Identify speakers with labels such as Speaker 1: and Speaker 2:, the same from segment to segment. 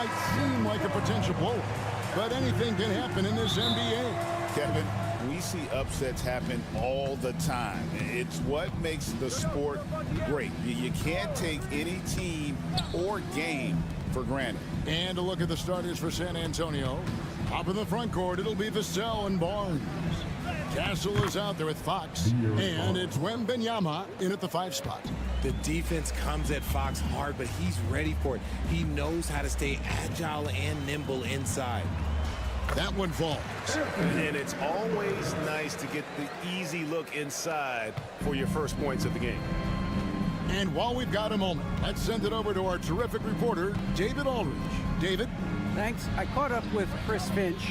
Speaker 1: might seem like a potential blow, but anything can happen in this NBA.
Speaker 2: Kevin, we see upsets happen all the time. It's what makes the sport great. You can't take any team or game for granted.
Speaker 1: And a look at the starters for San Antonio. Up in the front court, it'll be Vassell and Barnes. Castle is out there with Fox, and it's Wembanyama in at the 5 spot.
Speaker 3: The defense comes at Fox hard, but he's ready for it. He knows how to stay agile and nimble inside.
Speaker 1: That one falls.
Speaker 4: And it's always nice to get the easy look inside for your first points of the game.
Speaker 1: And while we've got a moment, let's send it over to our terrific reporter, David Aldridge. David?
Speaker 5: Thanks. I caught up with Chris Finch.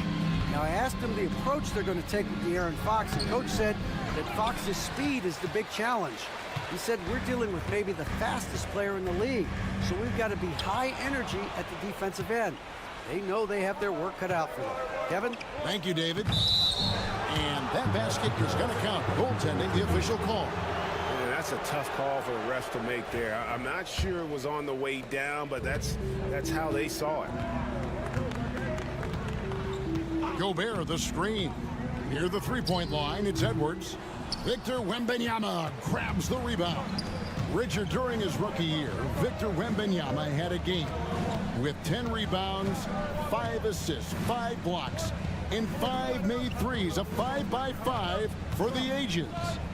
Speaker 5: Now, I asked him the approach they're going to take with De'Aaron Fox, and Coach said that Fox's speed is the big challenge. He said we're dealing with maybe the fastest player in the league, so we've got to be high energy at the defensive end. They know they have their work cut out for them. Kevin?
Speaker 1: Thank you, David. And that basket is going to count. Goaltending, the official call.
Speaker 4: And that's a tough call for the refs to make there. I'm not sure it was on the way down, but that's how they saw it.
Speaker 1: Gobert, the screen. Near the three-point line, it's Edwards. Victor Wembanyama grabs the rebound. Richard, during his rookie year, Victor Wembanyama had a game with 10 rebounds, 5 assists, 5 blocks, and 5 made threes, a 5-by-5 for the ages.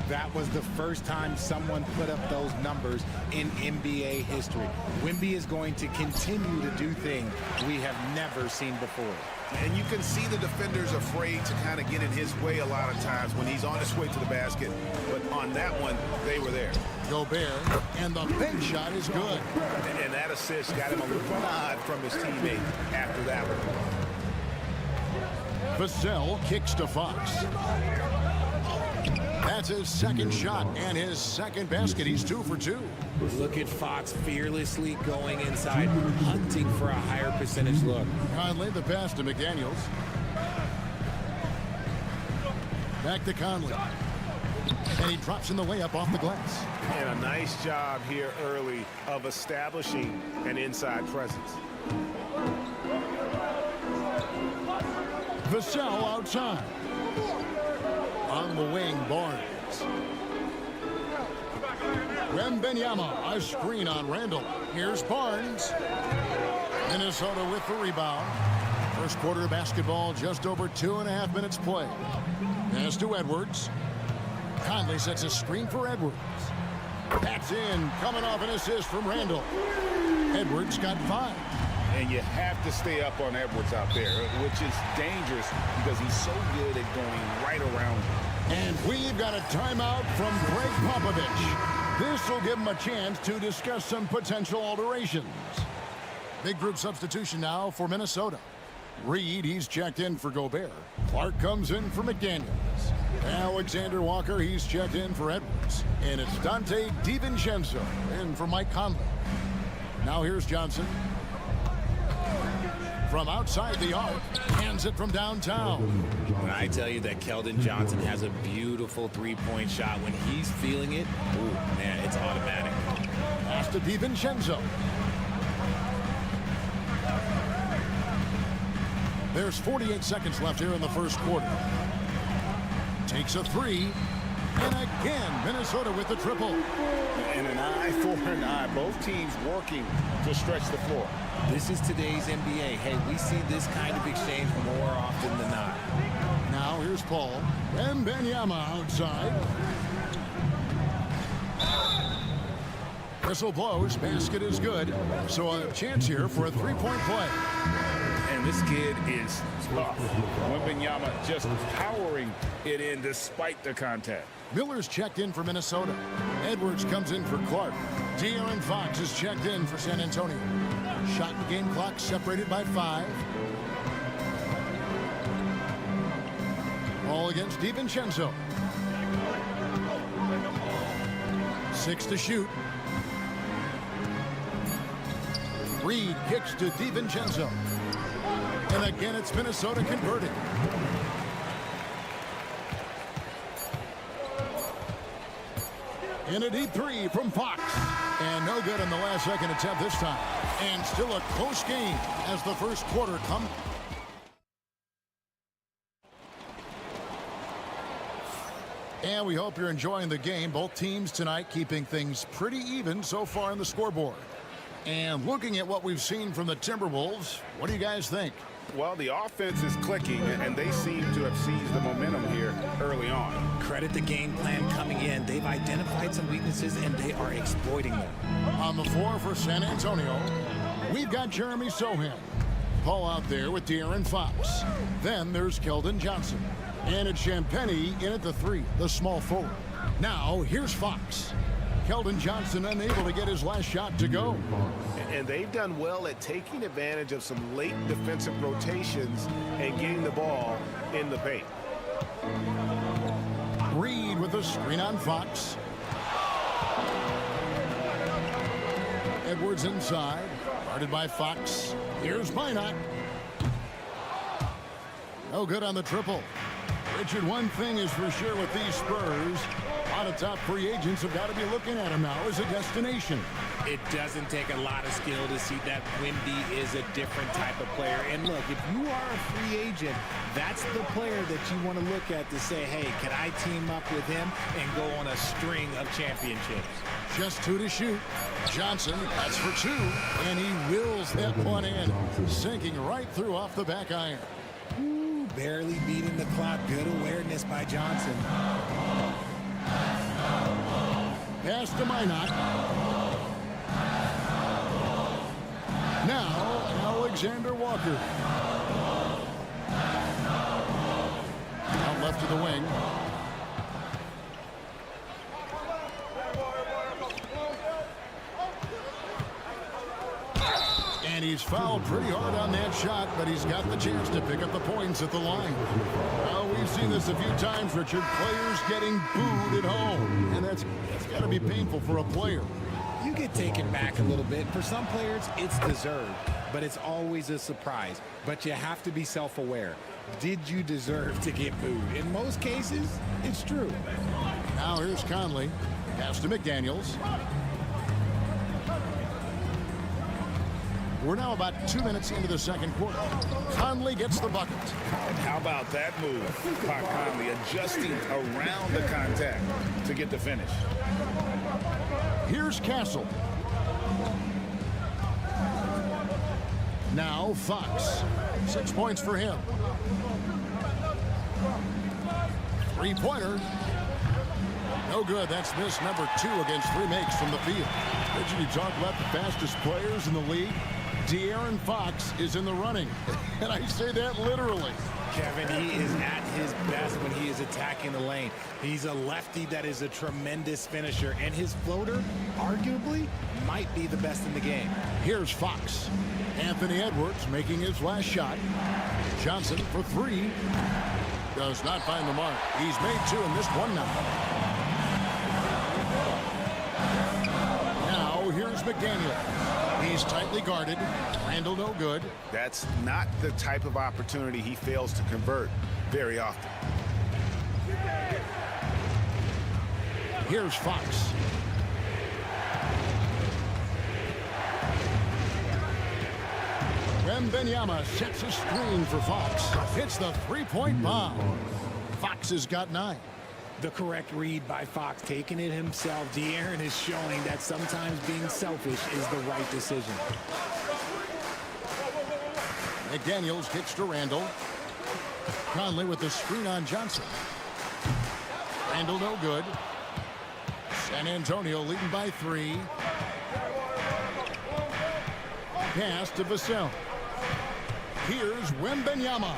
Speaker 3: That was the first time someone put up those numbers in NBA history. Wemby is going to continue to do things we have never seen before.
Speaker 2: And you can see the defenders afraid to kind of get in his way a lot of times when he's on his way to the basket. But on that one, they were there.
Speaker 1: Gobert, and the big shot is good.
Speaker 4: And that assist got him a little nod from his teammate after that one.
Speaker 1: Vassell kicks to Fox. That's his second shot and his second basket. He's 2 for 2.
Speaker 3: Look at Fox fearlessly going inside, hunting for a higher percentage look.
Speaker 1: Conley, the pass to McDaniels. Back to Conley. And he drops in the layup off the glass.
Speaker 4: And a nice job here early of establishing an inside presence.
Speaker 1: Vassell outside. On the wing, Barnes. Wembanyama, a screen on Randall. Here's Barnes. Minnesota with the rebound. First quarter of basketball, just over 2.5 minutes play. Pass to Edwards. Conley sets a screen for Edwards. That's in, coming off an assist from Randall. Edwards got 5.
Speaker 2: And you have to stay up on Edwards out there, which is dangerous because he's so good at going right around you.
Speaker 1: And we've got a timeout from Greg Popovich. This will give him a chance to discuss some potential alterations. Big group substitution now for Minnesota. Reed, he's checked in for Gobert. Clark comes in for McDaniels. Alexander Walker, he's checked in for Edwards. And it's Dante DiVincenzo in for Mike Conley. Now here's Johnson. From outside the arc, hands it from downtown.
Speaker 3: When I tell you that Keldon Johnson has a beautiful three-point shot, when he's feeling it, ooh, man, it's automatic.
Speaker 1: Pass to DiVincenzo. There's 48 seconds left here in the first quarter. Takes a 3. And again, Minnesota with the triple.
Speaker 2: And an eye for an eye. Both teams working to stretch the floor.
Speaker 3: This is today's NBA. Hey, we see this kind of exchange more often than not.
Speaker 1: Now here's Paul. Wembanyama outside. Whistle blows. Basket is good. So a chance here for a three-point play.
Speaker 2: And this kid is tough. Wembanyama just powering it in despite the contact.
Speaker 1: Miller's checked in for Minnesota. Edwards comes in for Clark. De'Aaron Fox is checked in for San Antonio. Shot and game clock separated by 5. Ball against DiVincenzo. 6 to shoot. Reed kicks to DiVincenzo. And again, it's Minnesota converting. And a deep 3 from Fox. And no good on the last second attempt this time. And still a close game as the first quarter comes. And we hope you're enjoying the game. Both teams tonight keeping things pretty even so far in the scoreboard. And looking at what we've seen from the Timberwolves, what do you guys think?
Speaker 2: Well, the offense is clicking, and they seem to have seized the momentum here early on.
Speaker 3: Credit the game plan coming in. They've identified some weaknesses, and they are exploiting them.
Speaker 1: On the floor for San Antonio, we've got Jeremy Sohan. Paul out there with De'Aaron Fox. Then there's Keldon Johnson. And it's Champagnie in at the 3, the small forward. Now, here's Fox. Keldon Johnson unable to get his last shot to go.
Speaker 4: And they've done well at taking advantage of some late defensive rotations and getting the ball in the paint.
Speaker 1: Reed with a screen on Fox. Edwards inside, guarded by Fox. Here's Minot. No good on the triple. Richard, one thing is for sure with these Spurs, a lot of top free agents have got to be looking at him now as a destination.
Speaker 3: It doesn't take a lot of skill to see that Wemby is a different type of player. And look, if you are a free agent, that's the player that you want to look at to say, hey, can I team up with him and go on a string of championships?
Speaker 1: Just 2 to shoot. Johnson, that's for 2, and he wills that one in, sinking right through off the back iron.
Speaker 3: Ooh, barely beating the clock. Good awareness by Johnson.
Speaker 1: Pass to Minot. Now, Alexander Walker. Out left to the wing. And he's fouled pretty hard on that shot, but he's got the chance to pick up the points at the line. Well, we've seen this a few times, Richard. Players getting booed at home. And that's got to be painful for a player.
Speaker 3: You get taken back a little bit. For some players, it's deserved, but it's always a surprise. But you have to be self-aware. Did you deserve to get booed? In most cases, it's true.
Speaker 1: Now here's Conley. Pass to McDaniels. We're now about 2 minutes into the second quarter. Conley gets the bucket.
Speaker 2: And how about that move by Conley, adjusting around the contact to get the finish.
Speaker 1: Here's Castle. Now Fox. 6 points for him. Three-pointer. No good. That's miss number 2 against 3 makes from the field. Richard, you talk about the fastest players in the league. De'Aaron Fox is in the running. And I say that literally.
Speaker 3: Kevin, he is at his best when he is attacking the lane. He's a lefty that is a tremendous finisher, and his floater, arguably, might be the best in the game.
Speaker 1: Here's Fox. Anthony Edwards making his last shot. Johnson for 3. Does not find the mark. He's made 2 and missed 1 now. Now here's McDaniel. He's tightly guarded. Randall no good.
Speaker 2: That's not the type of opportunity he fails to convert very often.
Speaker 1: Here's Fox. Wembanyama sets a screen for Fox. Hits the three-point bomb. Fox has got 9.
Speaker 3: The correct read by Fox, taking it himself. De'Aaron is showing that sometimes being selfish is the right decision.
Speaker 1: McDaniels kicks to Randall. Conley with the screen on Johnson. Randall no good. San Antonio leading by 3. Pass to Vassell. Here's Wembanyama.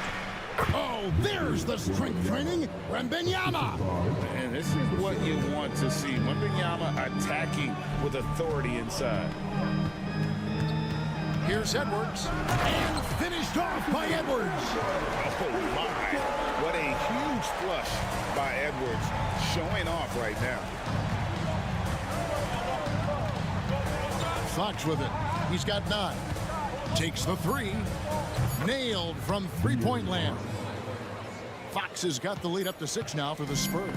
Speaker 1: Oh, there's the strength training. Wembanyama.
Speaker 2: And this is what you want to see. Wembanyama attacking with authority inside.
Speaker 1: Here's Edwards. And finished off by Edwards.
Speaker 2: Oh, my. What a huge flush by Edwards. Showing off right now.
Speaker 1: Fox with it. He's got 9. Takes the 3. Nailed from three-point land. Fox has got the lead up to 6 now for the Spurs.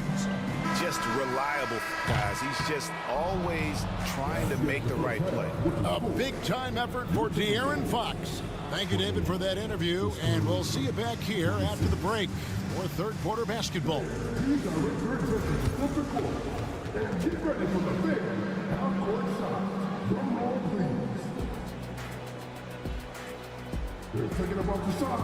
Speaker 4: Just reliable, guys. He's just always trying to make the right play.
Speaker 1: A big-time effort for De'Aaron Fox. Thank you, David, for that interview, and we'll see you back here after the break for third quarter basketball.
Speaker 6: Get ready for the big half-court shot. Drum roll, please. They're thinking about the shot.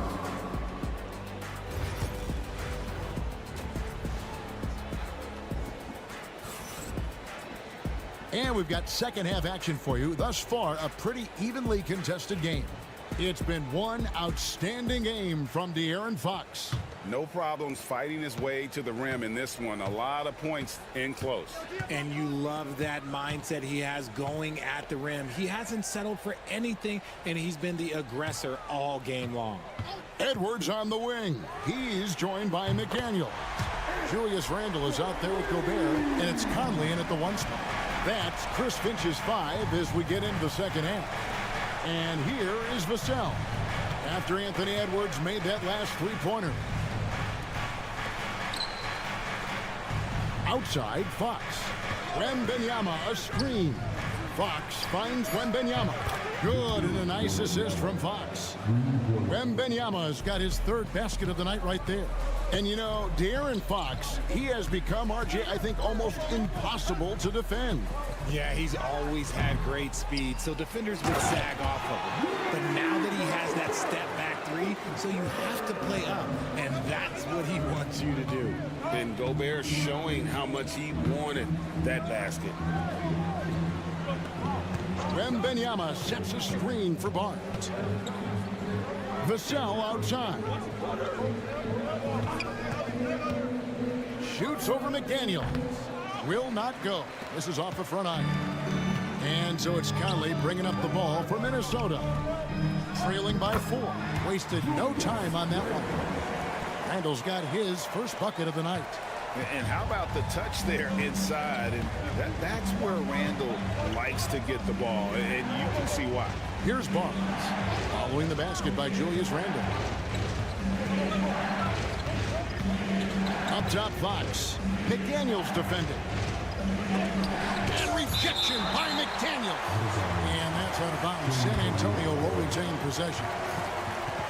Speaker 1: And we've got second half action for you. Thus far, a pretty evenly contested game. It's been one outstanding game from De'Aaron Fox.
Speaker 2: No problems fighting his way to the rim in this one. A lot of points in close.
Speaker 3: And you love that mindset he has going at the rim. He hasn't settled for anything, and he's been the aggressor all game long.
Speaker 1: Edwards on the wing. He's joined by McDaniel. Julius Randle is out there with Gobert, and it's Conley in at the 1 spot. That's Chris Finch's 5 as we get into the second half. And here is Vassell after Anthony Edwards made that last three-pointer. Outside, Fox. Wembanyama, a screen. Fox finds Wembanyama. Good, and a nice assist from Fox. Wembanyama's got his third basket of the night right there. And you know, De'Aaron Fox, he has become, RJ, I think, almost impossible to defend.
Speaker 3: Yeah, he's always had great speed, so defenders would sag off of him. But now that he has that step-back three, so you have to play up, and that's what he wants you to do.
Speaker 2: And Gobert showing how much he wanted that basket.
Speaker 1: Wembanyama sets a screen for Barnes. Vassell outside. Shoots over McDaniel. Will not go. This is off the front iron. And so it's Conley bringing up the ball for Minnesota. Trailing by 4. Wasted no time on that one. Randle's got his first bucket of the night.
Speaker 2: And how about the touch there inside? And that's where Randle likes to get the ball, and you can see why.
Speaker 1: Here's Barnes, following the basket by Julius Randle. Up top, Fox. McDaniel's defending. And rejection by McDaniel. And that's out of bounds. San Antonio will retain possession.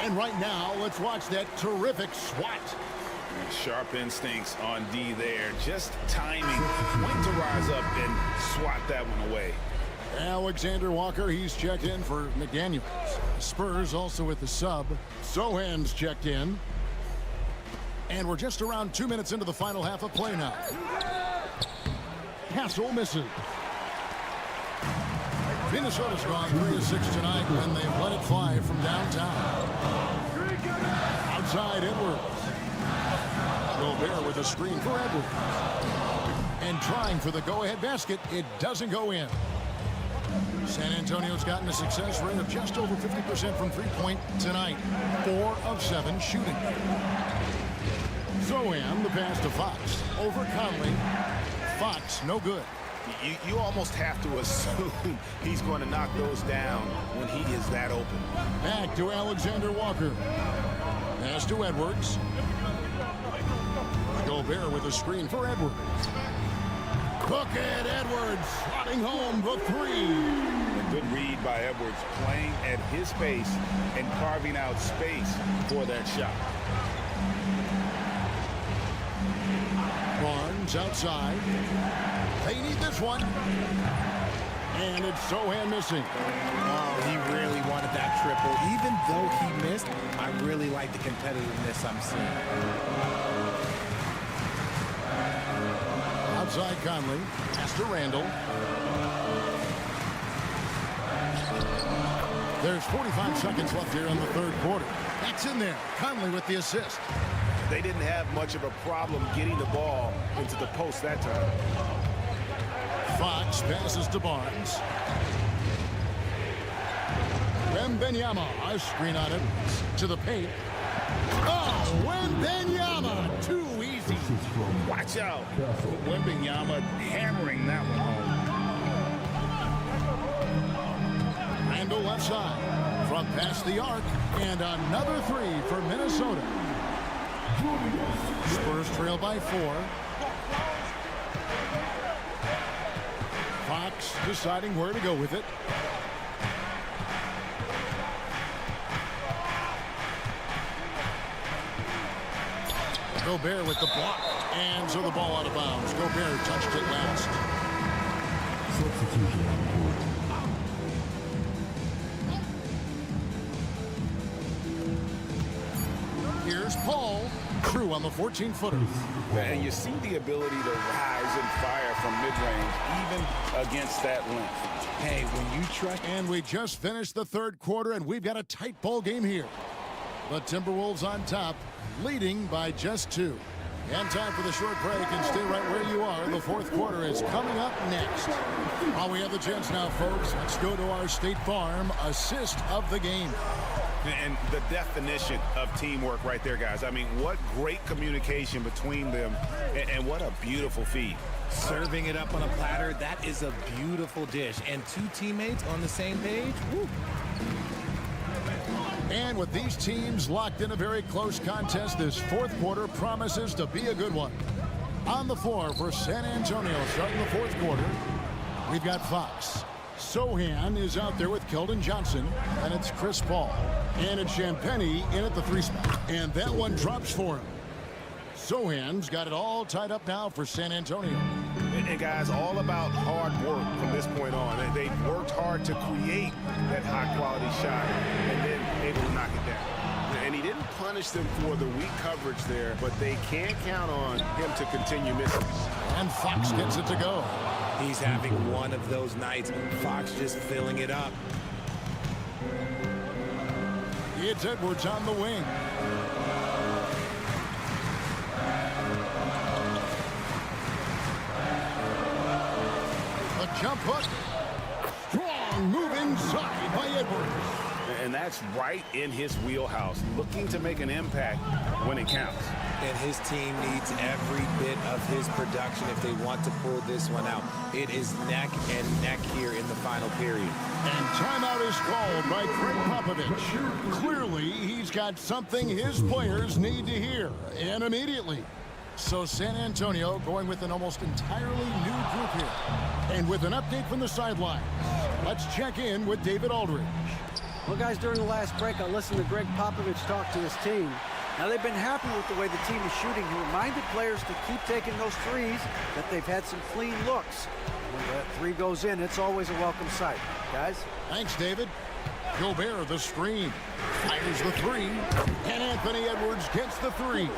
Speaker 1: And right now, let's watch that terrific swat.
Speaker 2: Sharp instincts on D there. Just timing when to rise up and swat that one away.
Speaker 1: Alexander Walker, he's checked in for McDaniels. Spurs also with the sub. Sohan's checked in. And we're just around 2 minutes into the final half of play now. Hassel misses. Minnesota's gone 3 of 6 tonight, and they've let it fly from downtown. Outside Edwards. Gobert with a screen for Edwards. And trying for the go-ahead basket. It doesn't go in. San Antonio's gotten a success rate of just over 50% from three-point tonight. 4 of 7 shooting. Zohan, the pass to Fox. Over Conley. Fox, no good.
Speaker 4: You almost have to assume he's going to knock those down when he is that open.
Speaker 1: Back to Alexander Walker. Pass to Edwards. Gobert with a screen for Edwards. Bucket Edwards slotting home the 3.
Speaker 2: A good read by Edwards, playing at his pace and carving out space for that shot.
Speaker 1: Barnes outside. They need this one. And it's Sohan missing.
Speaker 3: Oh, he really wanted that triple. Even though he missed, I really like the competitiveness I'm seeing.
Speaker 1: Outside Conley. Pass to Randle. There's 45 seconds left here in the third quarter. That's in there. Conley with the assist.
Speaker 4: They didn't have much of a problem getting the ball into the post that time.
Speaker 1: Fox passes to Barnes. Wembanyama, a screen on it. To the paint. Oh, Wembanyama, too easy.
Speaker 2: Watch out. Wembanyama hammering that one home.
Speaker 1: Randle left side. From past the arc. And another 3 for Minnesota. Spurs trail by 4. Fox deciding where to go with it. Gobert with the block. And so the ball out of bounds. Gobert touched it last.
Speaker 6: Substitution on the court.
Speaker 1: Here's Paul. True on the 14-footer.
Speaker 2: And you see the ability to rise and fire from mid-range, even against that length.
Speaker 3: Hey, when you trust...
Speaker 1: And we just finished the third quarter, and we've got a tight ball game here. The Timberwolves on top, leading by just 2. And time for the short break, and stay right where you are. The fourth quarter is coming up next. While we have the chance now, folks, let's go to our State Farm assist of the game.
Speaker 4: And the definition of teamwork right there, guys. I mean, what great communication between them, and what a beautiful feed.
Speaker 3: Serving it up on a platter, that is a beautiful dish. And 2 teammates on the same page, woo.
Speaker 1: And with these teams locked in a very close contest, this fourth quarter promises to be a good one. On the floor for San Antonio starting the fourth quarter, we've got Fox. Sohan is out there with Keldon Johnson, and it's Chris Paul. And it's Champagnie in at the 3 spot. And that one drops for him. Sohan's got it all tied up now for San Antonio.
Speaker 4: And guys, all about hard work from this point on. They've worked hard to create that high-quality shot and then able to knock it down. And he didn't punish them for the weak coverage there, but they can't count on him to continue missing.
Speaker 1: And Fox gets it to go.
Speaker 3: He's having one of those nights. Fox just filling it up.
Speaker 1: It's Edwards on the wing. A jump hook. Strong move inside by Edwards.
Speaker 4: And that's right in his wheelhouse, looking to make an impact when it counts.
Speaker 3: And his team needs every bit of his production if they want to pull this one out. It is neck and neck here in the final period.
Speaker 1: And timeout is called by Greg Popovich. Clearly, he's got something his players need to hear, and immediately. So San Antonio going with an almost entirely new group here. And with an update from the sidelines, let's check in with David Aldridge.
Speaker 5: Well, guys, during the last break, I listened to Greg Popovich talk to his team. Now, they've been happy with the way the team is shooting. He reminded players to keep taking those threes, that they've had some clean looks. When that 3 goes in, it's always a welcome sight. Guys?
Speaker 1: Thanks, David. Gobert, the screen. Fires the 3. And Anthony Edwards gets the 3.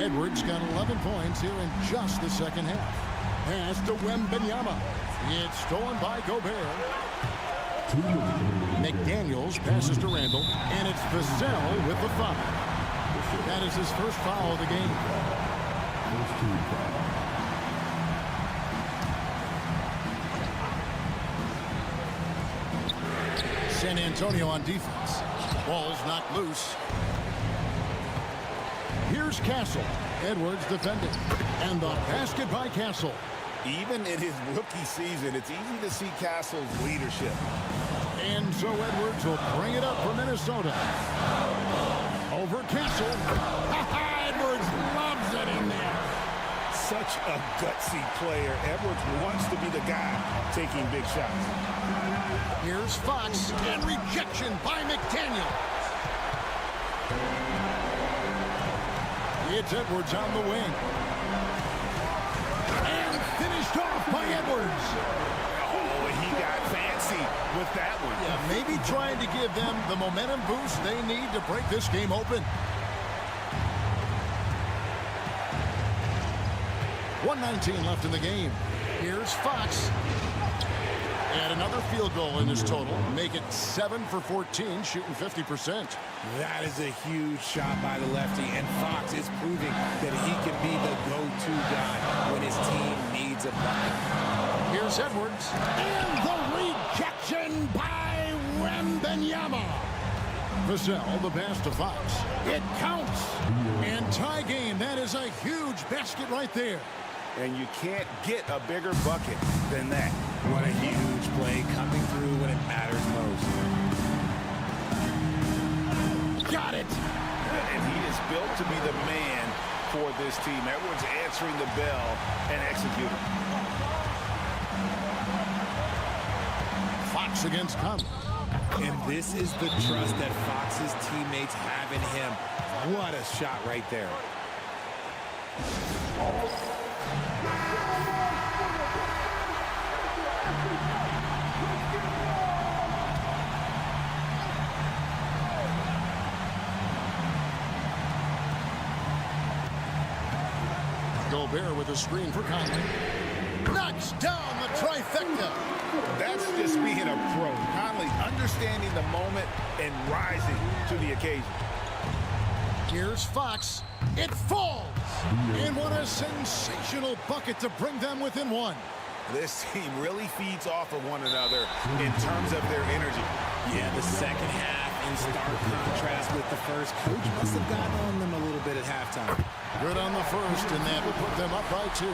Speaker 1: Edwards got 11 points here in just the second half. Pass to Wembanyama. It's stolen by Gobert. McDaniels passes to Randall. And it's Vassell with the foul. That is his first foul of the game. San Antonio on defense. Ball's knocked loose. Here's Castle. Edwards defending. And the basket by Castle.
Speaker 2: Even in his rookie season, it's easy to see Castle's leadership.
Speaker 1: And so Edwards will bring it up for Minnesota. Over Castle. Edwards loves it in there.
Speaker 2: Such a gutsy player. Edwards wants to be the guy taking big shots.
Speaker 1: Here's Fox, and rejection by McDaniel. It's Edwards on the wing. And finished off by Edwards.
Speaker 2: Oh, he got fancy with that one.
Speaker 1: Yeah, maybe trying to give them the momentum boost they need to break this game open. 1:19 left in the game. Here's Fox. And another field goal in his total. Make it 7 for 14, shooting 50%.
Speaker 3: That is a huge shot by the lefty, and Fox is proving that he can be the go-to guy when his team needs a bucket.
Speaker 1: Here's Edwards. And the rejection by Wembanyama. Vassell, the pass to Fox. It counts. And tie game. That is a huge basket right there.
Speaker 4: And you can't get a bigger bucket than that.
Speaker 3: What a huge play coming through when it matters most.
Speaker 1: Got it.
Speaker 2: and he is built to be the man for this team. Edwards answering the bell and executing.
Speaker 1: Fox against Conley.
Speaker 3: And this is the trust that Fox's teammates have in him. What a shot right there.
Speaker 1: Gobert with a screen for Conley. Knocks down the trifecta.
Speaker 2: That's just being a pro. Conley understanding the moment and rising to the occasion.
Speaker 1: Here's Fox. It falls. And what a sensational bucket to bring them within one.
Speaker 2: This team really feeds off of one another in terms of their energy.
Speaker 3: Yeah, the second half in stark contrast with the first. Coach must have gotten on them a little bit at halftime.
Speaker 1: Good on the first, and that will put them up by 2.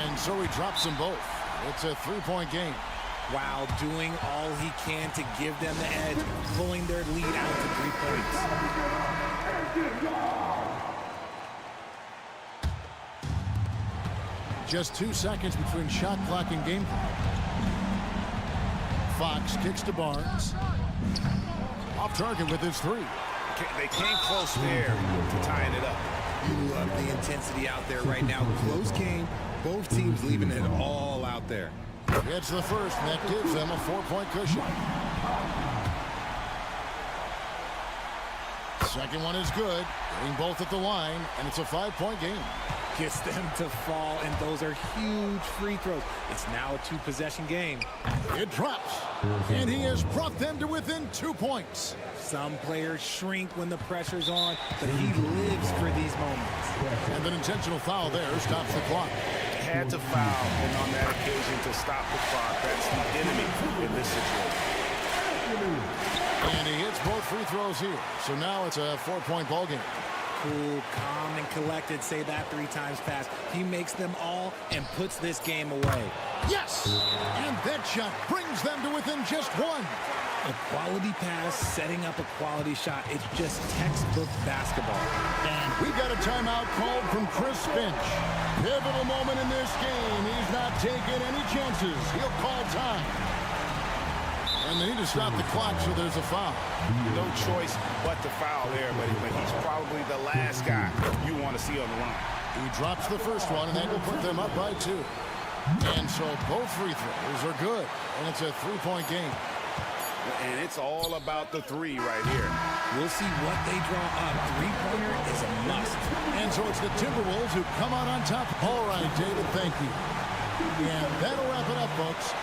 Speaker 1: And so he drops them both. It's a 3-point game.
Speaker 3: While doing all he can to give them the edge, pulling their lead out to 3 points.
Speaker 1: Just 2 seconds between shot clock and game clock. Fox kicks to Barnes. Off target with his 3.
Speaker 2: They came close there to tying it up.
Speaker 3: You love the intensity out there right now. Close game. Both teams leaving it all out there.
Speaker 1: It's the first, and that gives them a 4-point cushion. Second one is good. Getting both at the line, and it's a 5-point game.
Speaker 3: Gets them to fall, and those are huge free throws. It's now a 2-possession game.
Speaker 1: It drops, and he has brought them to within 2 points.
Speaker 3: Some players shrink when the pressure's on, but he lives for these moments.
Speaker 1: And an intentional foul there stops the clock.
Speaker 2: Had to foul, and on that occasion to stop the clock. That's the enemy in this situation.
Speaker 1: And he hits both free throws here. So now it's a 4-point ball game.
Speaker 3: Cool, calm, and collected. Say that 3 times fast. He makes them all and puts this game away.
Speaker 1: Yes! And that shot brings them to within just 1.
Speaker 3: A quality pass, setting up a quality shot. It's just textbook basketball.
Speaker 1: And we got a timeout called from Chris Finch. Pivotal moment in this game. He's not taking any chances. He'll call time. And they need to stop the clock, so there's a foul.
Speaker 2: No choice but to foul there, but he's probably the last guy you want to see on the line.
Speaker 1: He drops the first one, and that will put them up by 2. And so both free throws are good, and it's a 3-point game.
Speaker 2: And it's all about the 3 right here.
Speaker 3: We'll see what they draw up. 3-pointer is a must.
Speaker 1: And so it's the Timberwolves who come out on top. All right, David, thank you. And that'll wrap it up, folks.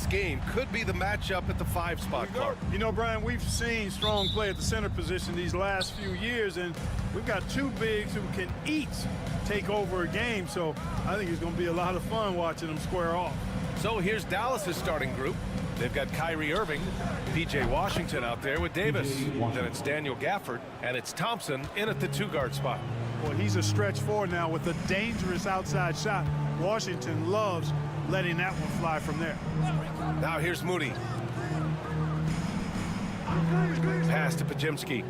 Speaker 7: Game could be the matchup at the 5 spot, Clark.
Speaker 8: You know, Brian, we've seen strong play at the center position these last few years, and we've got two bigs who can each take over a game, so I think it's going to be a lot of fun watching them square off.
Speaker 7: So here's Dallas's starting group. They've got Kyrie Irving, P.J. Washington out there with Davis. Then it's Daniel Gafford, and it's Thompson in at the 2-guard spot.
Speaker 8: Well, he's a stretch forward now with a dangerous outside shot. Washington loves letting that one fly from there.
Speaker 7: Now here's Moody. Pass to Pajemski.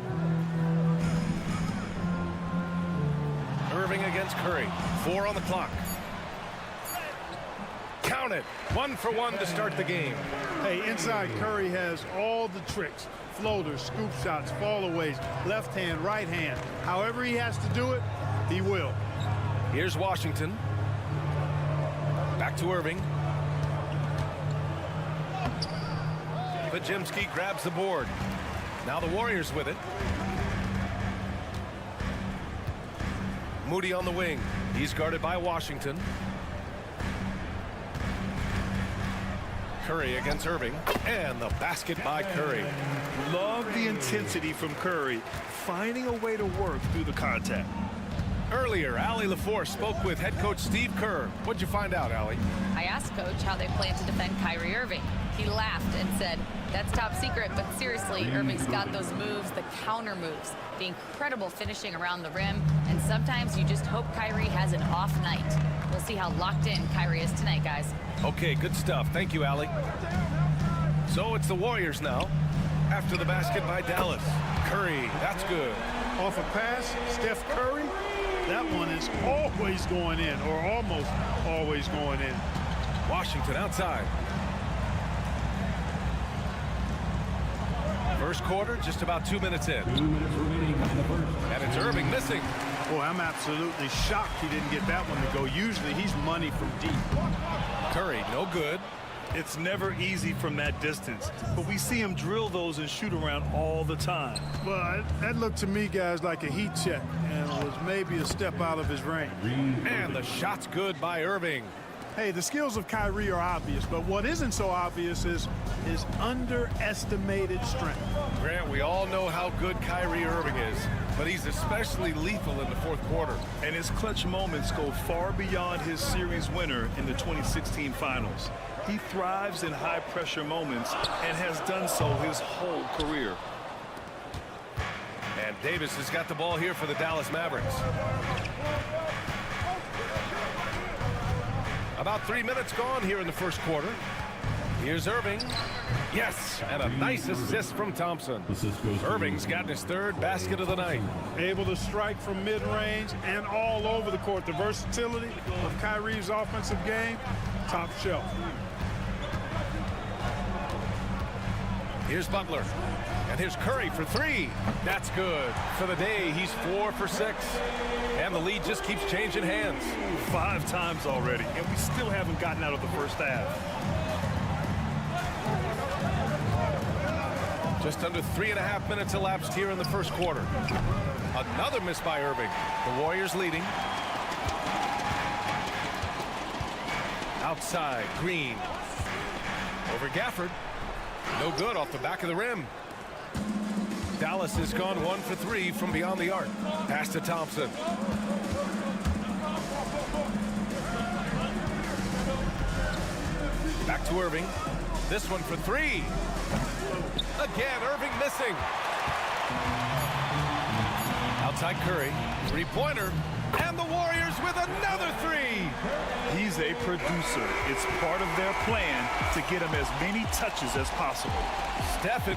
Speaker 7: Irving against Curry. 4 on the clock. Count it. 1 for 1 to start the game.
Speaker 8: Hey, inside Curry has all the tricks. Floaters, scoop shots, fallaways, left hand, right hand. However he has to do it, he will.
Speaker 7: Here's Washington. Back to Irving. Pajemski grabs the board. Now the Warriors with it. Moody on the wing. He's guarded by Washington. Curry against Irving. And the basket by Curry.
Speaker 9: Love the intensity from Curry, finding a way to work through the contact.
Speaker 7: Earlier, Allie LaForce spoke with head coach Steve Kerr. What'd you find out, Allie?
Speaker 10: I asked Coach how they plan to defend Kyrie Irving. He laughed and said, "That's top secret, but seriously, Irving's got those moves, the counter moves, the incredible finishing around the rim, and sometimes you just hope Kyrie has an off night." We'll see how locked in Kyrie is tonight, guys.
Speaker 7: Okay, good stuff. Thank you, Allie. So it's the Warriors now. After the basket by Dallas. Curry, that's good.
Speaker 8: Off a pass, Steph Curry, that one is always going in, or almost always going in.
Speaker 7: Washington outside. First quarter, just about 2 minutes in.
Speaker 6: 2 minutes remaining in the first.
Speaker 7: And it's Irving missing.
Speaker 8: Boy, I'm absolutely shocked he didn't get that one to go. Usually he's money from deep.
Speaker 7: Curry, no good.
Speaker 9: It's never easy from that distance, but we see him drill those and shoot around all the time.
Speaker 8: Well, that looked to me, guys, like a heat check, and was maybe a step out of his range.
Speaker 7: And the shot's good by Irving.
Speaker 8: Hey, the skills of Kyrie are obvious, but what isn't so obvious is his underestimated strength.
Speaker 7: Grant, we all know how good Kyrie Irving is, but he's especially lethal in the fourth quarter.
Speaker 9: And his clutch moments go far beyond his series winner in the 2016 finals. He thrives in high-pressure moments and has done so his whole career.
Speaker 7: And Davis has got the ball here for the Dallas Mavericks. About 3 minutes gone here in the first quarter. Here's Irving. Yes, and a nice assist from Thompson. Irving's gotten his third basket of the night.
Speaker 8: Able to strike from mid-range and all over the court. The versatility of Kyrie's offensive game, top shelf.
Speaker 7: Here's Butler. And here's Curry for three. That's good. For the day, he's 4 for 6. And the lead just keeps changing hands.
Speaker 9: 5 times already, and we still haven't gotten out of the first half.
Speaker 7: Just under 3.5 minutes elapsed here in the first quarter. Another miss by Irving. The Warriors leading. Outside, Green. Over Gafford. No good off the back of the rim. Dallas has gone 1 for 3 from beyond the arc. Pass to Thompson. Back to Irving. This one for 3. Again, Irving missing. Outside Curry. 3-pointer. And the Warriors with another 3.
Speaker 9: He's a producer. It's part of their plan to get him as many touches as possible.
Speaker 7: Stephen.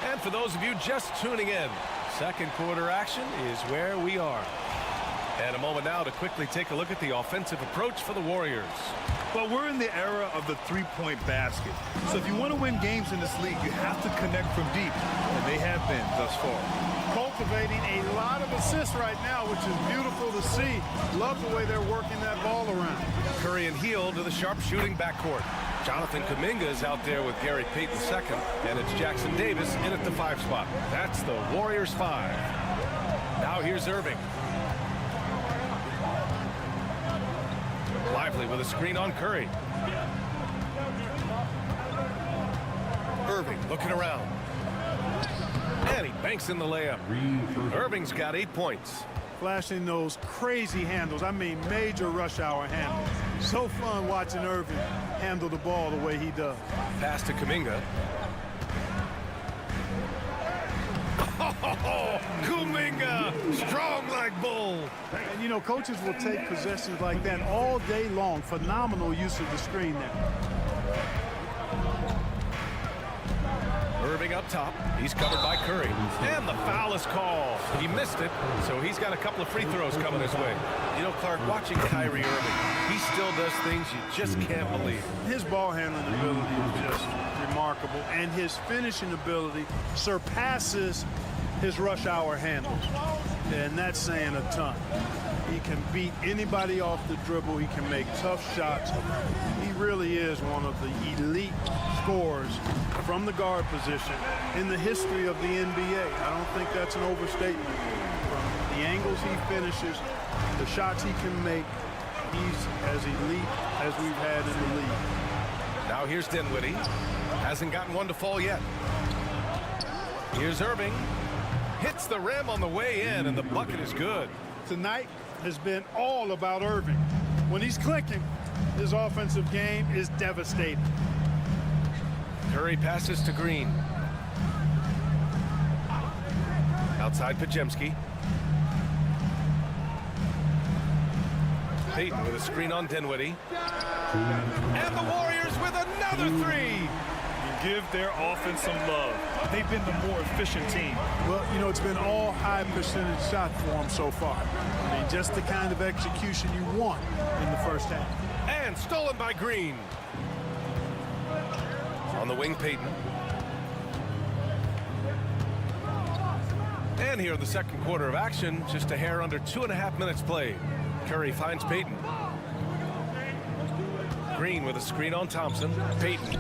Speaker 7: And for those of you just tuning in, second quarter action is where we are. And a moment now to quickly take a look at the offensive approach for the Warriors.
Speaker 9: Well, we're in the era of the three-point basket. So if you want to win games in this league, you have to connect from deep, and they have been thus far.
Speaker 8: Cultivating a lot of assists right now, which is beautiful to see. Love the way they're working that ball around.
Speaker 7: Curry and Hield to the sharp-shooting backcourt. Jonathan Kuminga is out there with Gary Payton II, and it's Jackson Davis in at the 5 spot. That's the Warriors 5. Now here's Irving. Lively with a screen on Curry. Irving looking around. And he banks in the layup. Irving's got 8 points.
Speaker 8: Flashing those crazy handles. I mean, major rush hour handles. So fun watching Irving handle the ball the way he does.
Speaker 7: Pass to Kuminga. Oh, Kuminga, strong like bull.
Speaker 8: And, you know, coaches will take possessions like that all day long. Phenomenal use of the screen there.
Speaker 7: Irving up top. He's covered by Curry. And the foul is called. He missed it, so he's got a couple of free throws coming his way. You know, Clark, watching Kyrie Irving, he still does things you just can't believe.
Speaker 8: His ball handling ability is just remarkable, and his finishing ability surpasses his rush hour handles, and that's saying a ton. He can beat anybody off the dribble. He can make tough shots. He really is one of the elite scorers from the guard position in the history of the NBA. I don't think that's an overstatement. From the angles he finishes, the shots he can make, he's as elite as we've had in the league.
Speaker 7: Now here's Dinwiddie. Hasn't gotten one to fall yet. Here's Irving. Hits the rim on the way in, and the bucket is good.
Speaker 8: Tonight has been all about Irving. When he's clicking, his offensive game is devastating.
Speaker 7: Curry passes to Green. Outside Pajemski. Payton with a screen on Dinwiddie. And the Warriors with another 3.
Speaker 9: Give their offense some love. They've been the more efficient team.
Speaker 8: Well, you know, it's been all high percentage shots for them so far. I mean, just the kind of execution you want in the first half.
Speaker 7: And stolen by Green. On the wing, Payton. And here in the second quarter of action, just a hair under 2.5 minutes played. Curry finds Payton. Green with a screen on Thompson. Payton.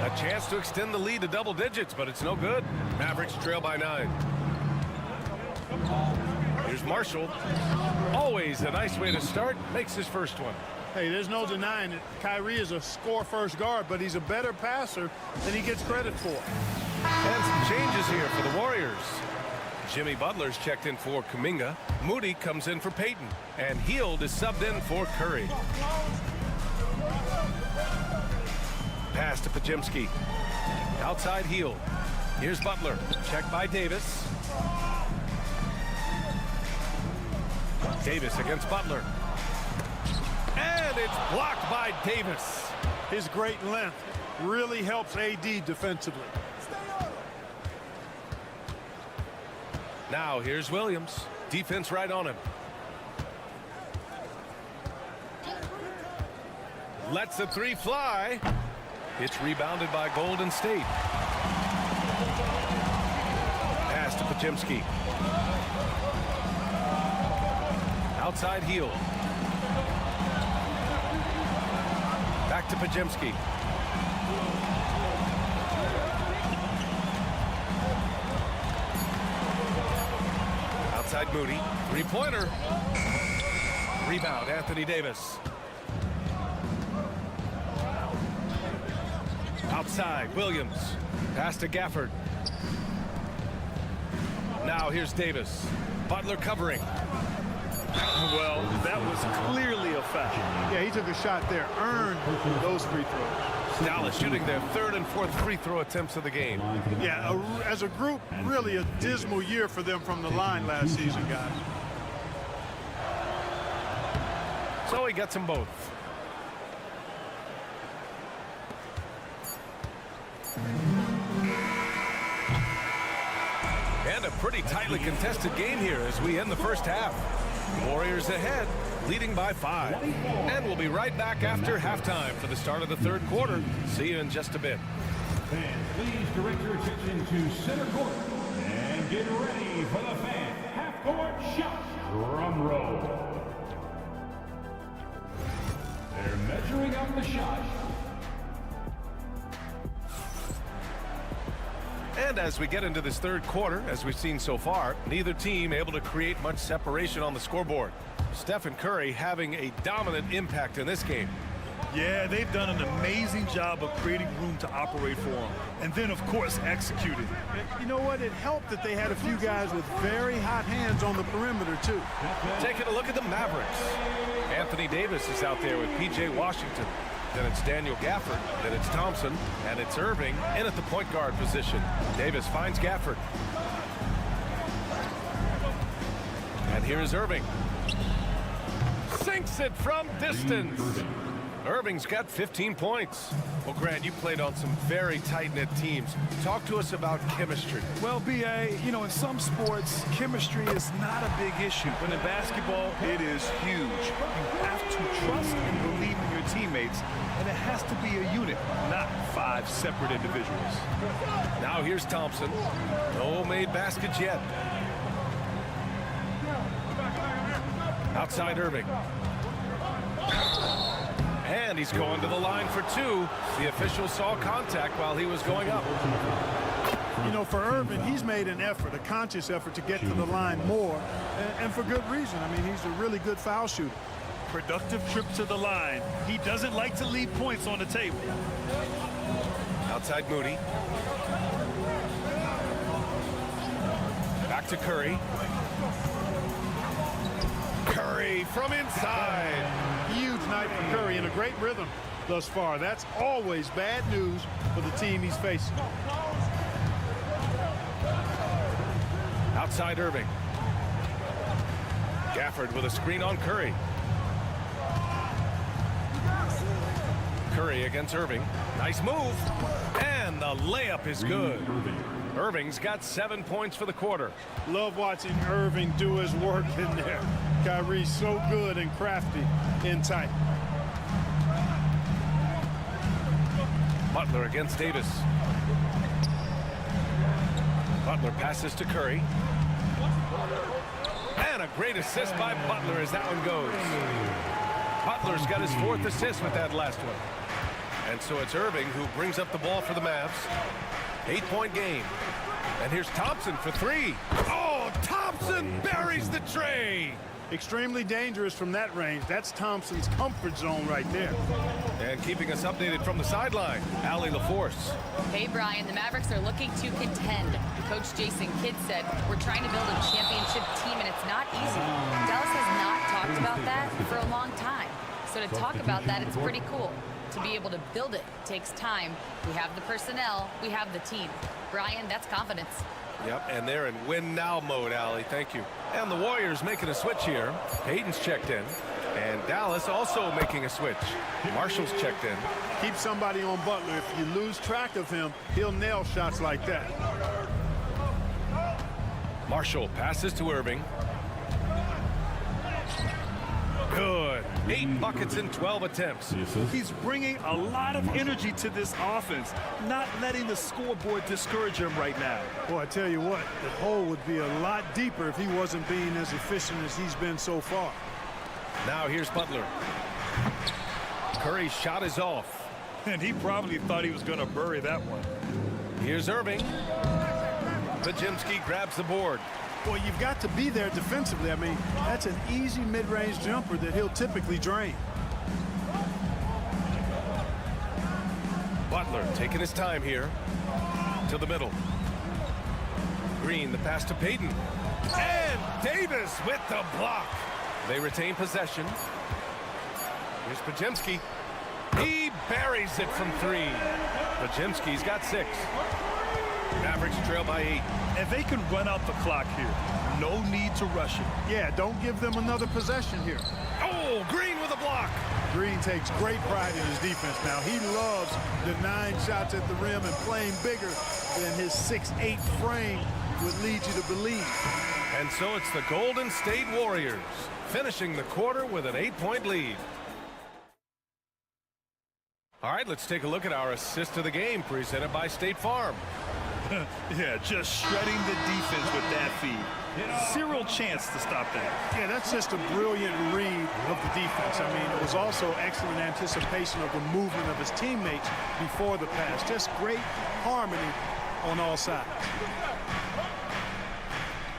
Speaker 7: A chance to extend the lead to double digits, but it's no good. Mavericks trail by 9. Here's Marshall. Always a nice way to start. Makes his first one.
Speaker 8: Hey, there's no denying it. Kyrie is a score-first guard, but he's a better passer than he gets credit for.
Speaker 7: And some changes here for the Warriors. Jimmy Butler's checked in for Kuminga. Moody comes in for Payton. And Hield is subbed in for Curry. Pass to Pajemski. Outside Hield. Here's Butler. Checked by Davis. Davis against Butler. And it's blocked by Davis.
Speaker 8: His great length really helps AD defensively.
Speaker 7: Now here's Williams. Defense right on him. Lets the three fly. It's rebounded by Golden State. Pass to Podziemski. Outside heel. Back to Podziemski. Outside Moody. Three-pointer. Rebound, Anthony Davis. Outside, Williams. Pass to Gafford. Now here's Davis. Butler covering.
Speaker 9: Well, that was clearly a foul.
Speaker 8: Yeah, he took a shot there, earned those free throws.
Speaker 7: Dallas shooting their third and fourth free throw attempts of the game.
Speaker 8: Yeah, as a group, really a dismal year for them from the line last season, guys.
Speaker 7: So he gets them both. And a pretty tightly contested game here as we end the first half. Warriors ahead, leading by 5. And we'll be right back after halftime for the start of the third quarter. See you in just a bit.
Speaker 6: Fans, please direct your attention to center court and get ready for the fan half-court shot. Drum roll. They're measuring up the shot.
Speaker 7: And as we get into this third quarter, as we've seen so far, neither team able to create much separation on the scoreboard. Stephen Curry having a dominant impact in this game.
Speaker 9: Yeah, they've done an amazing job of creating room to operate for him. And then, of course, executing.
Speaker 8: You know what? It helped that they had a few guys with very hot hands on the perimeter, too.
Speaker 7: Taking a look at the Mavericks. Anthony Davis is out there with P.J. Washington. Then it's Daniel Gafford. Then it's Thompson. And it's Irving in at the point guard position. Davis finds Gafford. And here's Irving. Sinks it from distance. Irving's got 15 points. Well, Grant, you played on some very tight-knit teams. Talk to us about chemistry.
Speaker 9: Well, B.A., you know, in some sports, chemistry is not a big issue. But in basketball, it is huge. You have to trust and believe in your teammates, and it has to be a unit, not 5 separate individuals.
Speaker 7: Now here's Thompson. No made baskets yet. Outside Irving. And he's going to the line for 2. The official saw contact while he was going up.
Speaker 8: You know, for Irving, he's made an effort, a conscious effort to get to the line more, and for good reason. I mean, he's a really good foul shooter.
Speaker 9: Productive trip to the line. He doesn't like to leave points on the table.
Speaker 7: Outside Moody. Back to Curry. Curry from inside.
Speaker 8: Huge night for Curry and a great rhythm thus far. That's always bad news for the team he's facing.
Speaker 7: Outside Irving. Gafford with a screen on Curry. Curry against Irving. Nice move. And the layup is good. Irving's got 7 points for the quarter.
Speaker 8: Love watching Irving do his work in there. Kyrie's so good and crafty in tight.
Speaker 7: Butler against Davis. Butler passes to Curry. And a great assist by Butler as that one goes. Butler's got his 4th assist with that last one. And so it's Irving who brings up the ball for the Mavs. 8-point game. And here's Thompson for 3. Oh, Thompson buries the tray.
Speaker 8: Extremely dangerous from that range. That's Thompson's comfort zone right there.
Speaker 7: And keeping us updated from the sideline, Allie LaForce.
Speaker 10: Hey, Brian, the Mavericks are looking to contend. Coach Jason Kidd said, we're trying to build a championship team, and it's not easy. Dallas has not talked about that for a long time. So to talk about that, it's pretty cool. To be able to build it takes time. We have the personnel, we have the team. Brian, that's confidence.
Speaker 7: Yep, and they're in win now mode, Allie. Thank you. And the Warriors making a switch here. Payton's checked in. And Dallas also making a switch. Marshall's checked in.
Speaker 8: Keep somebody on Butler. If you lose track of him, he'll nail shots like that.
Speaker 7: Marshall passes to Irving. Good. 8 buckets in 12 attempts.
Speaker 9: He's bringing a lot of energy to this offense, not letting the scoreboard discourage him right now.
Speaker 8: Boy, I tell you what, the hole would be a lot deeper if he wasn't being as efficient as he's been so far.
Speaker 7: Now here's Butler. Curry's shot is off.
Speaker 9: And he probably thought he was going to bury that one.
Speaker 7: Here's Irving. Podziemski grabs the board.
Speaker 8: Boy, you've got to be there defensively. I mean, that's an easy mid-range jumper that he'll typically drain.
Speaker 7: Butler taking his time here. To the middle. Green, the pass to Payton. And Davis with the block. They retain possession. Here's Podziemski. He buries it from 3. Podziemski's got 6. Mavericks trail by 8.
Speaker 9: And they can run out the clock here. No need to rush it.
Speaker 8: Yeah, don't give them another possession here.
Speaker 7: Oh, Green with a block.
Speaker 8: Green takes great pride in his defense now. He loves denying shots at the rim and playing bigger than his 6'8" frame would lead you to believe.
Speaker 7: And so it's the Golden State Warriors finishing the quarter with an 8-point lead. All right, let's take a look at our assist of the game presented by State Farm.
Speaker 9: Yeah, just shredding the defense with that feed. 0 chance to stop that.
Speaker 8: Yeah, that's just a brilliant read of the defense. I mean, it was also excellent anticipation of the movement of his teammates before the pass. Just great harmony on all sides.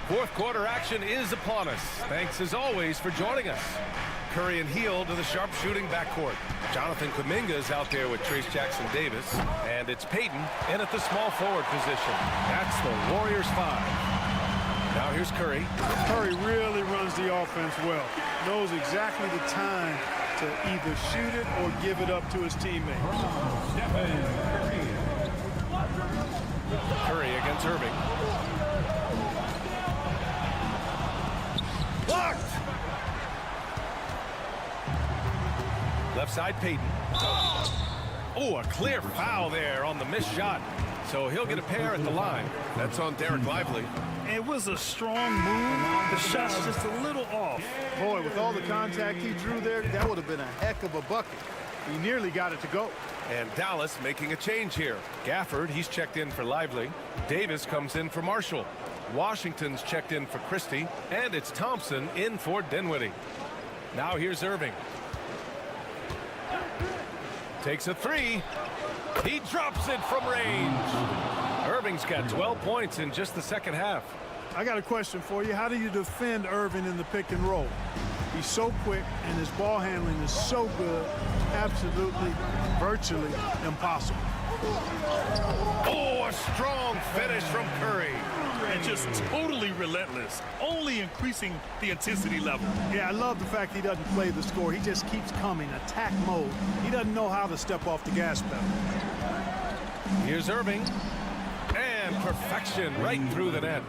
Speaker 7: Fourth quarter action is upon us. Thanks as always for joining us. Curry and Hield to the sharpshooting backcourt. Jonathan Kuminga is out there with Trace Jackson Davis. And it's Payton in at the small forward position. That's the Warriors 5. Now here's Curry.
Speaker 8: Curry really runs the offense well. Knows exactly the time to either shoot it or give it up to his teammates.
Speaker 7: Curry against Irving. Blocked! Left side, Payton. Oh, a clear foul there on the missed shot. So he'll get a pair at the line. That's on Derek Lively.
Speaker 9: It was a strong move. The shot's just a little off.
Speaker 8: Boy, with all the contact he drew there, that would have been a heck of a bucket. He nearly got it to go.
Speaker 7: And Dallas making a change here. Gafford, he's checked in for Lively. Davis comes in for Marshall. Washington's checked in for Christie. And it's Thompson in for Dinwiddie. Now here's Irving. Takes a 3. He drops it from range. Irving's got 12 points in just the second half.
Speaker 8: I got a question for you. How do you defend Irving in the pick and roll? He's so quick and his ball handling is so good. Absolutely, virtually impossible.
Speaker 7: Oh, a strong finish from Curry.
Speaker 9: And just totally relentless, only increasing the intensity level.
Speaker 8: Yeah, I love the fact he doesn't play the score. He just keeps coming, attack mode. He doesn't know how to step off the gas pedal.
Speaker 7: Here's Irving. And perfection right through the net.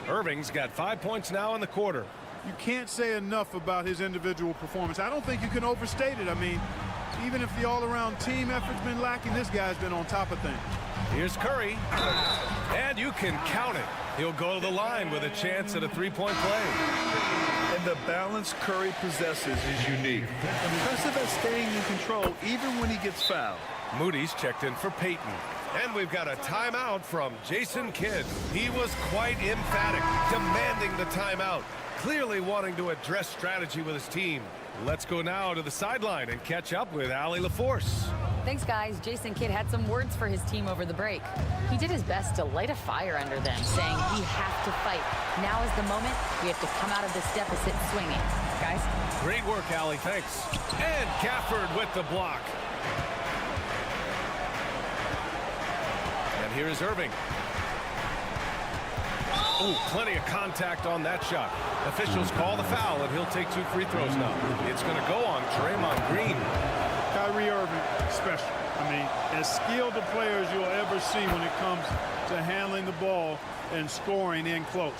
Speaker 7: Irving's got 5 points now in the quarter.
Speaker 8: You can't say enough about his individual performance. I don't think you can overstate it. I mean, even if the all-around team effort's been lacking, this guy's been on top of things.
Speaker 7: Here's Curry. And you can count it. He'll go to the line with a chance at a three-point play.
Speaker 9: And the balance Curry possesses is unique. Impressive at staying in control even when he gets fouled.
Speaker 7: Moody's checked in for Payton. And we've got a timeout from Jason Kidd. He was quite emphatic, demanding the timeout, clearly wanting to address strategy with his team. Let's go now to the sideline and catch up with Allie LaForce.
Speaker 10: Thanks, guys. Jason Kidd had some words for his team over the break. He did his best to light a fire under them, saying we have to fight. Now is the moment. We have to come out of this deficit swinging. Guys?
Speaker 7: Great work, Allie. Thanks. And Gafford with the block. And here is Irving. Oh, plenty of contact on that shot. Officials call the foul, and he'll take 2 free throws now. It's going to go on Draymond Green.
Speaker 8: Kyrie Irving special. I mean, as skilled a player as you'll ever see when it comes to handling the ball and scoring in close.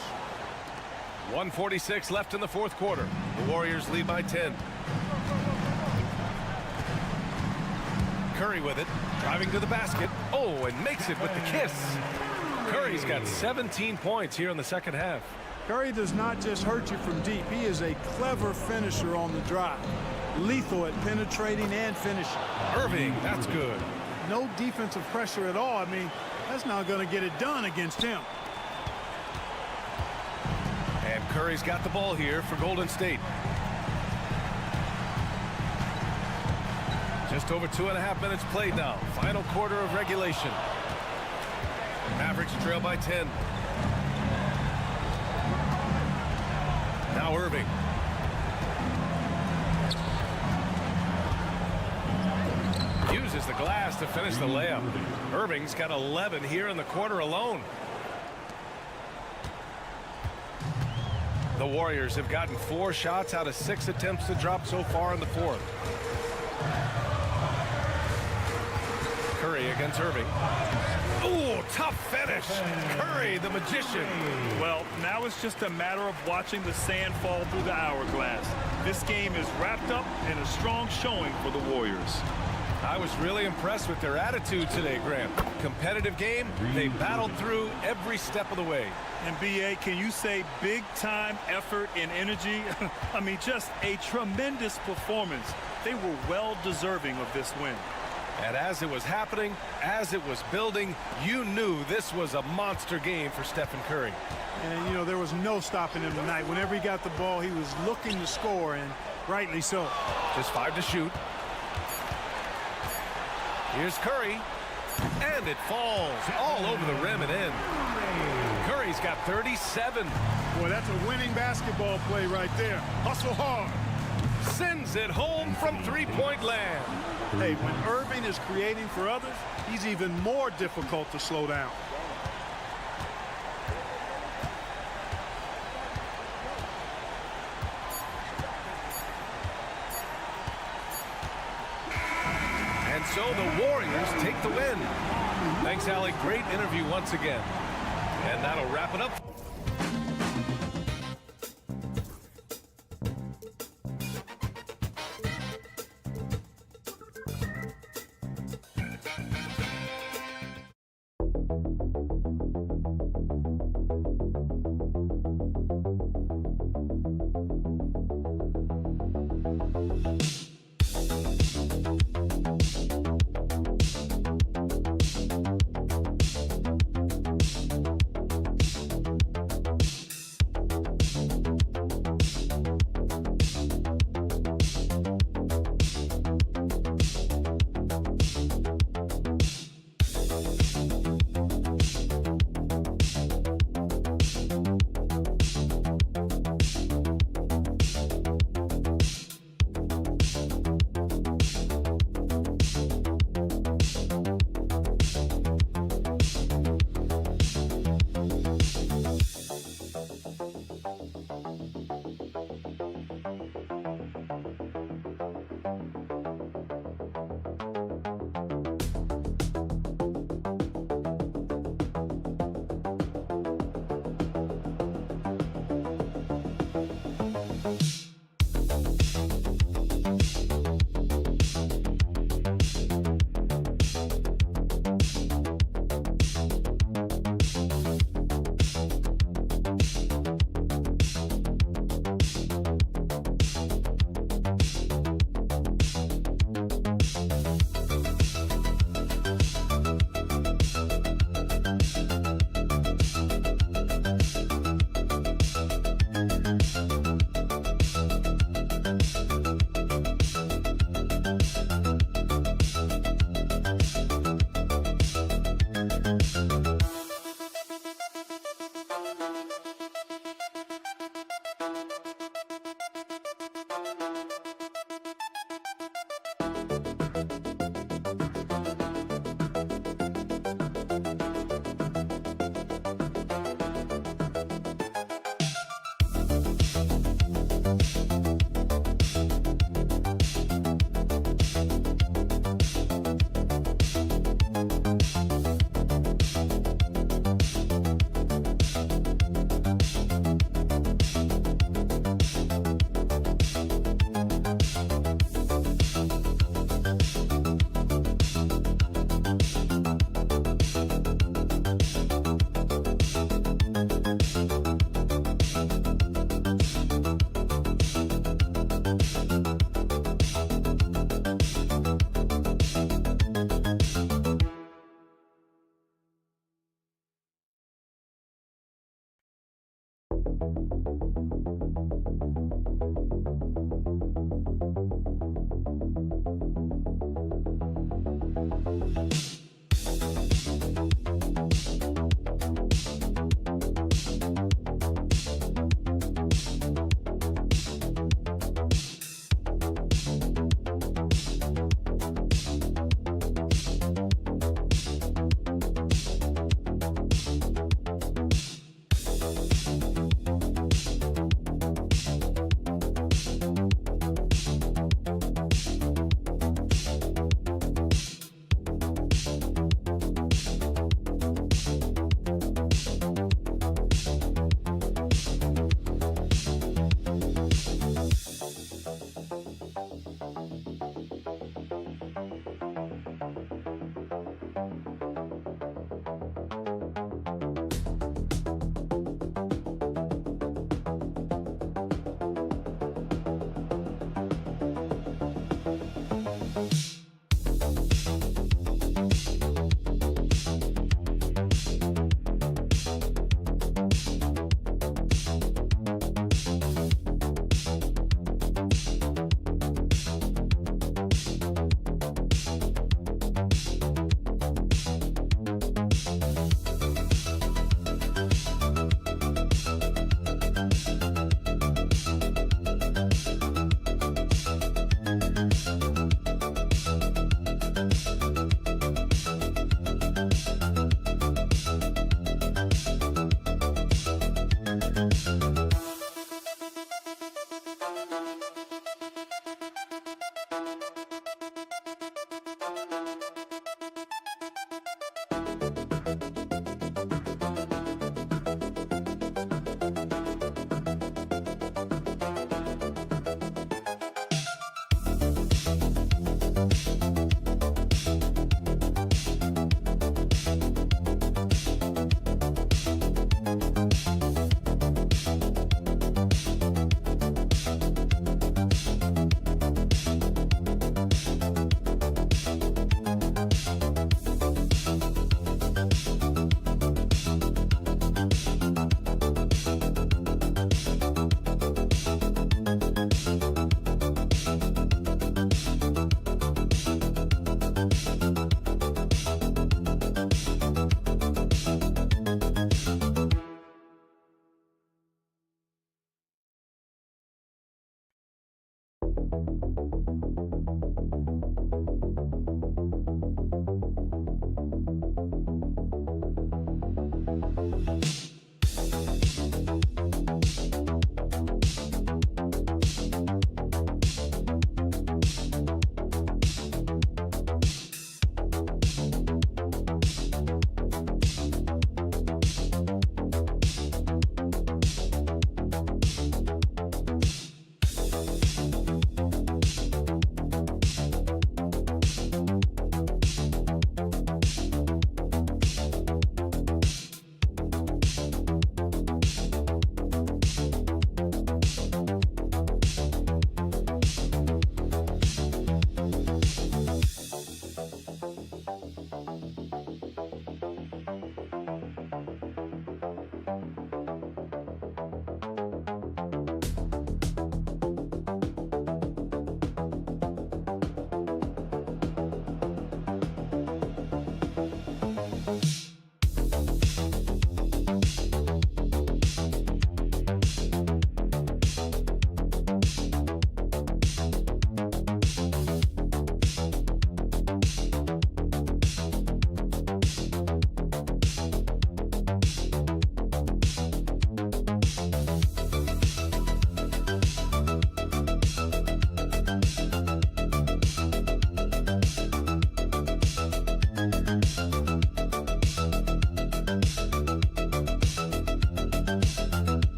Speaker 7: 1:46 left in the fourth quarter. The Warriors lead by 10. Curry with it, driving to the basket. Oh, and makes it with the kiss. Curry's got 17 points here in the second half.
Speaker 8: Curry does not just hurt you from deep. He is a clever finisher on the drive. Lethal at penetrating and finishing.
Speaker 7: Irving, that's good.
Speaker 8: No defensive pressure at all. I mean, that's not going to get it done against him.
Speaker 7: And Curry's got the ball here for Golden State. Just over 2.5 minutes played now. Final quarter of regulation. Mavericks trail by 10. Now Irving. Uses the glass to finish the layup. Irving's got 11 here in the quarter alone. The Warriors have gotten 4 shots out of 6 attempts to drop so far in the fourth. Curry against Irving. Ooh, tough finish. Curry, the magician.
Speaker 9: Well, now it's just a matter of watching the sand fall through the hourglass. This game is wrapped up in a strong showing for the Warriors.
Speaker 7: I was really impressed with their attitude today, Graham. Competitive game. They battled through every step of the way.
Speaker 9: And B.A., can you say big-time effort and energy? I mean, just a tremendous performance. They were well deserving of this win.
Speaker 7: And as it was happening, as it was building, you knew this was a monster game for Stephen Curry.
Speaker 8: And, you know, there was no stopping him tonight. Whenever he got the ball, he was looking to score, and rightly so.
Speaker 7: Just 5 to shoot. Here's Curry. And it falls all over the rim and in. Curry's got 37.
Speaker 8: Boy, that's a winning basketball play right there. Hustle hard.
Speaker 7: Sends it home from three-point land.
Speaker 8: Hey, when Irving is creating for others, he's even more difficult to slow down.
Speaker 7: And so the Warriors take the win. Thanks, Allie. Great interview once again. And that'll wrap it up.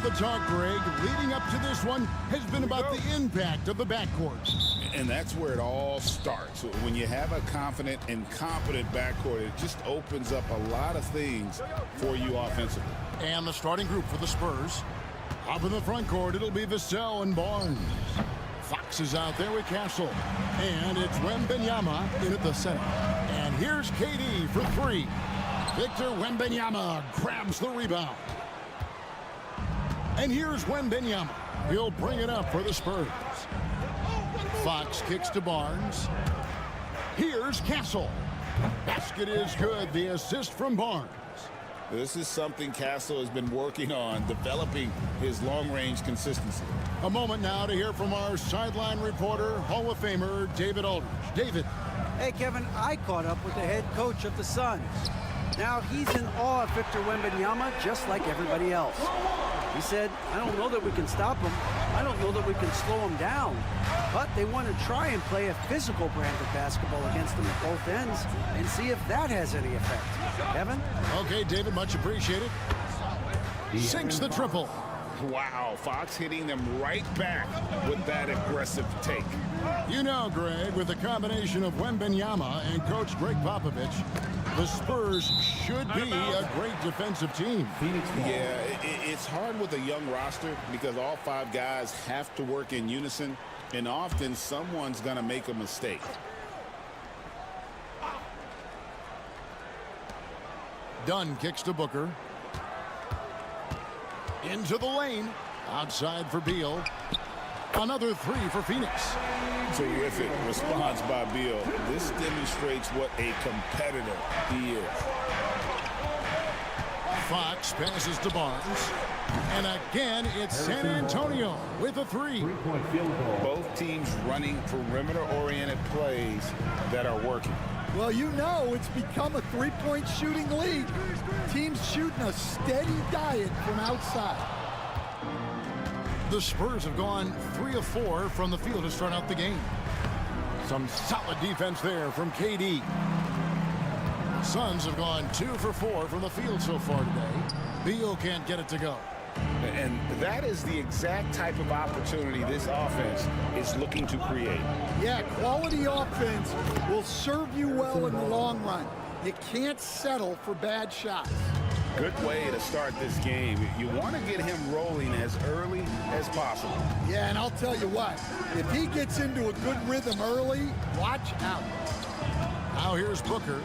Speaker 1: The talk, Greg, leading up to this one has been about the impact of the backcourt.
Speaker 2: And that's where it all starts. When you have a confident and competent backcourt, it just opens up a lot of things for you offensively.
Speaker 1: And the starting group for the Spurs. Up in the front court, it'll be Vassell and Barnes. Fox is out there with Castle. And it's Wembanyama in at the center. And here's KD for three. Victor Wembanyama grabs the rebound. And here's Wembanyama. He'll bring it up for the Spurs. Fox kicks to Barnes. Here's Castle. Basket is good. The assist from Barnes.
Speaker 2: This is something Castle has been working on, developing his long-range consistency.
Speaker 1: A moment now to hear from our sideline reporter, Hall of Famer David Aldridge. David.
Speaker 5: Hey, Kevin, I caught up with the head coach of the Suns. Now, he's in awe of Victor Wembanyama, just like everybody else. He said, I don't know that we can stop him. I don't know that we can slow him down. But they want to try and play a physical brand of basketball against him at both ends and see if that has any effect. Kevin?
Speaker 1: Okay, David, much appreciated. Sinks the triple.
Speaker 2: Wow, Fox hitting them right back with that aggressive take.
Speaker 1: You know, Greg, with the combination of Wembanyama and Coach Greg Popovich, the Spurs should be a great defensive team.
Speaker 2: Yeah, it's hard with a young roster because all five guys have to work in unison, and often someone's going to make a mistake.
Speaker 1: Dunn kicks to Booker. Into the lane. Outside for Beal. Another three for Phoenix.
Speaker 2: Terrific response by Beal. This demonstrates what a competitor he is.
Speaker 1: Fox passes to Barnes. And again, it's San Antonio with a three.
Speaker 2: Both teams running perimeter-oriented plays that are working.
Speaker 11: Well, you know it's become a three-point shooting league. Teams shooting a steady diet from outside.
Speaker 1: The Spurs have gone 3 of 4 from the field to start out the game. Some solid defense there from KD. Suns have gone 2 for 4 from the field so far today. Beal can't get it to go.
Speaker 2: And that is the exact type of opportunity this offense is looking to create.
Speaker 11: Yeah, quality offense will serve you well in the long run. You can't settle for bad shots.
Speaker 2: Good way to start this game. You want to get him rolling as early as possible.
Speaker 11: Yeah, and I'll tell you what, if he gets into a good rhythm early, watch out.
Speaker 1: Now here's Booker.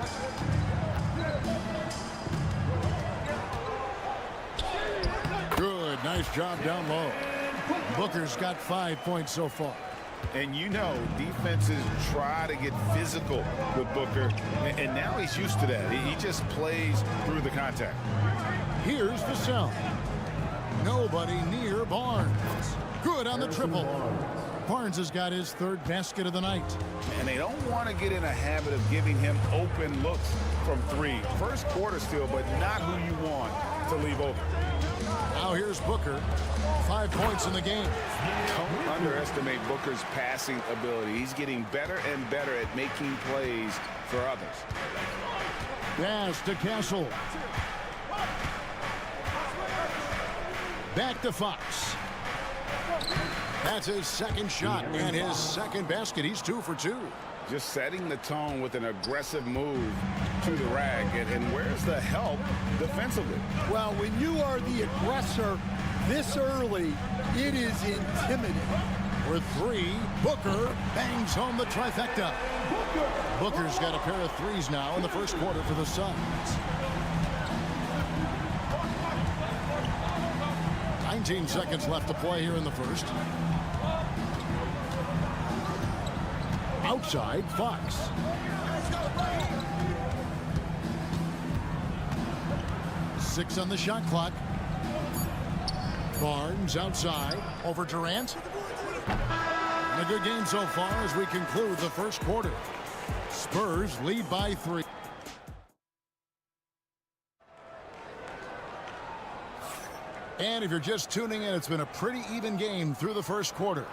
Speaker 1: Good, nice job down low. Booker's got 5 points so far.
Speaker 2: And you know, defenses try to get physical with Booker, and now he's used to that. He just plays through the contact.
Speaker 1: Here's Vassell. Nobody near Barnes. Good on the triple. Barnes has got his third basket of the night.
Speaker 2: And they don't want to get in a habit of giving him open looks from three. First quarter still, but not who you want to leave open.
Speaker 1: Now here's Booker. 5 points in the game.
Speaker 2: Don't underestimate Booker's passing ability. He's getting better and better at making plays for others.
Speaker 1: Pass to Castle. Back to Fox. That's his second shot and his second basket. He's 2 for 2.
Speaker 2: Just setting the tone with an aggressive move to the rack. And where's the help defensively?
Speaker 11: Well, when you are the aggressor this early, it is intimidating.
Speaker 1: For three, Booker bangs home the trifecta. Booker's got a pair of threes now in the first quarter for the Suns. 19 seconds left to play here in the first. Outside, Fox. Six on the shot clock. Barnes outside over Durant. And a good game so far as we conclude the first quarter. Spurs lead by 3. And if you're just tuning in, it's been a pretty even game through the first quarter.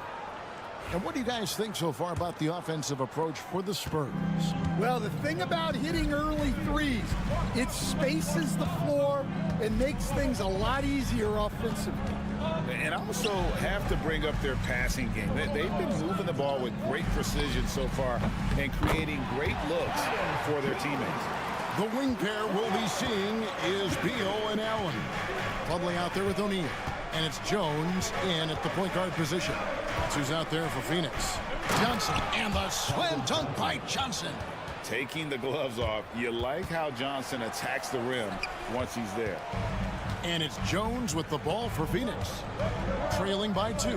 Speaker 1: And what do you guys think so far about the offensive approach for the Spurs?
Speaker 11: Well, the thing about hitting early threes, it spaces the floor and makes things a lot easier offensively.
Speaker 2: And also have to bring up their passing game. They've been moving the ball with great precision so far and creating great looks for their teammates.
Speaker 1: The wing pair we'll be seeing is Beal and Allen. Bubbling out there with O'Neal. And it's Jones in at the point guard position. That's who's out there for Phoenix. Johnson and the slam dunk by Johnson.
Speaker 2: Taking the gloves off. You like how Johnson attacks the rim once he's there.
Speaker 1: And it's Jones with the ball for Phoenix. Trailing by 2.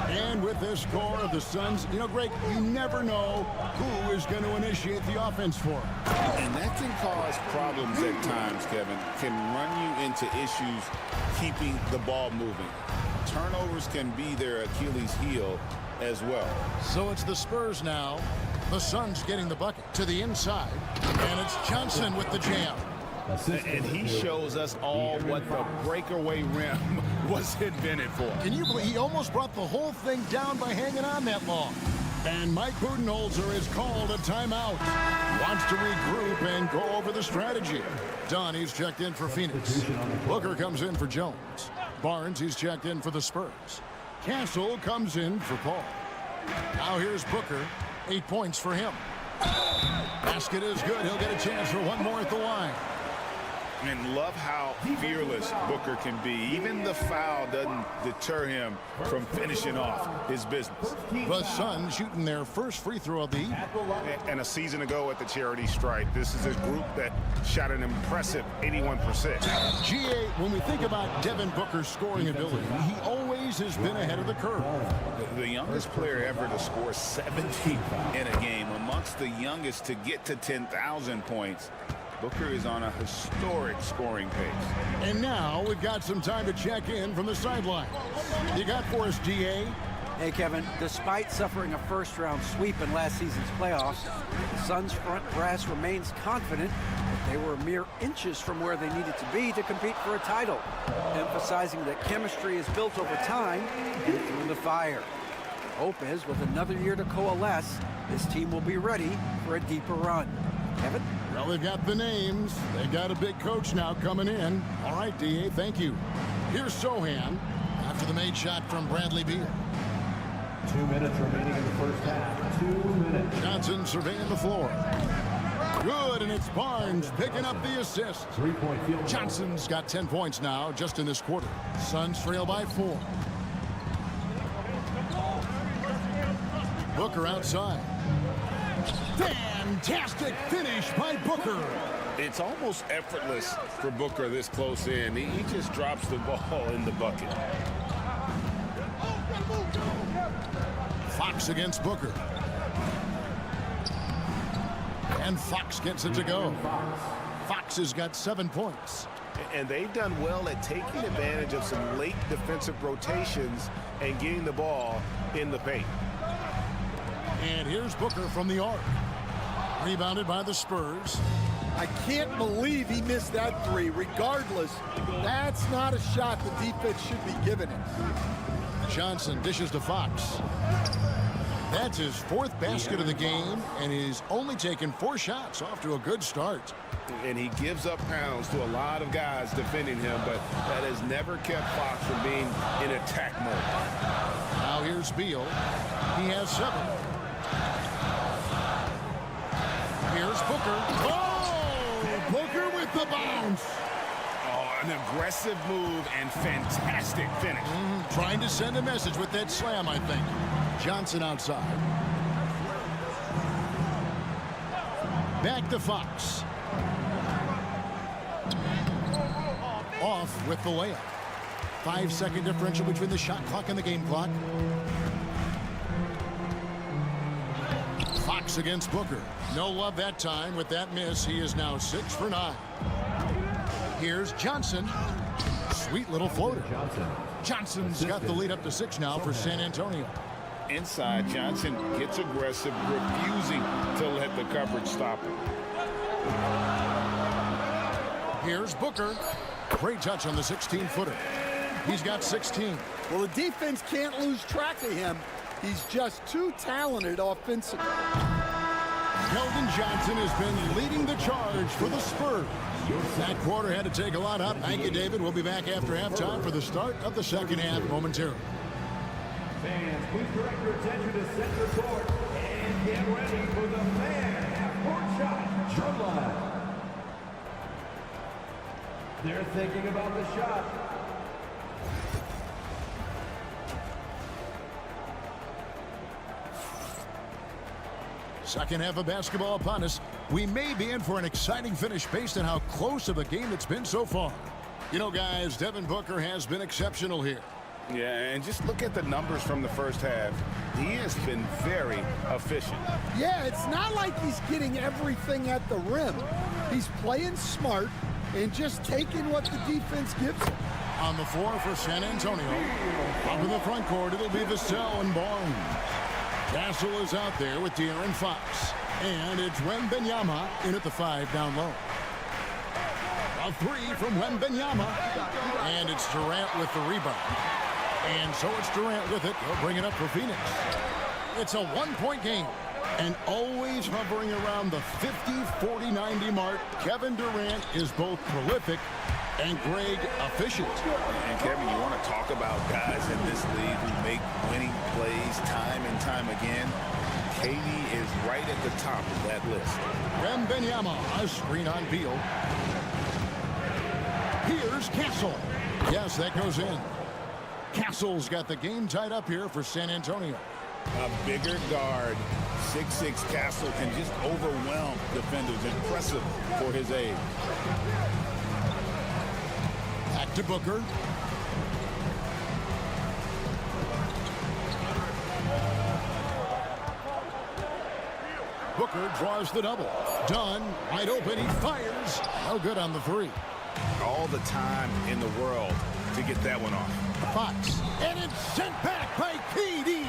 Speaker 1: And with this score of the Suns, you know, Greg, you never know who is going to initiate the offense for them.
Speaker 2: And that can cause problems at times, Kevin. Can run you into issues keeping the ball moving. Turnovers can be their Achilles heel as well.
Speaker 1: So it's the Spurs now. The Suns getting the bucket to the inside. And it's Johnson with the jam.
Speaker 2: And he shows us all what the breakaway rim was invented for.
Speaker 1: Can you believe he almost brought the whole thing down by hanging on that long? And Mike Budenholzer is called a timeout. Wants to regroup and go over the strategy. Dunn, he's checked in for Phoenix. Booker comes in for Jones. Barnes, he's checked in for the Spurs. Castle comes in for Paul. Now here's Booker. 8 points for him. Basket is good. He'll get a chance for one more at the line.
Speaker 2: And love how fearless Booker can be. Even the foul doesn't deter him from finishing off his business.
Speaker 1: The Suns shooting their first free throw of the evening.
Speaker 4: And a season ago at the charity stripe, this is a group that shot an impressive 81%.
Speaker 1: GA, when we think about Devin Booker's scoring ability, he always has been ahead of the curve.
Speaker 2: The youngest player ever to score 70 in a game, amongst the youngest to get to 10,000 points. Booker is on a historic scoring pace.
Speaker 1: And now we've got some time to check in from the sideline. You got for us, GA?
Speaker 5: Hey, Kevin, despite suffering a first-round sweep in last season's playoffs, the Suns' front brass remains confident that they were mere inches from where they needed to be to compete for a title, emphasizing that chemistry is built over time and through the fire. Hope is, with another year to coalesce, this team will be ready for a deeper run. Kevin?
Speaker 1: Well, they've got the names. They got a big coach now coming in. All right, DA, thank you. Here's Sohan after the made shot from Bradley Beal.
Speaker 6: 2 minutes remaining in the first half. 2 minutes.
Speaker 1: Johnson surveying the floor. Good, and it's Barnes picking up the assist.
Speaker 6: 3-point field.
Speaker 1: Johnson's got 10 points now just in this quarter. Suns trail by 4. Booker outside. Fantastic finish by Booker.
Speaker 2: It's almost effortless for Booker this close in. He just drops the ball in the bucket.
Speaker 1: Fox against Booker. And Fox gets it to go. Fox has got 7 points.
Speaker 4: And they've done well at taking advantage of some late defensive rotations and getting the ball in the paint.
Speaker 1: And here's Booker from the arc. Rebounded by the Spurs.
Speaker 11: I can't believe he missed that three. Regardless, that's not a shot the defense should be giving him.
Speaker 1: Johnson dishes to Fox. That's his 4th basket of the game, and he's only taken 4 shots. Off to a good start.
Speaker 2: And he gives up pounds to a lot of guys defending him, but that has never kept Fox from being in attack mode.
Speaker 1: Now here's Beal. He has 7. Here's Booker. Oh! Booker with the bounce.
Speaker 2: Oh, An aggressive move and fantastic finish.
Speaker 1: Trying to send a message with that slam, I think. Johnson outside. Back to Fox. Off with the layup. 5-second differential between the shot clock and the game clock. Fox against Booker. No love that time. With that miss, he is now 6 for 9. Here's Johnson. Sweet little floater. Johnson's got the lead up to 6 now for San Antonio.
Speaker 2: Inside, Johnson gets aggressive, refusing to let the coverage stop him.
Speaker 1: Here's Booker. Great touch on the 16-footer. He's got 16.
Speaker 11: Well, the defense can't lose track of him. He's just too talented offensively.
Speaker 1: Keldon Johnson has been leading the charge for the Spurs. That quarter had to take a lot up. Thank you, David. We'll be back after halftime for the start of the second half momentarily.
Speaker 6: Fans, please direct your attention to center court and get ready for the fan half-court shot. Drum line. They're thinking about the shot.
Speaker 1: Second half of basketball upon us. We may be in for an exciting finish based on how close of a game it's been so far. You know, guys, Devin Booker has been exceptional here.
Speaker 2: Yeah, and just look at the numbers from the first half. He has been very efficient.
Speaker 11: Yeah, it's not like he's getting everything at the rim. He's playing smart and just taking what the defense gives him.
Speaker 1: On the floor for San Antonio. Up in the front court, it'll be Vassell and Barnes. Castle is out there with De'Aaron Fox. And it's Wembanyama in at the 5 down low. A 3 from Wembanyama. And it's Durant with the rebound. And so it's Durant with it. He'll bring it up for Phoenix. It's a one-point game. And always hovering around the 50, 40, 90 mark. Kevin Durant is both prolific and Greg efficient.
Speaker 2: And Kevin, you want to talk about guys in this league who make winning plays time and time again? KD is right at the top of that list.
Speaker 1: Wembanyama, a screen on Beal. Here's Castle. Yes, that goes in. Castle's got the game tied up here for San Antonio.
Speaker 2: A bigger guard, 6'6" Castle can just overwhelm defenders. Impressive for his age.
Speaker 1: Back to Booker. Booker draws the double. Dunn, wide open, he fires. No good on the 3.
Speaker 2: All the time in the world to get that one off.
Speaker 1: Fox, and it's sent back by KD.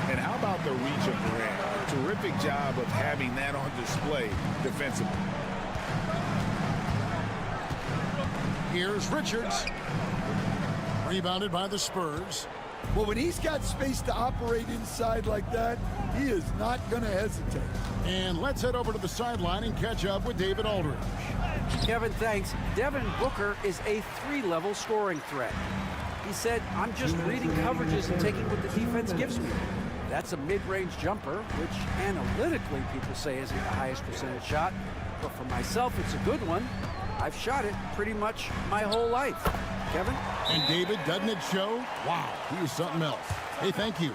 Speaker 2: And how about the reach of Durant? A terrific job of having that on display defensively.
Speaker 1: Here's Richards. Rebounded by the Spurs.
Speaker 11: Well, when he's got space to operate inside like that, he is not going to hesitate.
Speaker 1: And let's head over to the sideline and catch up with David Aldridge.
Speaker 5: Kevin, thanks. Devin Booker is a 3-level scoring threat. He said, I'm just reading coverages and taking what the defense gives me. That's a mid-range jumper, which analytically people say isn't the highest percentage shot. But for myself, it's a good one. I've shot it pretty much my whole life. Kevin?
Speaker 1: And David, doesn't it show? Wow, he is something else. Hey, thank you.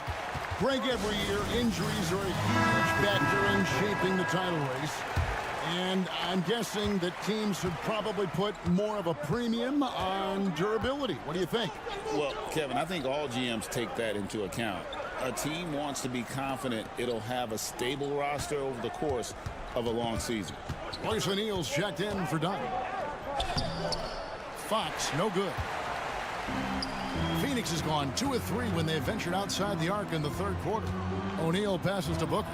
Speaker 1: Greg, every year, injuries are a huge factor in shaping the title race. And I'm guessing that teams should probably put more of a premium on durability. What do you think?
Speaker 2: Well, Kevin, I think all GMs take that into account. A team wants to be confident it'll have a stable roster over the course of a long season.
Speaker 1: Royce O'Neal's checked in for Dunn. Fox, no good. Phoenix has gone 2 of 3 when they ventured outside the arc in the third quarter. O'Neal passes to Booker.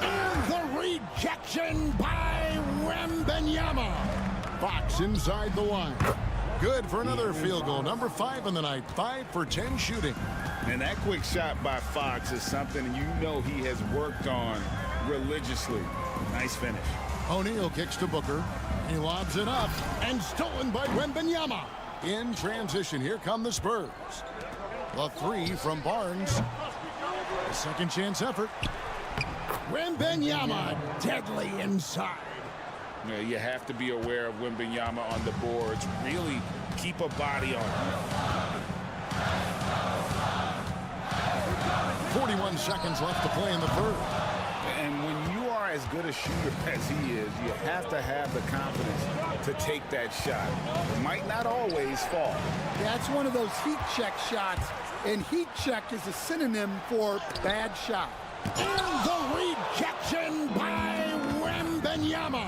Speaker 1: And the rejection by Wembanyama. Fox inside the line. Good for another field goal. Number 5 in the night. 5 for 10 shooting.
Speaker 2: And that quick shot by Fox is something you know he has worked on religiously. Nice finish.
Speaker 1: O'Neal kicks to Booker. He lobs it up. And stolen by Wembanyama. In transition, here come the Spurs. The 3 from Barnes. A second chance effort. Wembanyama deadly inside.
Speaker 2: You know, you have to be aware of Wembanyama on the boards. Really keep a body on him.
Speaker 1: 41 seconds left to play in the third.
Speaker 2: And when you are as good a shooter as he is, you have to have the confidence to take that shot. It might not always fall.
Speaker 11: That's one of those heat check shots, and heat check is a synonym for bad shot.
Speaker 1: And the rejection by Wembanyama.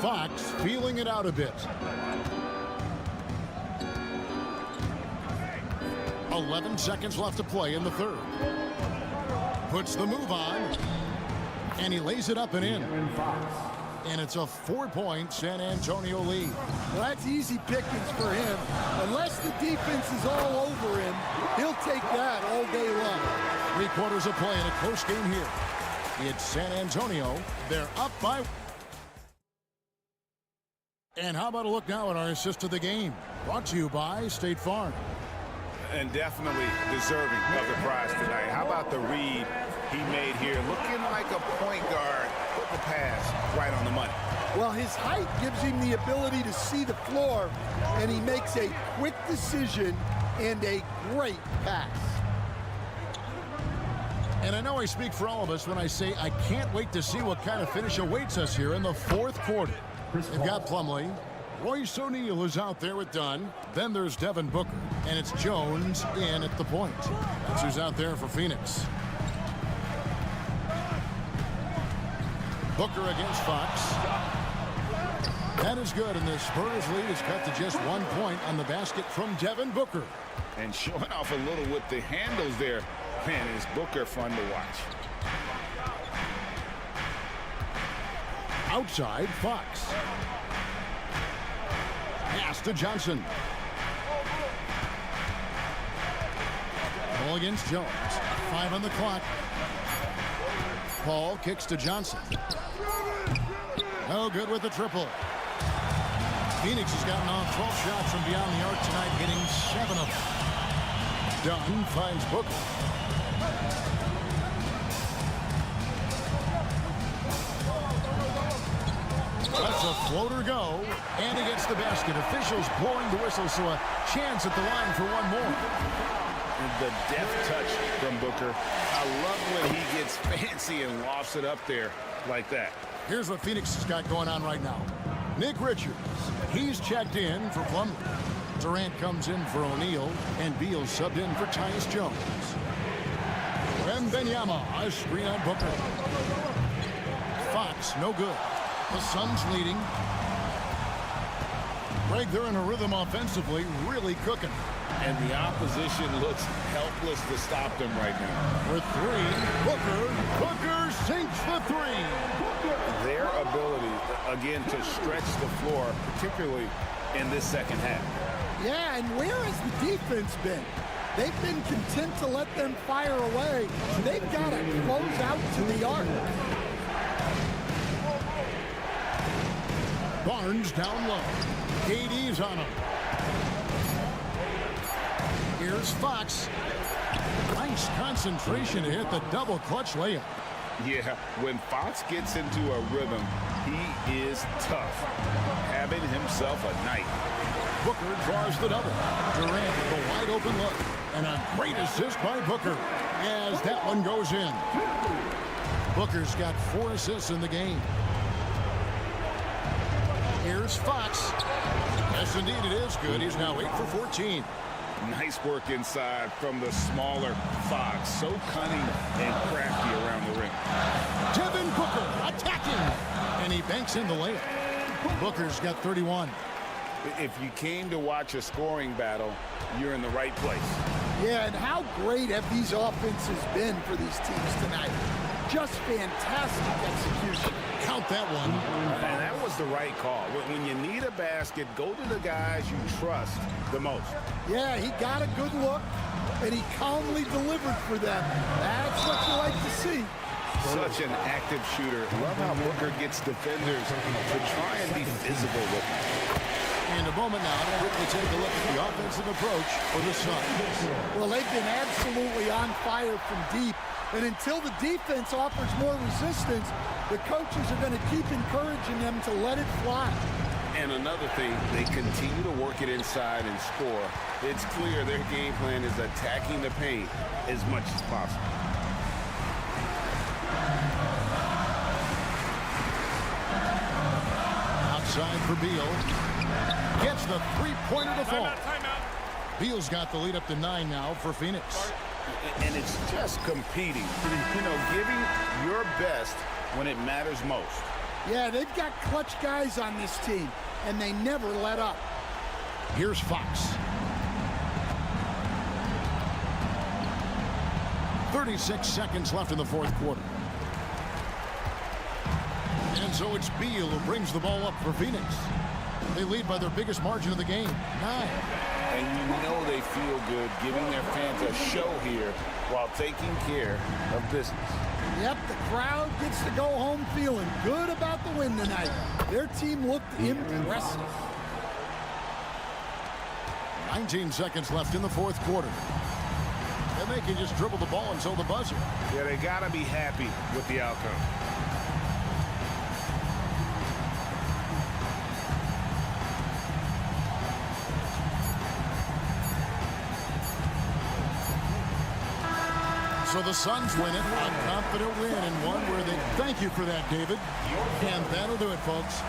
Speaker 1: Fox feeling it out a bit. 11 seconds left to play in the third. Puts the move on, and he lays it up and in. And it's a 4-point San Antonio lead.
Speaker 11: Well, that's easy pickings for him. Unless the defense is all over him, he'll take that all day long.
Speaker 1: 3 quarters of play in a close game here. It's San Antonio. They're up by... And how about a look now at our assist to the game? Brought to you by State Farm.
Speaker 2: And definitely deserving of the prize tonight. How about the read he made here? Looking like a point guard. Put the pass right on the money.
Speaker 11: Well, his height gives him the ability to see the floor, and he makes a quick decision and a great pass.
Speaker 1: And I know I speak for all of us when I say I can't wait to see what kind of finish awaits us here in the fourth quarter. They've got Plumlee. Royce O'Neal is out there with Dunn. Then there's Devin Booker. And it's Jones in at the point. That's who's out there for Phoenix. Booker against Fox. That is good, and the Spurs lead is cut to just 1 point on the basket from Devin Booker.
Speaker 2: And showing off a little with the handles there. Man, is Booker fun to watch.
Speaker 1: Outside, Fox. Pass to Johnson. Ball against Jones. 5 on the clock. Paul kicks to Johnson. No good with the triple. Phoenix has gotten off 12 shots from beyond the arc tonight, hitting 7 of them. Dunn finds Booker. That's a floater go, and he gets the basket. Officials blowing the whistle, so a chance at the line for one more.
Speaker 2: The deft touch from Booker. I love when he gets fancy and lofts it up there like that.
Speaker 1: Here's what Phoenix has got going on right now. Nick Richards, he's checked in for Plumlee. Durant comes in for O'Neal, and Beal subbed in for Tyus Jones. Wembanyama, a screen on Booker. Fox, no good. The Suns leading. Greg, they're in a rhythm offensively, really cooking.
Speaker 2: And the opposition looks helpless to stop them right now.
Speaker 1: For 3, Booker sinks the 3.
Speaker 2: Their ability, again, to stretch the floor, particularly in this second half.
Speaker 11: Yeah, and where has the defense been? They've been content to let them fire away. They've got to close out to the arc.
Speaker 1: Barnes down low. KD's on him. Here's Fox. Nice concentration to hit the double clutch layup.
Speaker 2: Yeah, when Fox gets into a rhythm, he is tough. Having himself a night.
Speaker 1: Booker draws the double. Durant with a wide open look. And a great assist by Booker as that one goes in. Booker's got 4 assists in the game. Here's Fox. Yes, indeed, it is good. He's now 8 for 14.
Speaker 2: Nice work inside from the smaller Fox. So cunning and crafty around the ring.
Speaker 1: Devin Booker attacking. And he banks in the layup. Booker's got 31.
Speaker 2: If you came to watch a scoring battle, you're in the right place.
Speaker 11: Yeah, and how great have these offenses been for these teams tonight? Just fantastic execution.
Speaker 1: Count that one.
Speaker 2: And that was the right call. When you need a basket, go to the guys you trust the most.
Speaker 11: Yeah, he got a good look, and he calmly delivered for them. That's what you like to see.
Speaker 2: Such an active shooter. Love how Booker gets defenders to try and be visible with him.
Speaker 1: And a moment now to quickly take a look at the offensive approach for the Suns.
Speaker 11: Well, they've been absolutely on fire from deep. And until the defense offers more resistance, the coaches are going to keep encouraging them to let it fly.
Speaker 4: And another thing, they continue to work it inside and score. It's clear their game plan is attacking the paint as much as possible.
Speaker 1: Outside for Beal. Gets the three-pointer to fall. Beal's got the lead up to 9 now for Phoenix.
Speaker 2: And it's just competing, giving your best when it matters most.
Speaker 11: Yeah, they've got clutch guys on this team, and they never let up.
Speaker 1: Here's Fox. 36 seconds left in the fourth quarter. And so it's Beal who brings the ball up for Phoenix. They lead by their biggest margin of the game, 9.
Speaker 2: And you know they feel good giving their fans a show here while taking care of business.
Speaker 11: Yep, the crowd gets to go home feeling good about the win tonight. Their team looked impressive.
Speaker 1: 19 seconds left in the fourth quarter. And they can just dribble the ball until the buzzer.
Speaker 4: Yeah, they got to be happy with the outcome.
Speaker 1: So the Suns win it, a confident win, and one where they thank you for that, David. And that'll do it, folks.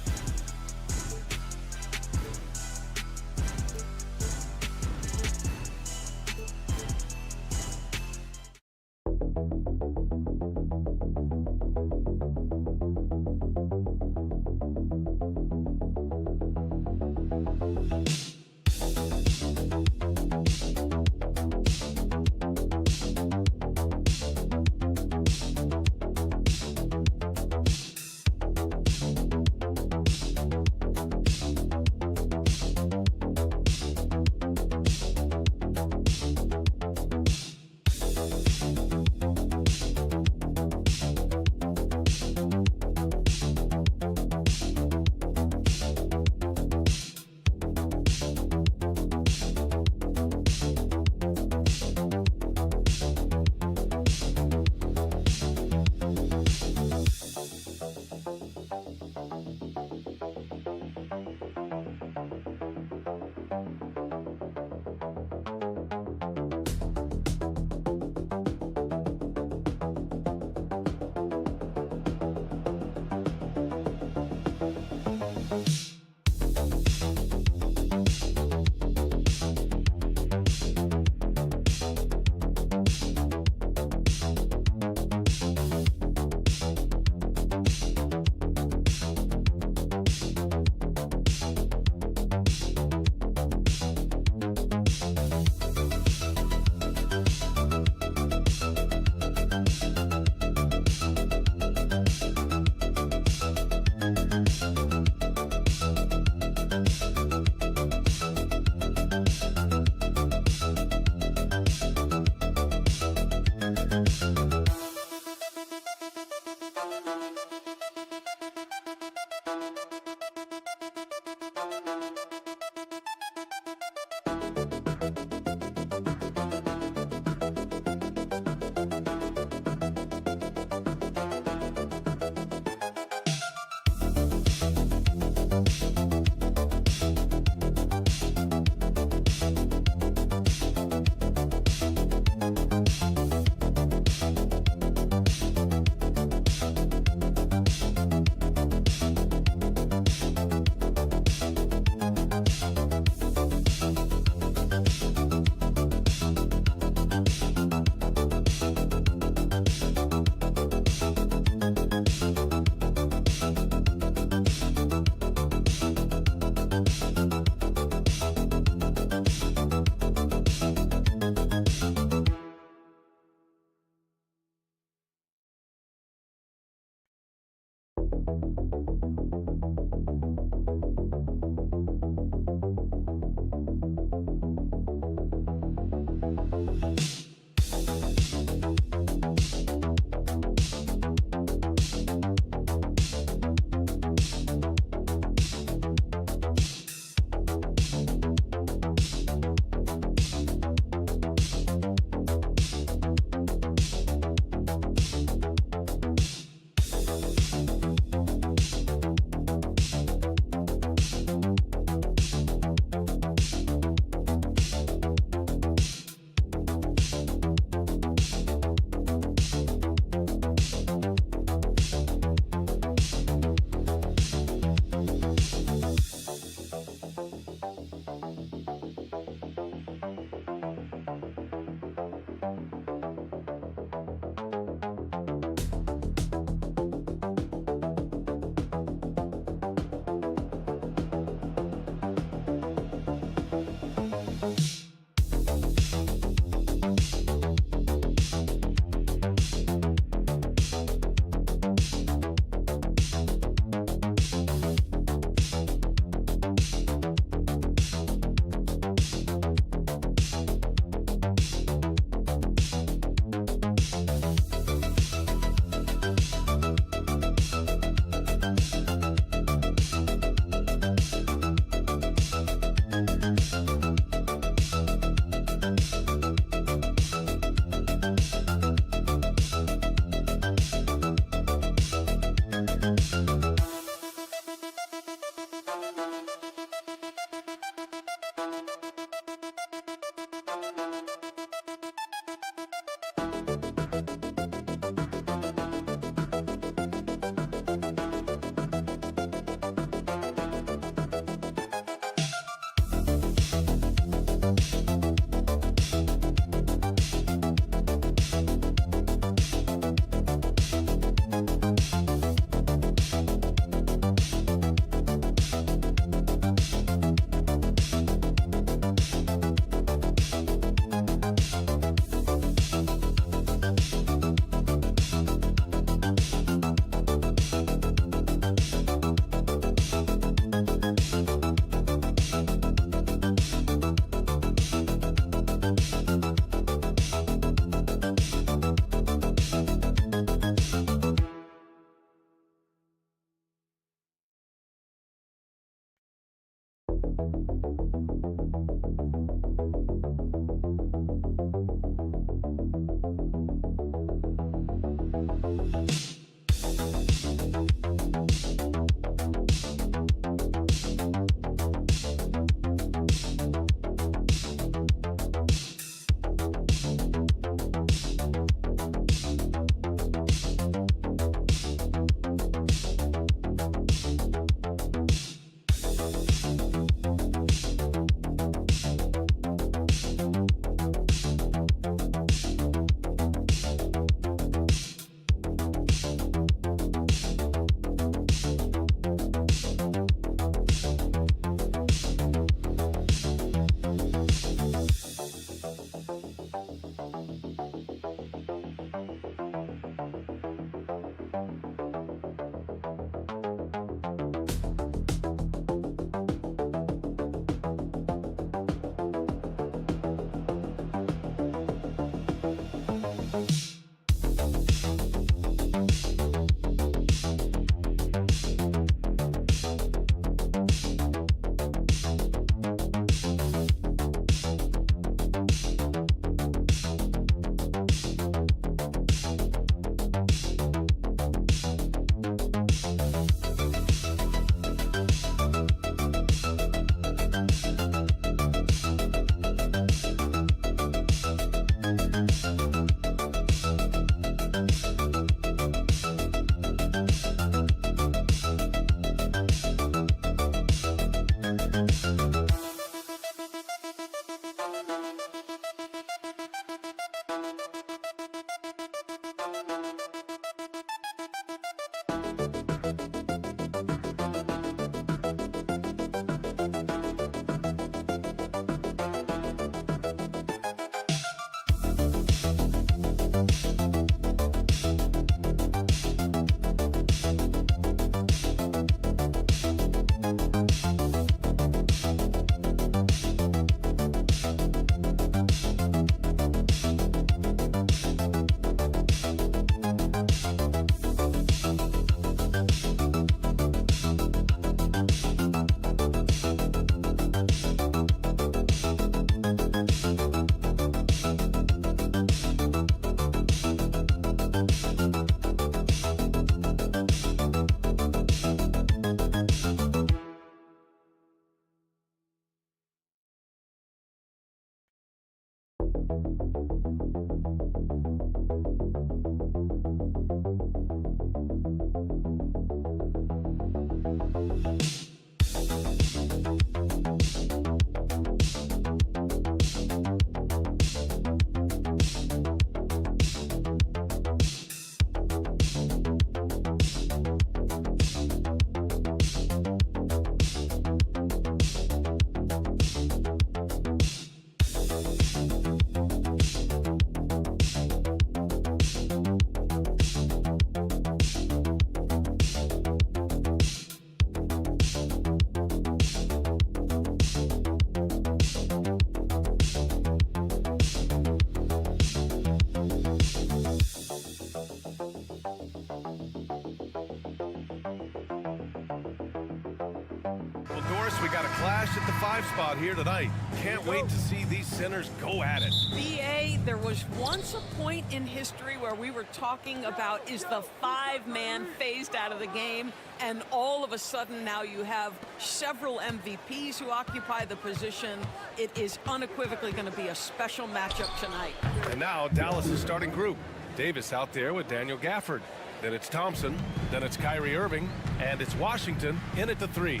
Speaker 7: We got a clash at the 5 spot here tonight. Can't wait to see these centers go at it.
Speaker 12: BA, there was once a point in history where we were talking about, is the 5-man phased out of the game? And all of a sudden now you have several MVPs who occupy the position. It is unequivocally going to be a special matchup tonight.
Speaker 7: And now Dallas' starting group. Davis out there with Daniel Gafford. Then it's Thompson. Then it's Kyrie Irving. And it's Washington in at the 3.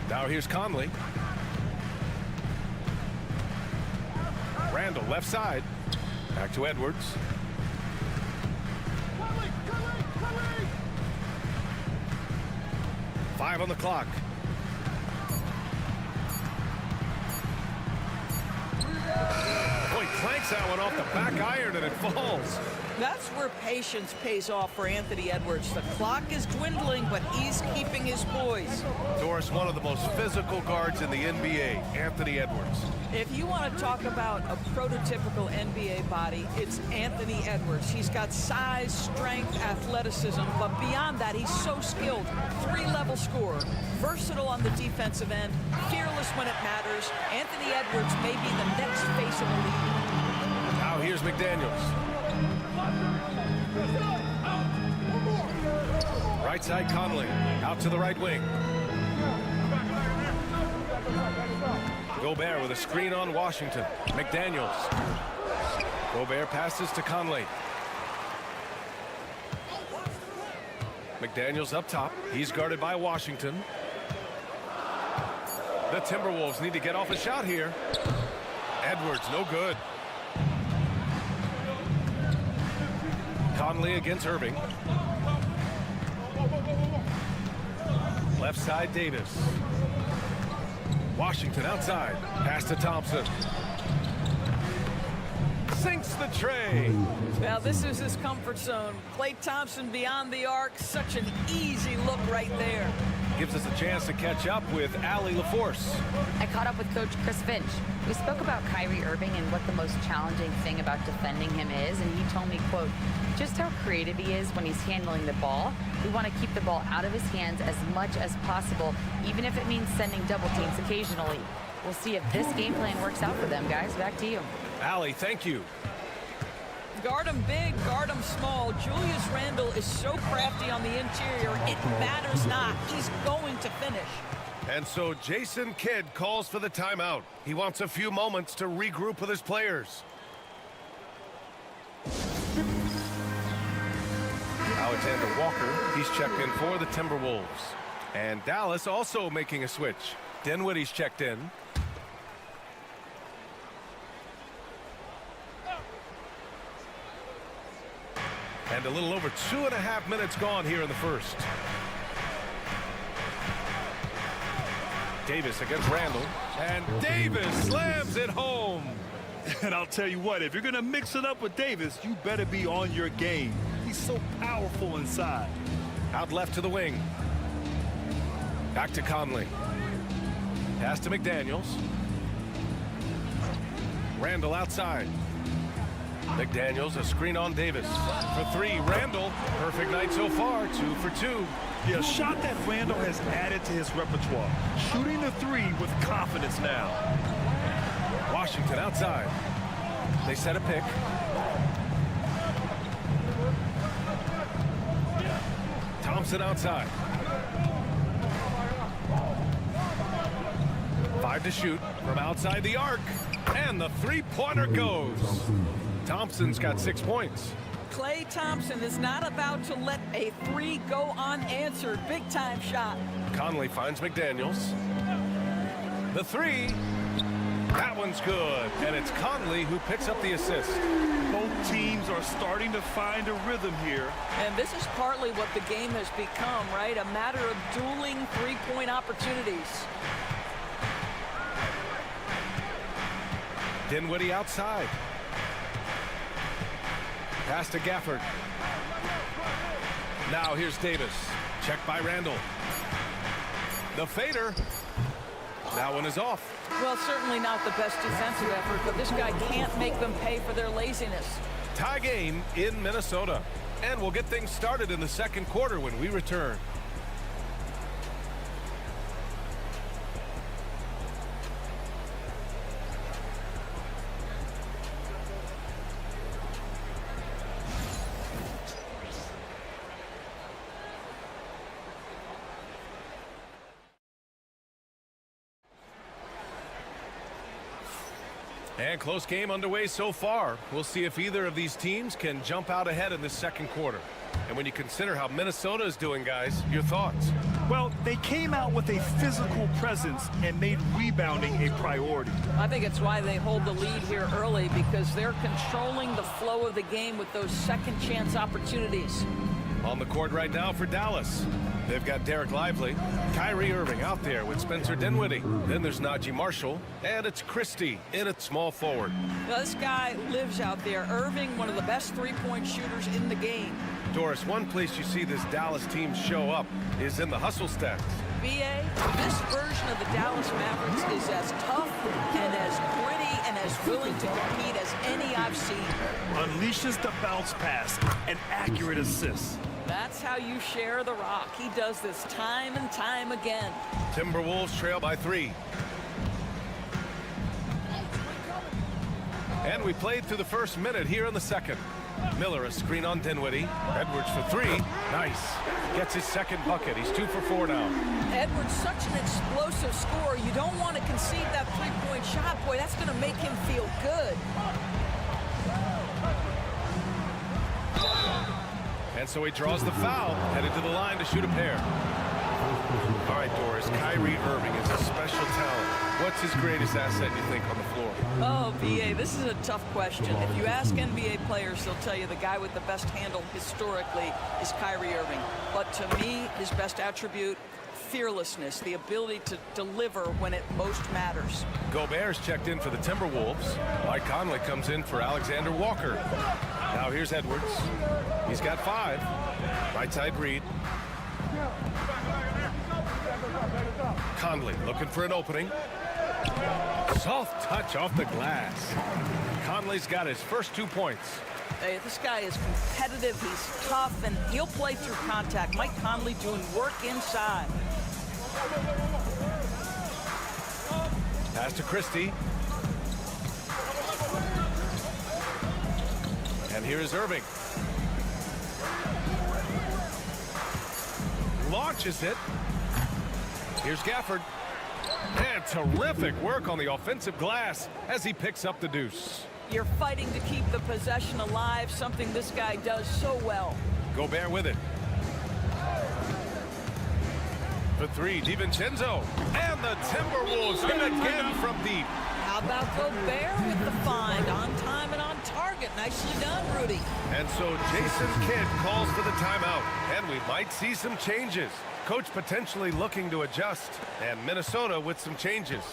Speaker 7: Now here's Conley. Randall left side. Back to Edwards. Five on the clock. Boy, clanks that one off the back iron and it falls.
Speaker 12: That's where patience pays off for Anthony Edwards. The clock is dwindling, but he's keeping his poise.
Speaker 7: Doris, one of the most physical guards in the NBA, Anthony Edwards.
Speaker 12: If you want to talk about a prototypical NBA body, it's Anthony Edwards. He's got size, strength, athleticism, but beyond that, he's so skilled. 3-level scorer, versatile on the defensive end, fearless when it matters. Anthony Edwards may be the next face of the league.
Speaker 7: Now here's McDaniels. Right side Conley, out to the right wing. Gobert with a screen on Washington. McDaniels. Gobert passes to Conley. McDaniels up top. He's guarded by Washington. The Timberwolves need to get off a shot here. Edwards, no good. Conley against Irving. Left side Davis. Washington outside. Pass to Thompson. Sinks the tray.
Speaker 12: Now this is his comfort zone. Klay Thompson beyond the arc. Such an easy look right there.
Speaker 7: Gives us a chance to catch up with Allie LaForce.
Speaker 10: I caught up with Coach Chris Finch. We spoke about Kyrie Irving and what the most challenging thing about defending him is, and he told me, quote, just how creative he is when he's handling the ball. We want to keep the ball out of his hands as much as possible, even if it means sending double teams occasionally. We'll see if this game plan works out for them, guys. Back to you.
Speaker 7: Allie, thank you.
Speaker 12: Guard him big, guard him small. Julius Randle is so crafty on the interior, it matters not. He's going to finish.
Speaker 7: And so Jason Kidd calls for the timeout. He wants a few moments to regroup with his players. Alexander Walker, he's checked in for the Timberwolves. And Dallas also making a switch. Dinwiddie's checked in. And a little over 2.5 minutes gone here in the first. Davis against Randle. And Davis slams it home.
Speaker 9: And I'll tell you what, if you're going to mix it up with Davis, you better be on your game. He's so powerful inside.
Speaker 7: Out left to the wing. Back to Conley. Pass to McDaniels. Randle outside. McDaniels, a screen on Davis. For three, Randle. Perfect night so far, 2 for 2.
Speaker 9: Yeah, a shot that Randle has added to his repertoire. Shooting the three with confidence now.
Speaker 7: Washington outside. They set a pick. Thompson outside. 5 to shoot from outside the arc. And the three-pointer goes. Thompson's got 6 points.
Speaker 12: Klay Thompson is not about to let a three go unanswered. Big-time shot.
Speaker 7: Conley finds McDaniels. The three. That one's good. And it's Conley who picks up the assist.
Speaker 9: Both teams are starting to find a rhythm here.
Speaker 12: And this is partly what the game has become, right? A matter of dueling three-point opportunities.
Speaker 7: Dinwiddie outside. Pass to Gafford. Now here's Davis. Checked by Randle. The fader. That one is off.
Speaker 12: Well, certainly not the best defensive effort, but this guy can't make them pay for their laziness.
Speaker 7: Tie game in Minnesota. And we'll get things started in the second quarter when we return. And close game underway so far. We'll see if either of these teams can jump out ahead in this second quarter. And when you consider how Minnesota is doing, guys, your thoughts?
Speaker 9: Well, they came out with a physical presence and made rebounding a priority.
Speaker 12: I think it's why they hold the lead here early, because they're controlling the flow of the game with those second chance opportunities.
Speaker 7: On the court right now for Dallas. They've got Derek Lively, Kyrie Irving out there with Spencer Dinwiddie. Then there's Najee Marshall, and it's Christie in at small forward.
Speaker 12: Now, this guy lives out there. Irving, one of the best three-point shooters in the game.
Speaker 7: Doris, one place you see this Dallas team show up is in the hustle stats.
Speaker 12: BA, this version of the Dallas Mavericks is as tough and as gritty and as willing to compete as any I've seen.
Speaker 9: Unleashes the bounce pass and accurate assists.
Speaker 12: That's how you share the rock. He does this time and time again.
Speaker 7: Timberwolves trail by 3. And we played through the first minute here in the second. Miller, a screen on Dinwiddie. Edwards for 3. Nice. Gets his second bucket. He's 2 for 4 now.
Speaker 12: Edwards, such an explosive scorer. You don't want to concede that three-point shot. Boy, that's going to make him feel good.
Speaker 7: And so he draws the foul, headed to the line to shoot a pair. All right, Doris, Kyrie Irving is a special talent. What's his greatest asset, you think, on the floor?
Speaker 12: Oh, BA, this is a tough question. If you ask NBA players, they'll tell you the guy with the best handle historically is Kyrie Irving. But to me, his best attribute, fearlessness, the ability to deliver when it most matters.
Speaker 7: Gobert's checked in for the Timberwolves. Mike Conley comes in for Alexander Walker. Now here's Edwards. He's got 5. Right side read. Conley looking for an opening. Soft touch off the glass. Conley's got his first 2 points.
Speaker 12: Hey, this guy is competitive, he's tough, and he'll play through contact. Mike Conley doing work inside.
Speaker 7: Pass to Christie. And here is Irving. Launches it. Here's Gafford. And terrific work on the offensive glass as he picks up the deuce.
Speaker 12: You're fighting to keep the possession alive, something this guy does so well.
Speaker 7: Gobert with it. For 3, DiVincenzo. And the Timberwolves hit again from deep.
Speaker 12: How about Gobert with the find? On time and on target. Nicely done, Rudy.
Speaker 7: And so Jason Kidd calls for the timeout. And we might see some changes. Coach potentially looking to adjust. And Minnesota with some changes.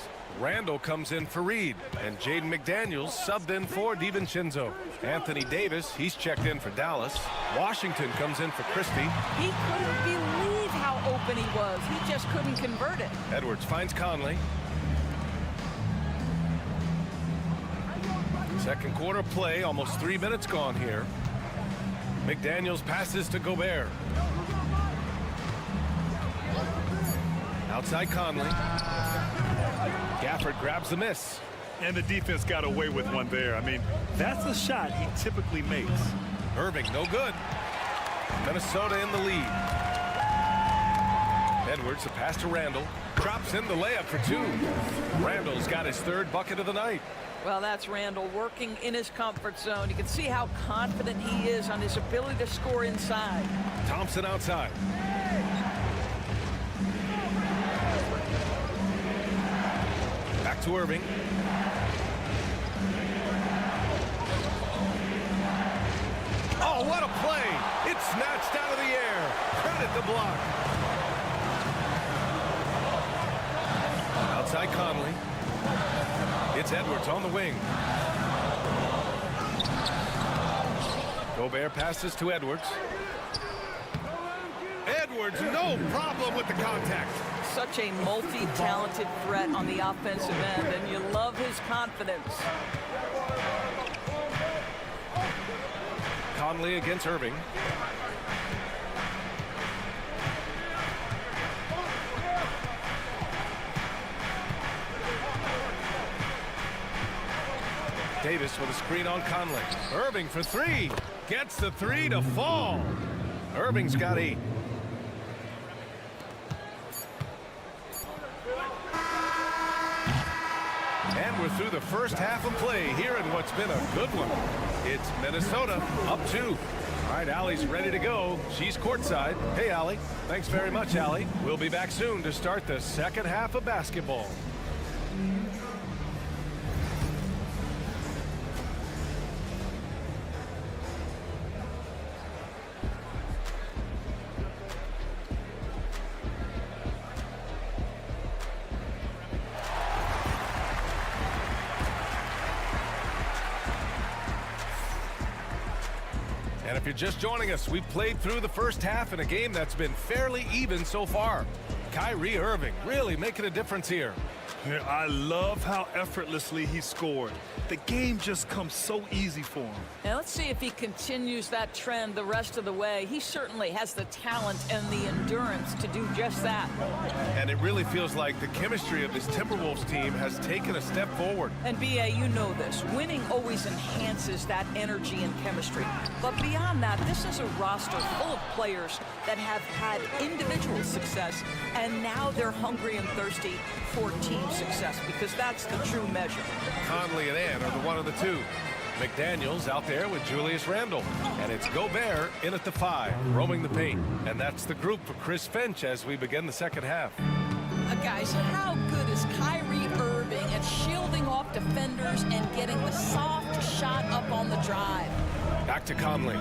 Speaker 7: Randall comes in for Reed. And Jaden McDaniels subbed in for DiVincenzo. Anthony Davis, he's checked in for Dallas. Washington comes in for Christie.
Speaker 12: He couldn't believe how open he was. He just couldn't convert it.
Speaker 7: Edwards finds Conley. Second quarter play, almost 3 minutes gone here. McDaniels passes to Gobert. Outside Conley. Gafford grabs the miss.
Speaker 9: And the defense got away with one there. I mean, that's a shot he typically makes.
Speaker 7: Irving, no good. Minnesota in the lead. Edwards, a pass to Randall. Drops in the layup for 2. Randall's got his 3rd bucket of the night.
Speaker 12: Well, that's Randall working in his comfort zone. You can see how confident he is on his ability to score inside.
Speaker 7: Thompson outside. Back to Irving. Oh, what a play! It's snatched out of the air. Credit the block. Outside Conley. It's Edwards on the wing. Gobert passes to Edwards. Edwards, no problem with the contact.
Speaker 12: Such a multi-talented threat on the offensive end, and you love his confidence.
Speaker 7: Conley against Irving. Davis with a screen on Conley. Irving for 3. Gets the 3 to fall. Irving's got 8. And we're through the first half of play here in what's been a good one. It's Minnesota up 2. All right, Allie's ready to go. She's courtside. Hey, Allie. Thanks very much, Allie. We'll be back soon to start the second half of basketball. if you're just joining us, we've played through the first half in a game that's been fairly even so far. Kyrie Irving really making a difference here.
Speaker 9: I love how effortlessly he scored. The game just comes so easy for him.
Speaker 12: Now let's see if he continues that trend the rest of the way. He certainly has the talent and the endurance to do just that.
Speaker 7: And it really feels like the chemistry of this Timberwolves team has taken a step forward.
Speaker 12: And B.A., you know this. Winning always enhances that energy and chemistry. But beyond that, this is a roster full of players that have had individual success, and now they're hungry and thirsty for team success, because that's the true measure.
Speaker 7: Conley and Ann are the one of the two. McDaniels out there with Julius Randle. And it's Gobert in at the 5, roaming the paint. And that's the group for Chris Finch as we begin the second half.
Speaker 12: Guys, how good is Kyrie Irving at shielding off defenders and getting the soft shot up on the drive?
Speaker 7: Back to Conley.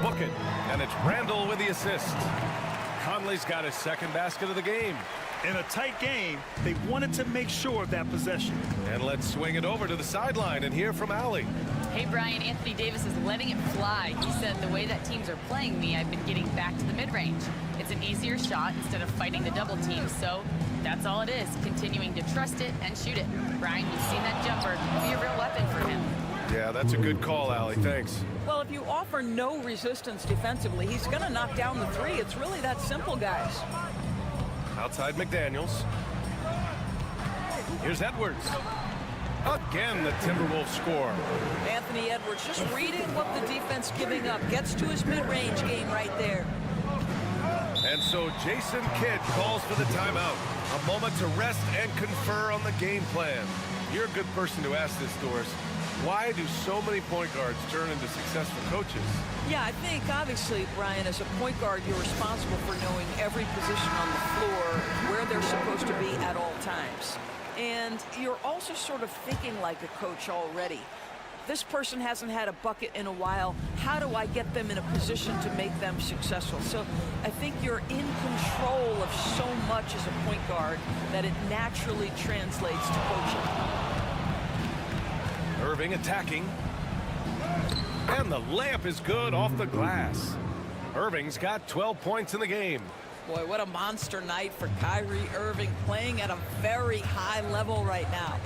Speaker 7: Book it. And it's Randle with the assist. Conley's got his second basket of the game.
Speaker 9: In a tight game, they wanted to make sure of that possession.
Speaker 7: And let's swing it over to the sideline and hear from Allie.
Speaker 10: Hey, Brian, Anthony Davis is letting it fly. He said, the way that teams are playing me, I've been getting back to the mid-range. It's an easier shot instead of fighting the double team, so that's all it is, continuing to trust it and shoot it. Brian, you've seen that jumper be a real weapon for him.
Speaker 7: Yeah, that's a good call, Allie. Thanks.
Speaker 12: Well, if you offer no resistance defensively, he's going to knock down the three. It's really that simple, guys.
Speaker 7: Outside McDaniels. Here's Edwards. Again, the Timberwolves score.
Speaker 12: Anthony Edwards just reading what the defense giving up. Gets to his mid-range game right there.
Speaker 7: And so Jason Kidd calls for the timeout. A moment to rest and confer on the game plan. You're a good person to ask this, Doris. Why do so many point guards turn into successful coaches?
Speaker 12: Yeah, I think obviously, Brian, as a point guard, you're responsible for knowing every position on the floor, where they're supposed to be at all times. And you're also sort of thinking like a coach already. This person hasn't had a bucket in a while. How do I get them in a position to make them successful? So I think you're in control of so much as a point guard that it naturally translates to coaching.
Speaker 7: Irving attacking. And the layup is good off the glass. Irving's got 12 points in the game.
Speaker 12: Boy, what a monster night for Kyrie Irving, playing at a very high level right now.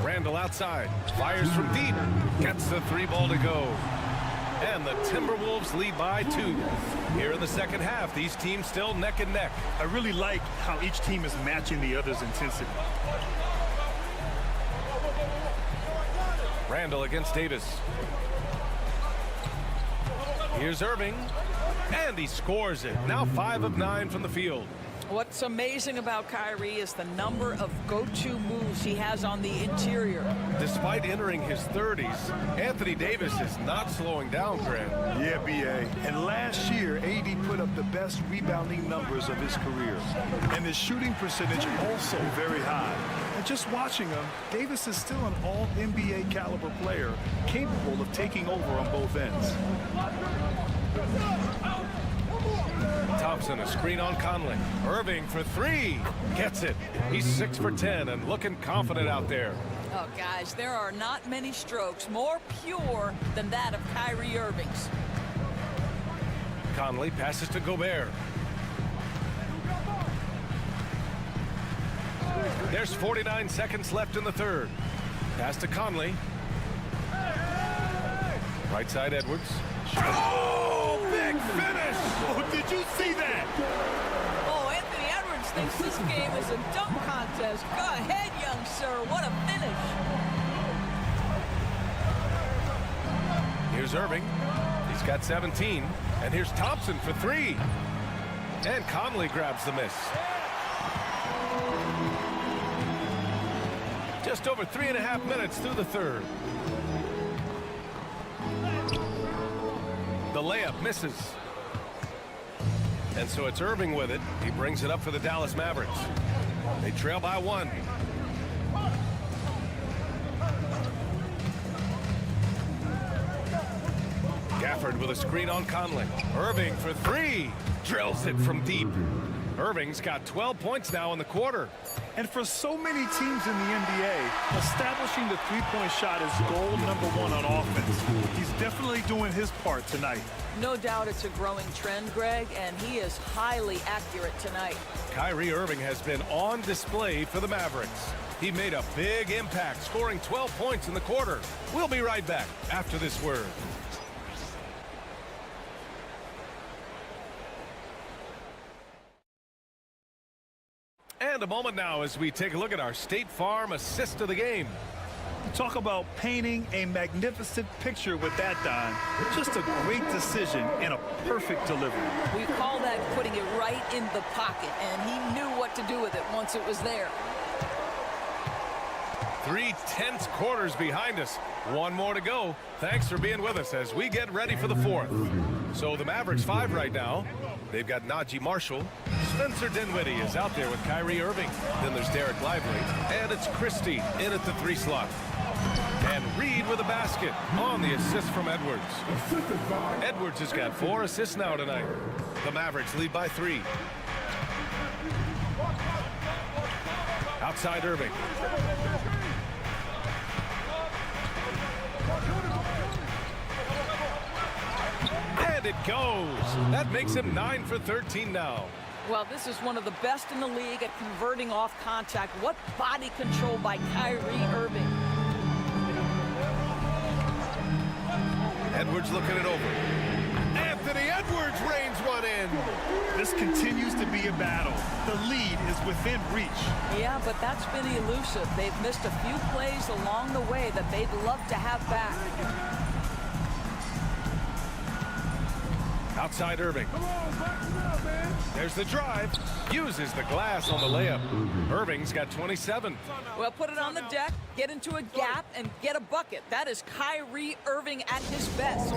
Speaker 7: Randle outside. Fires from deep. Gets the 3 ball to go. And the Timberwolves lead by 2. Here in the second half, these teams still neck and neck.
Speaker 9: I really like how each team is matching the other's intensity.
Speaker 7: Randle against Davis. Here's Irving. And he scores it. Now 5 of 9 from the field.
Speaker 12: What's amazing about Kyrie is the number of go-to moves he has on the interior.
Speaker 7: Despite entering his 30s, Anthony Davis is not slowing down, Grant.
Speaker 9: Yeah, B.A. And last year, AD put up the best rebounding numbers of his career. And his shooting percentage also very high. And just watching him, Davis is still an all-NBA caliber player, capable of taking over on both ends.
Speaker 7: Thompson, a screen on Conley. Irving for 3. Gets it. He's 6 for 10 and looking confident out there.
Speaker 12: Oh, guys, there are not many strokes more pure than that of Kyrie Irving's.
Speaker 7: Conley passes to Gobert. There's 49 seconds left in the third. Pass to Conley. Right side, Edwards. Oh, big finish!
Speaker 9: Oh, did you see that?
Speaker 12: Oh, Anthony Edwards thinks this game is a dunk contest. Go ahead, young sir. What a finish.
Speaker 7: Here's Irving. He's got 17. And here's Thompson for 3. And Conley grabs the miss. Just over 3.5 minutes through the third. The layup misses. And so it's Irving with it. He brings it up for the Dallas Mavericks. They trail by 1. Gafford with a screen on Conley. Irving for 3. Drills it from deep. Irving's got 12 points now in the quarter.
Speaker 9: And for so many teams in the NBA, establishing the three-point shot is goal #1 on offense. He's definitely doing his part tonight.
Speaker 12: No doubt it's a growing trend, Greg, and he is highly accurate tonight.
Speaker 7: Kyrie Irving has been on display for the Mavericks. He made a big impact, scoring 12 points in the quarter. We'll be right back after this word. And a moment now as we take a look at our State Farm assist of the game.
Speaker 9: Talk about painting a magnificent picture with that, Don. Just a great decision and a perfect delivery.
Speaker 12: We call that putting it right in the pocket, and he knew what to do with it once it was there.
Speaker 7: 3 tense quarters behind us. One more to go. Thanks for being with us as we get ready for the fourth. So the Mavericks 5 right now. They've got Najee Marshall. Spencer Dinwiddie is out there with Kyrie Irving. Then there's Derek Lively. And it's Christie in at the 3 slot. And Reed with a basket on the assist from Edwards. Edwards has got 4 assists now tonight. The Mavericks lead by 3. Outside Irving. And it goes. That makes him 9 for 13 now.
Speaker 12: Well, this is one of the best in the league at converting off contact. What body control by Kyrie Irving.
Speaker 7: Edwards looking it over. Anthony Edwards reins one in.
Speaker 9: This continues to be a battle. The lead is within reach.
Speaker 12: Yeah, but that's been elusive. They've missed a few plays along the way that they'd love to have back.
Speaker 7: Outside Irving. There's the drive. Uses the glass on the layup. Irving's got 27.
Speaker 12: Well, put it on the deck, get into a gap, and get a bucket. That is Kyrie Irving at his best.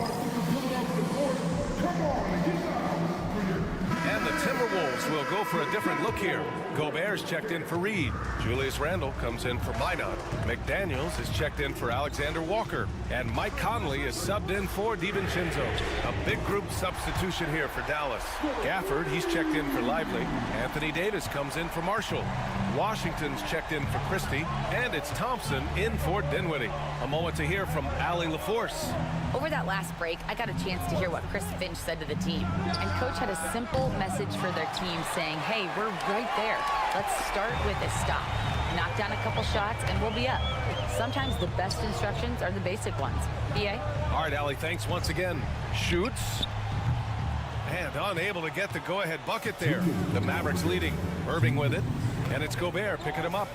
Speaker 7: And the Timberwolves will go for a different look here. Gobert's checked in for Reed. Julius Randle comes in for Minot. McDaniels is checked in for Alexander Walker. And Mike Conley is subbed in for DiVincenzo. A big group substitution here for Dallas. Gafford, he's checked in for Lively. Anthony Davis comes in for Marshall. Washington's checked in for Christie. And it's Thompson in for Dinwiddie. A moment to hear from Allie LaForce.
Speaker 10: Over that last break, I got a chance to hear what Chris Finch said to the team. And Coach had a simple message for their team saying, hey, we're right there. Let's start with a stop. Knock down a couple shots and we'll be up. Sometimes the best instructions are the basic ones. EA?
Speaker 7: All right, Allie, thanks once again. Shoots. And unable to get the go-ahead bucket there. The Mavericks leading. Irving with it. And it's Gobert picking him up.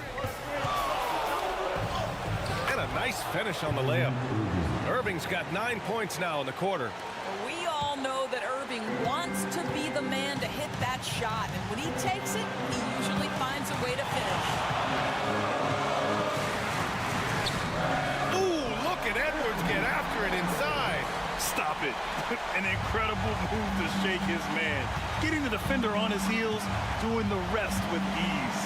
Speaker 7: And a nice finish on the layup. Irving's got 9 points now in the quarter.
Speaker 12: We all know that Irving wants to be the man to hit that shot. And when he takes it, he usually finds a way to finish.
Speaker 7: Ooh, look at Edwards get after it inside.
Speaker 9: Stop it. An incredible move to shake his man. Getting the defender on his heels, doing the rest with ease.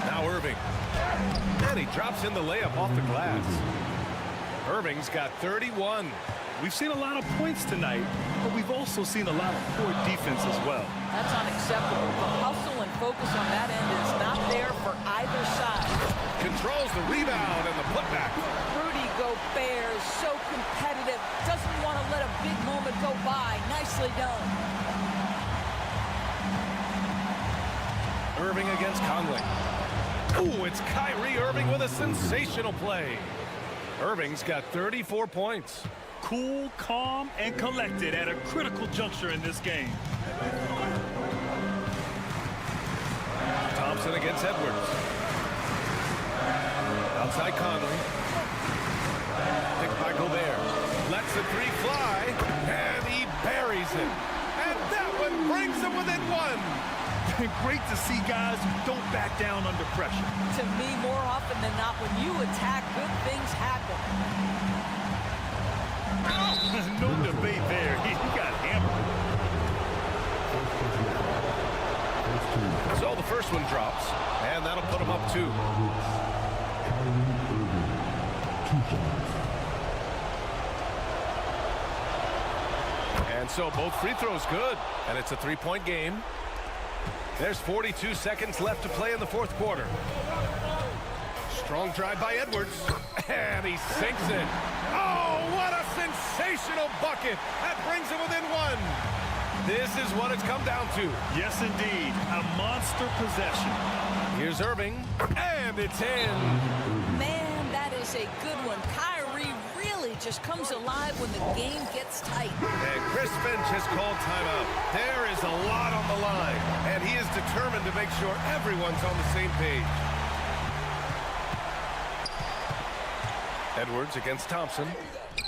Speaker 7: Now Irving. And he drops in the layup off the glass. Irving's got 31.
Speaker 9: We've seen a lot of points tonight, but we've also seen a lot of poor defense as well.
Speaker 12: That's unacceptable. The hustle and focus on that end is not there for either side.
Speaker 7: Controls the rebound and the putback.
Speaker 12: Rudy Gobert is so competitive. Doesn't want to let a big moment go by. Nicely done.
Speaker 7: Irving against Conley. Ooh, it's Kyrie Irving with a sensational play. Irving's got 34 points.
Speaker 9: Cool, calm, and collected at a critical juncture in this game.
Speaker 7: Thompson against Edwards. Outside Conley. Picked by Gobert. Lets the 3 fly. And he buries it. And that one brings him within 1.
Speaker 9: Great to see guys who don't back down under pressure.
Speaker 12: To me, more often than not, when you attack, good things happen.
Speaker 9: No debate there. He got hammered.
Speaker 7: So the first one drops, and that'll put him up 2. And And so both free throws good. And it's a three-point game. There's 42 seconds left to play in the fourth quarter. Strong drive by Edwards. And he sinks it. Oh, what a sensational bucket. That brings him within one. This is what it's come down to.
Speaker 9: Yes, indeed. A monster possession.
Speaker 7: Here's Irving. And it's in.
Speaker 12: Man, that is a good one. Kyrie really just comes alive when the game gets tight.
Speaker 7: And Chris Finch has called timeout. There is a lot on the line, and he is determined to make sure everyone's on the same page. Edwards against Thompson.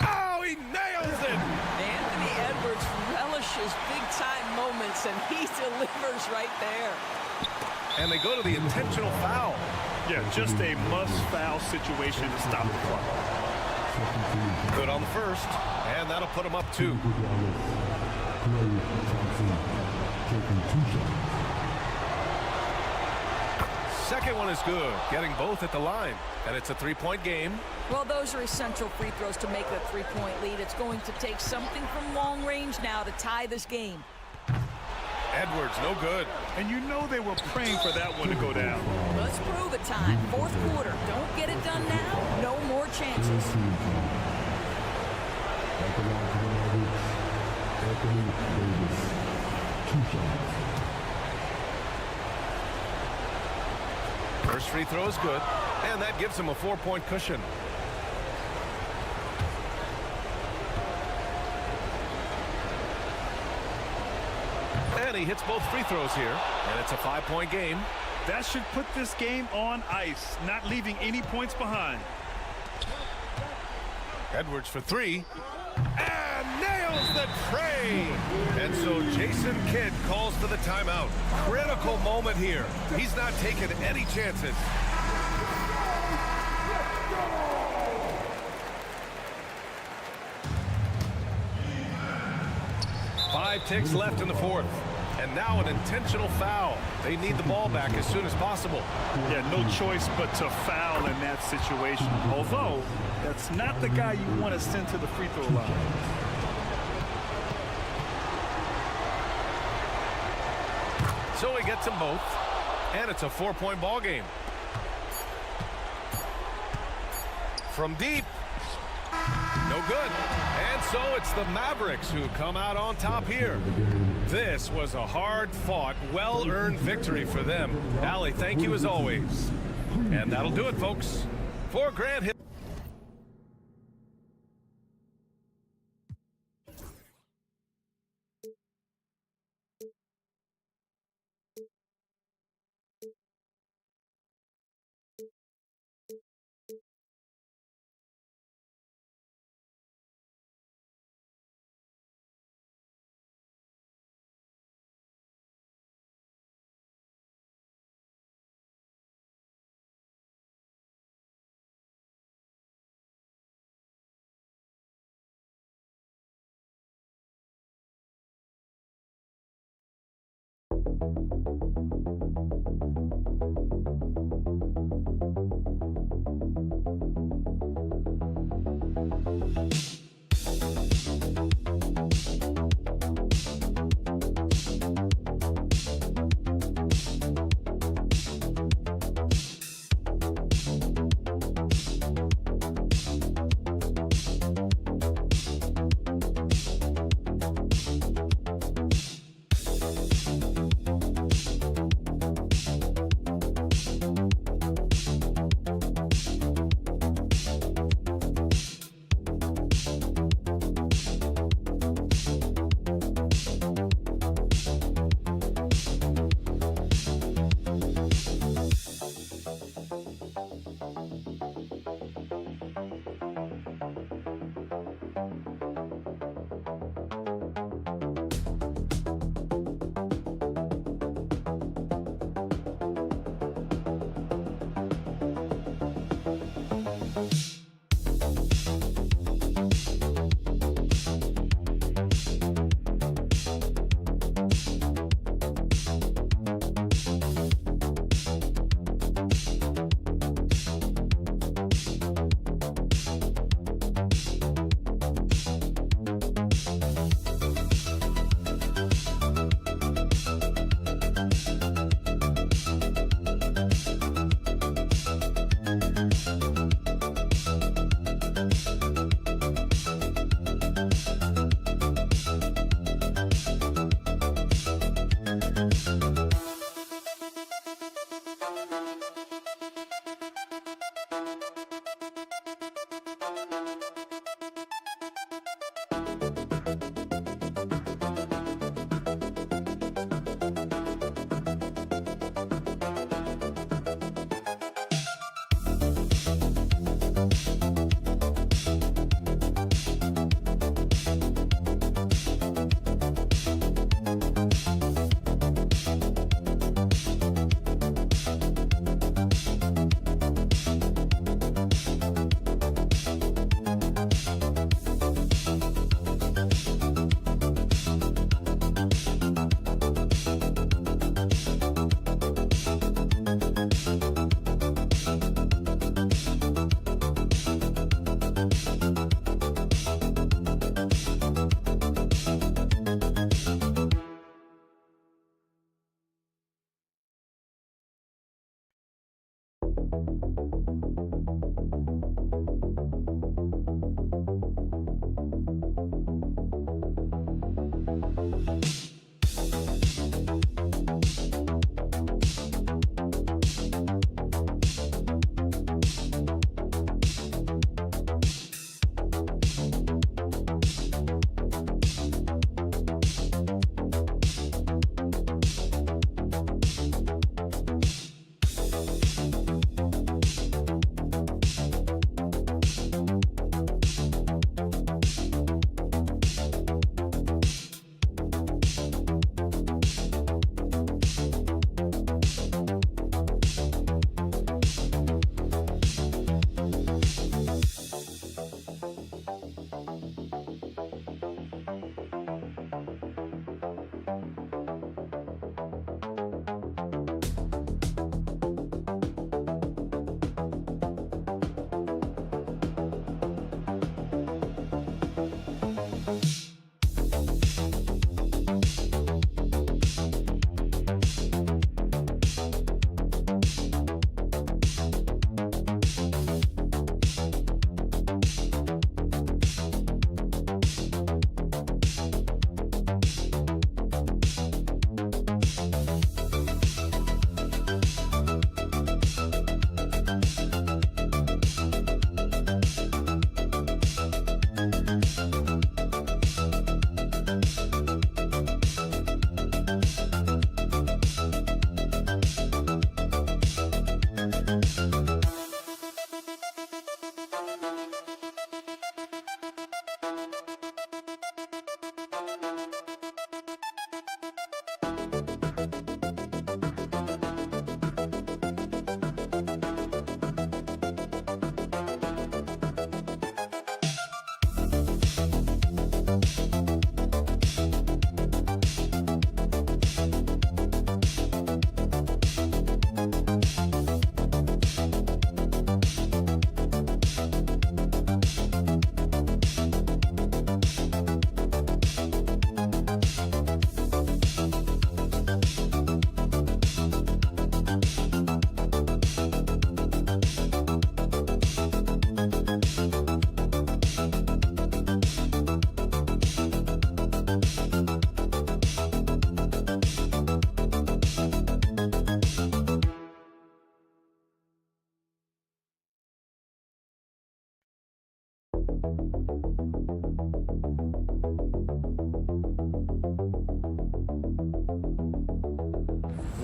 Speaker 7: Oh, he nails it!
Speaker 12: Anthony Edwards relishes big-time moments, and he delivers right there.
Speaker 7: And they go to the intentional foul.
Speaker 9: Yeah, just a must-foul situation to stop the clock.
Speaker 7: Good on the first, and that'll put him up 2. Second one is good, getting both at the line. And it's a three-point game.
Speaker 12: Well, those are essential free throws to make a three-point lead. It's going to take something from long range now to tie this game.
Speaker 7: Edwards, no good.
Speaker 9: And you know they were praying for that one to go down.
Speaker 12: Let's prove it time. Fourth quarter. Don't get it done now. No more chances.
Speaker 7: First free throw is good, and that gives him a 4-point cushion. And he hits both free throws here, and it's a 5-point game.
Speaker 9: That should put this game on ice, not leaving any points behind.
Speaker 7: Edwards for 3, and nails the tray. And so Jason Kidd calls for the timeout. Critical moment here. He's not taking any chances. Five ticks left in the fourth. And now an intentional foul. They need the ball back as soon as possible.
Speaker 9: Yeah, no choice but to foul in that situation. Although, that's not the guy you want to send to the free throw line.
Speaker 7: So he gets them both. And it's a 4-point ball game. From deep. No good. And so it's the Mavericks who come out on top here. This was a hard-fought, well-earned victory for them. Allie, thank you as always. And that'll do it, folks. For Grant Hill.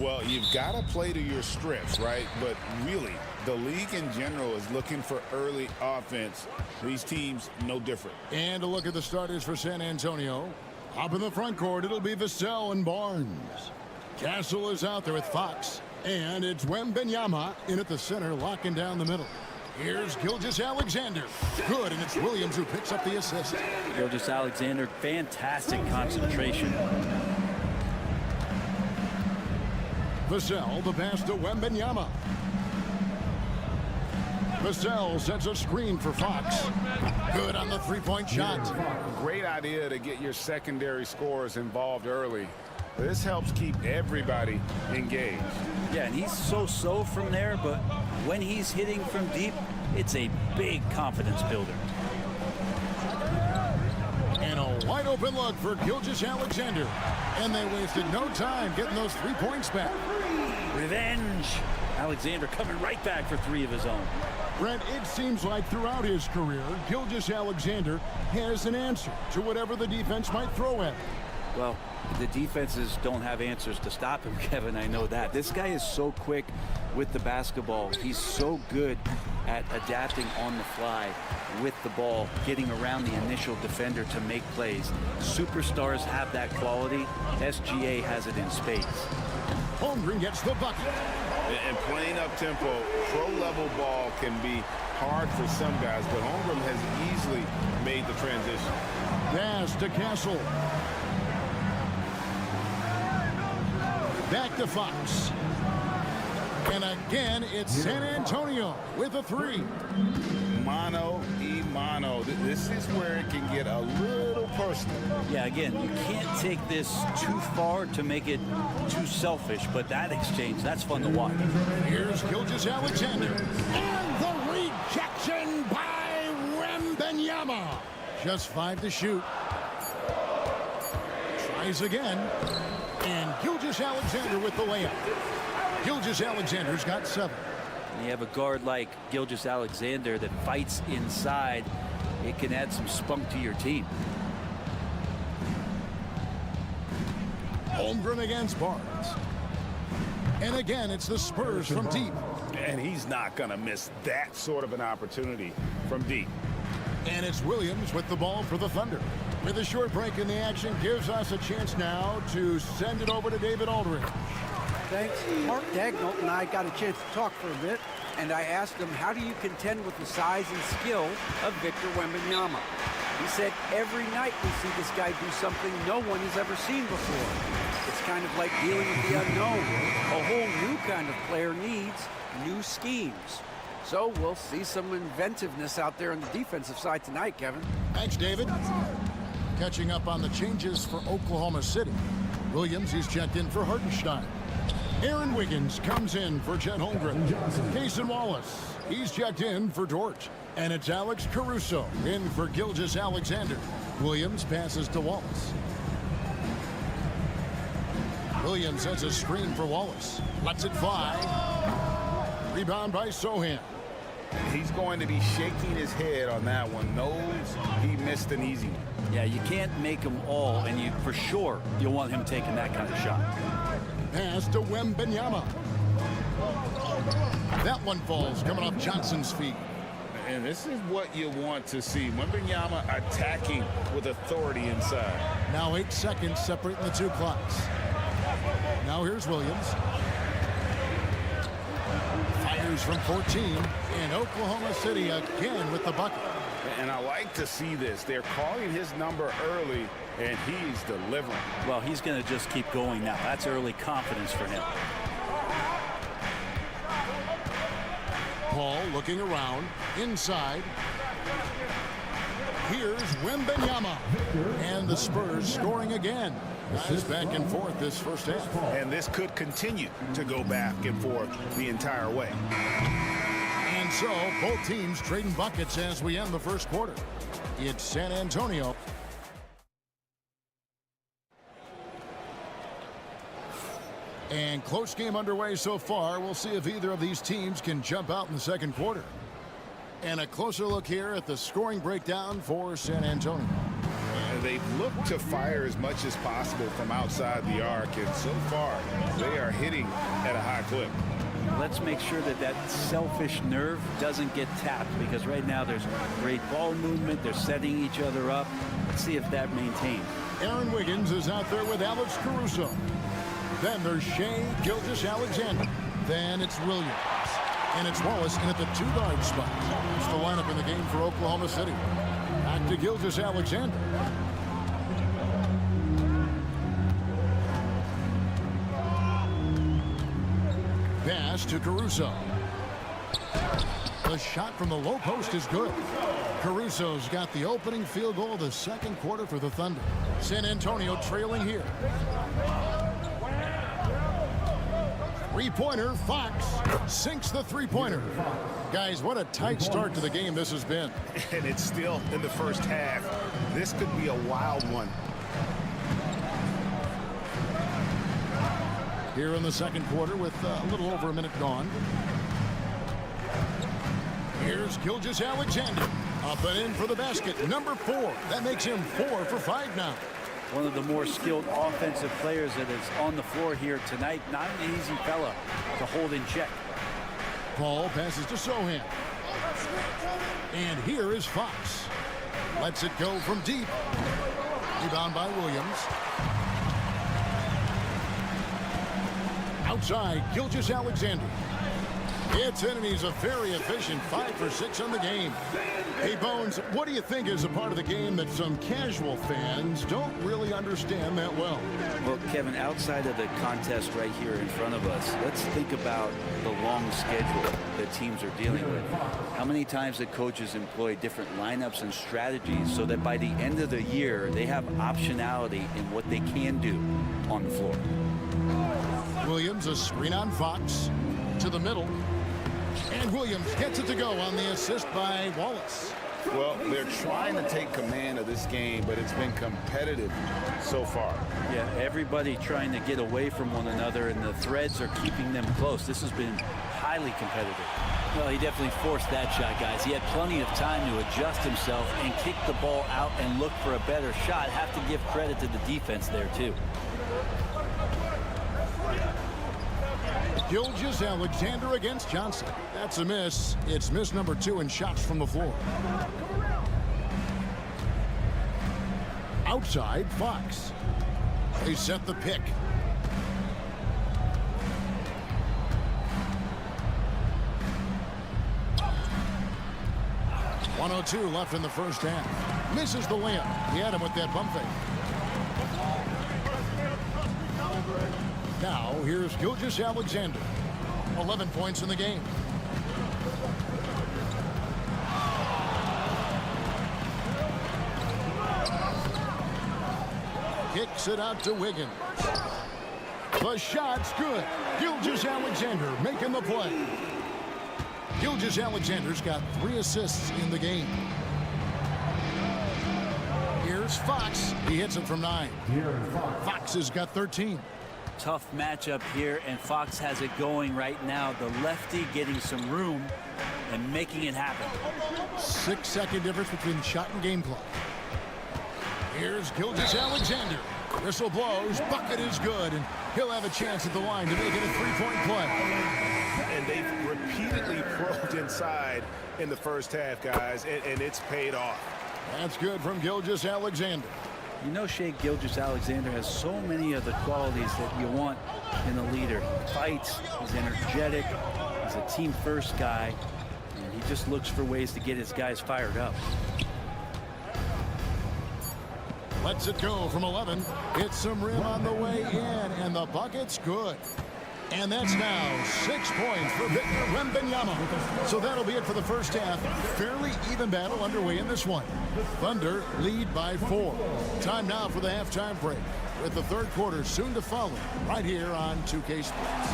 Speaker 2: Well, you've got to play to your strengths, right? But really, the league in general is looking for early offense. These teams, no different.
Speaker 1: And a look at the starters for San Antonio. Up in the front court, it'll be Vassell and Barnes. Castle is out there with Fox. And it's Wembanyama in at the center, locking down the middle. Here's Gilgeous-Alexander. Good, and it's Williams who picks up the assist.
Speaker 13: Gilgeous-Alexander, fantastic concentration.
Speaker 1: Vassell, the pass to Wembanyama. Vassell sets a screen for Fox. Good on the three-point shot.
Speaker 2: Great idea to get your secondary scorers involved early. This helps keep everybody engaged.
Speaker 13: Yeah, and he's so-so from there, but when he's hitting from deep, it's a big confidence builder.
Speaker 1: And a wide open look for Gilgeous-Alexander. And they wasted no time getting those 3 points back.
Speaker 13: Revenge. Alexander coming right back for 3 of his own.
Speaker 1: Brent, it seems like throughout his career, Gilgeous-Alexander has an answer to whatever the defense might throw at him.
Speaker 13: Well, the defenses don't have answers to stop him, Kevin. I know that. This guy is so quick with the basketball. He's so good at adapting on the fly with the ball, getting around the initial defender to make plays. Superstars have that quality. SGA has it in spades.
Speaker 1: Holmgren gets the bucket.
Speaker 2: And playing up tempo, pro-level ball can be hard for some guys, but Holmgren has easily made the transition.
Speaker 1: Pass to Castle. Back to Fox. And again, it's San Antonio with a 3.
Speaker 2: Mano y mano. This is where it can get a little personal.
Speaker 13: Yeah, again, you can't take this too far to make it too selfish, but that exchange, that's fun to watch.
Speaker 1: Here's Gilgeous-Alexander. And the rejection by Wembanyama. Just 5 to shoot. Tries again. And Gilgeous-Alexander with the layup. Gilgeous-Alexander's got 7.
Speaker 13: You have a guard like Gilgeous-Alexander that fights inside. It can add some spunk to your team.
Speaker 1: Holmgren against Barnes. And again, it's the Spurs from deep.
Speaker 2: And he's not going to miss that sort of an opportunity from deep.
Speaker 1: And it's Williams with the ball for the Thunder. With a short break in the action, gives us a chance now to send it over to David Aldridge.
Speaker 5: Thanks. Mark Dagnall and I got a chance to talk for a bit, and I asked him, how do you contend with the size and skill of Victor Wembanyama? He said, every night we see this guy do something no one has ever seen before. It's kind of like dealing with the unknown. A whole new kind of player needs new schemes. So we'll see some inventiveness out there on the defensive side tonight, Kevin.
Speaker 1: Thanks, David. Catching up on the changes for Oklahoma City. Williams is checked in for Hartenstein. Aaron Wiggins comes in for Chet Holmgren. Cason Wallace, he's checked in for Dort. And it's Alex Caruso in for Gilgeous-Alexander. Williams passes to Wallace. Williams sets a screen for Wallace. Lets it fly. Rebound by Sohan.
Speaker 2: He's going to be shaking his head on that one. Knows he missed an easy one.
Speaker 13: Yeah, you can't make them all, and you for sure you'll want him taking that kind of shot.
Speaker 1: Pass to Wembanyama. That one falls coming off Johnson's feet.
Speaker 2: And this is what you want to see. Wembanyama attacking with authority inside.
Speaker 1: Now 8 seconds separating the 2 clocks. Now here's Williams. Fires from 14. And Oklahoma City again with the bucket.
Speaker 2: And I like to see this. They're calling his number early, and he's delivering.
Speaker 13: Well, he's going to just keep going now. That's early confidence for him.
Speaker 1: Paul looking around. Inside. Here's Wembanyama. And the Spurs scoring again. Guys back and forth this first half.
Speaker 2: And this could continue to go back and forth the entire way.
Speaker 1: And so both teams trading buckets as we end the first quarter. It's San Antonio. And close game underway so far. We'll see if either of these teams can jump out in the second quarter. And a closer look here at the scoring breakdown for San Antonio.
Speaker 2: They've looked to fire as much as possible from outside the arc, and so far they are hitting at a high clip.
Speaker 13: Let's make sure that that selfish nerve doesn't get tapped, because right now there's great ball movement. They're setting each other up. Let's see if that maintains.
Speaker 1: Aaron Wiggins is out there with Alex Caruso. Then there's Shea Gilgeous-Alexander. Then it's Williams. And it's Wallace in at the 2-guard spot. It's the lineup in the game for Oklahoma City. Back to Gilgeous-Alexander. Pass to Caruso. The shot from the low post is good. Caruso's got the opening field goal of the second quarter for the Thunder. San Antonio trailing here. Three-pointer, Fox sinks the three-pointer. Guys, what a tight start to the game this has been.
Speaker 2: And it's still in the first half. This could be a wild one.
Speaker 1: here in the second quarter with a little over a minute gone. Here's Gilgeous-Alexander. Up and in for the basket. Number 4. That makes him 4 for 5 now.
Speaker 13: One of the more skilled offensive players that is on the floor here tonight. Not an easy fella to hold in check.
Speaker 1: Paul passes to Sohan. And here is Fox. Lets it go from deep. Rebound by Williams. Outside, Gilgeous-Alexander. It's in, and he's a very efficient 5 for 6 on the game. Hey, Bones, what do you think is a part of the game that some casual fans don't really understand that well?
Speaker 13: Well, Kevin, outside of the contest right here in front of us, let's think about the long schedule that teams are dealing with. How many times the coaches employ different lineups and strategies so that by the end of the year, they have optionality in what they can do on the floor.
Speaker 1: Williams, a screen on Fox to the middle. And Williams gets it to go on the assist by Wallace.
Speaker 2: Well, they're trying to take command of this game, but it's been competitive so far.
Speaker 13: Yeah, everybody trying to get away from one another, and the threads are keeping them close. This has been highly competitive.
Speaker 14: Well, he definitely forced that shot, guys. He had plenty of time to adjust himself and kick the ball out and look for a better shot. Have to give credit to the defense there, too.
Speaker 1: Gilgeous-Alexander against Johnson. That's a miss. It's miss number 2 in shots from the floor. Outside, Fox. They set the pick. .102 left in the first half. Misses the layup. He had him with that bump fake. Now, here's Gilgeous-Alexander. 11 points in the game. Kicks it out to Wiggins. The shot's good. Gilgeous-Alexander making the play. Gilgeous-Alexander's got 3 assists in the game. Here's Fox. He hits it from 9. Fox has got 13.
Speaker 14: Tough matchup here, and Fox has it going right now. The lefty getting some room and making it happen.
Speaker 1: 6-second difference between shot and game clock. Here's Gilgeous-Alexander. Whistle blows. Bucket is good, and he'll have a chance at the line to make it a 3-point play.
Speaker 4: And they've repeatedly probed inside in the first half, guys, and it's paid off.
Speaker 1: That's good from Gilgeous-Alexander.
Speaker 13: You know, Shai Gilgeous-Alexander has so many of the qualities that you want in a leader. He fights, he's energetic, he's a team-first guy, and he just looks for ways to get his guys fired up.
Speaker 1: Lets it go from 11. Hits some rim on the way in, and the bucket's good. And that's now 6 points for Victor Wembanyama. So that'll be it for the first half. Fairly even battle underway in this one. Thunder lead by 4. Time now for the halftime break, with the third quarter soon to follow right here on 2K Sports.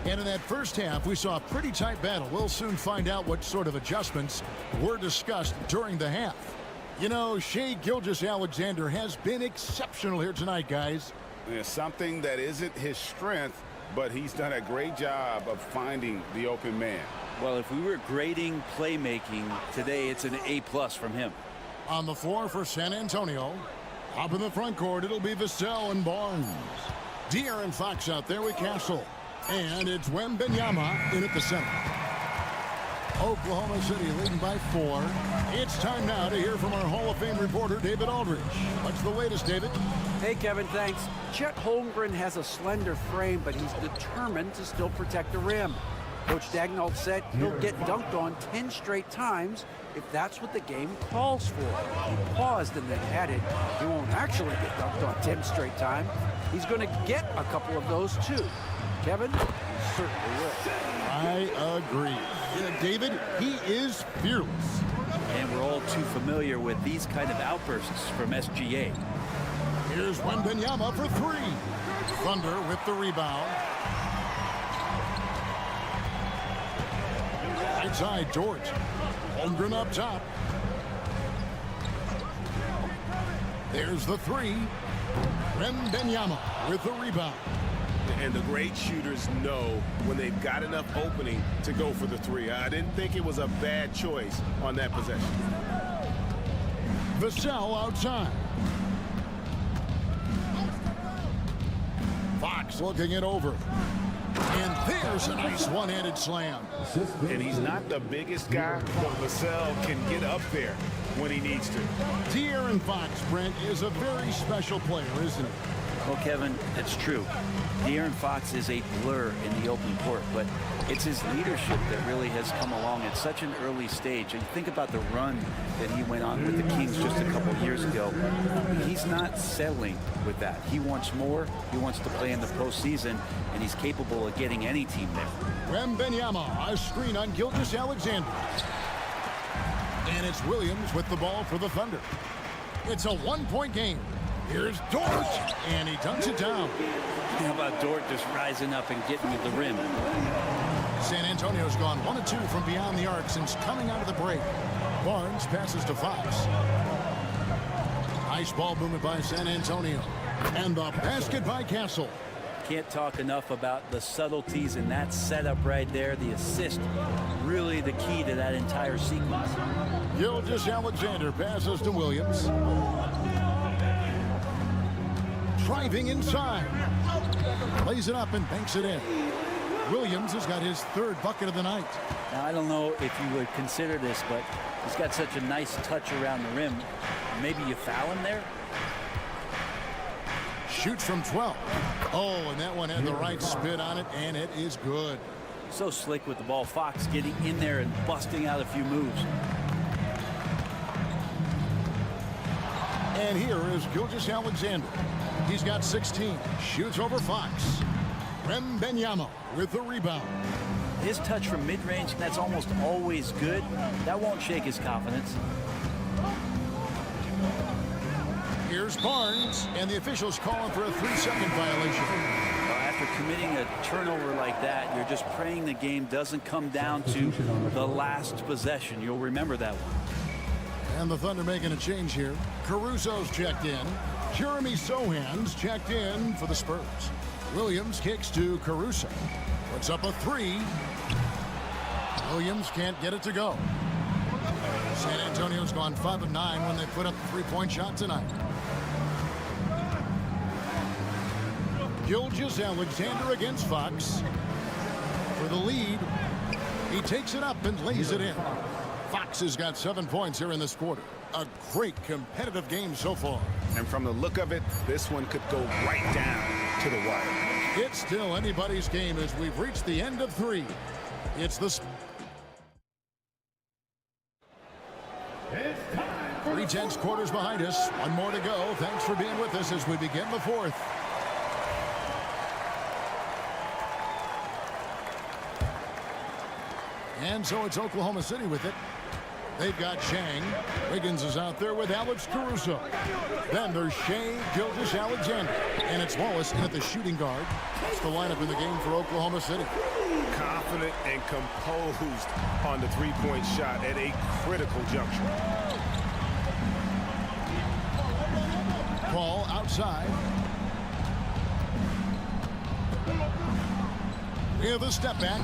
Speaker 1: And in that first half, we saw a pretty tight battle. We'll soon find out what sort of adjustments were discussed during the half. You know, Shai Gilgeous-Alexander has been exceptional here tonight, guys.
Speaker 2: There's something that isn't his strength, but he's done a great job of finding the open man.
Speaker 13: Well, if we were grading playmaking today, it's an A+ from him.
Speaker 1: On the floor for San Antonio. Up in the front court, it'll be Vassell and Barnes. De'Aaron Fox out there with Castle. And it's Wembanyama in at the center. Oklahoma City leading by 4. It's time now to hear from our Hall of Fame reporter, David Aldridge. What's the latest, David?
Speaker 5: Hey, Kevin, thanks. Chet Holmgren has a slender frame, but he's determined to still protect the rim. Coach Dagnall said he'll get dunked on 10 straight times if that's what the game calls for. He paused and then added, he won't actually get dunked on 10 straight times. He's going to get a couple of those, too. Kevin, he certainly will.
Speaker 1: I agree. Yeah, David, he is fearless.
Speaker 13: And we're all too familiar with these kind of outbursts from SGA.
Speaker 1: Here's Wembanyama for 3. Thunder with the rebound. outside, Dort. Holmgren up top. There's the three. Wembanyama with the rebound.
Speaker 4: And the great shooters know when they've got enough opening to go for the three. I didn't think it was a bad choice on that possession.
Speaker 1: Vassell outside. Fox looking it over. And there's a nice one-handed slam.
Speaker 4: And he's not the biggest guy, but Vassell can get up there when he needs to.
Speaker 1: De'Aaron Fox, Brent, is a very special player, isn't he?
Speaker 13: Well, Kevin, it's true. De'Aaron Fox is a blur in the open court, but it's his leadership that really has come along at such an early stage. And think about the run that he went on with the Kings just a couple years ago. He's not settling with that. He wants more. He wants to play in the postseason, and he's capable of getting any team there.
Speaker 1: Wembanyama, a screen on Gilgeous-Alexander. And it's Williams with the ball for the Thunder. It's a one-point game. Here's Dort, and he dunks it down.
Speaker 13: How about Dort just rising up and getting to the rim?
Speaker 1: San Antonio's gone 1 of 2 from beyond the arc since coming out of the break. Barnes passes to Fox. Nice ball movement by San Antonio. And the basket by Castle.
Speaker 13: Can't talk enough about the subtleties in that setup right there. The assist, really the key to that entire sequence.
Speaker 1: Gilgeous-Alexander passes to Williams. Driving inside. Lays it up and banks it in. Williams has got his third bucket of the night.
Speaker 13: Now, I don't know if you would consider this, but he's got such a nice touch around the rim. Maybe you foul him there?
Speaker 1: Shoots from 12. Oh, and that one had the right spin on it, and it is good.
Speaker 13: So slick with the ball. Fox getting in there and busting out a few moves.
Speaker 1: And here is Gilgeous-Alexander. He's got 16. Shoots over Fox. Wembanyama with the rebound.
Speaker 13: His touch from mid-range, that's almost always good. That won't shake his confidence.
Speaker 1: Here's Barnes, and the officials calling for a 3-second violation.
Speaker 13: After committing a turnover like that, you're just praying the game doesn't come down to the last possession. You'll remember that one.
Speaker 1: And the Thunder making a change here. Caruso's checked in. Jeremy Sohan's checked in for the Spurs. Williams kicks to Caruso. Puts up a 3. Williams can't get it to go. San Antonio's gone 5 of 9 when they put up a 3-point shot tonight. Gilgeous-Alexander against Fox. For the lead. He takes it up and lays it in. Fox has got 7 points here in this quarter. A great competitive game so far.
Speaker 4: And from the look of it, this one could go right down to the wire.
Speaker 1: It's still anybody's game as we've reached the end of 3. It's the 3/10 quarters behind us. One more to go. Thanks for being with us as we begin the 4th. And so it's Oklahoma City with it. They've got Shang. Wiggins is out there with Alex Caruso. Then there's Shea, Gilgeous-Alexander. And it's Wallace in at the shooting guard. That's the lineup in the game for Oklahoma City.
Speaker 4: Confident and composed on the three-point shot at a critical juncture.
Speaker 1: Ball outside. We have a step back.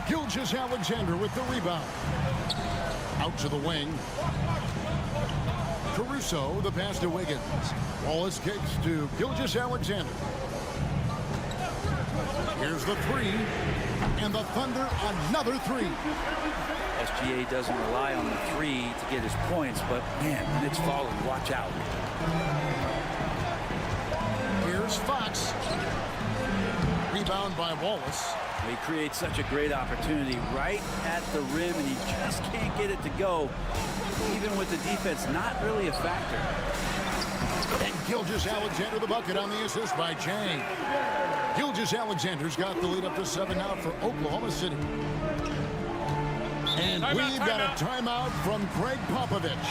Speaker 1: Gilgeous-Alexander with the rebound. Out to the wing. Caruso, the pass to Wiggins. Wallace kicks to Gilgeous-Alexander. Here's the 3. And the Thunder another 3.
Speaker 13: SGA doesn't rely on the 3 to get his points, but man, when it's falling, watch out.
Speaker 1: Here's Fox. Rebound by Wallace.
Speaker 13: He creates such a great opportunity right at the rim, and he just can't get it to go. Even with the defense, not really a factor.
Speaker 1: And Gilgeous-Alexander the bucket on the assist by Chang. Gilgeous-Alexander's got the lead up to 7 now for Oklahoma City. And we've got a timeout from Greg Popovich.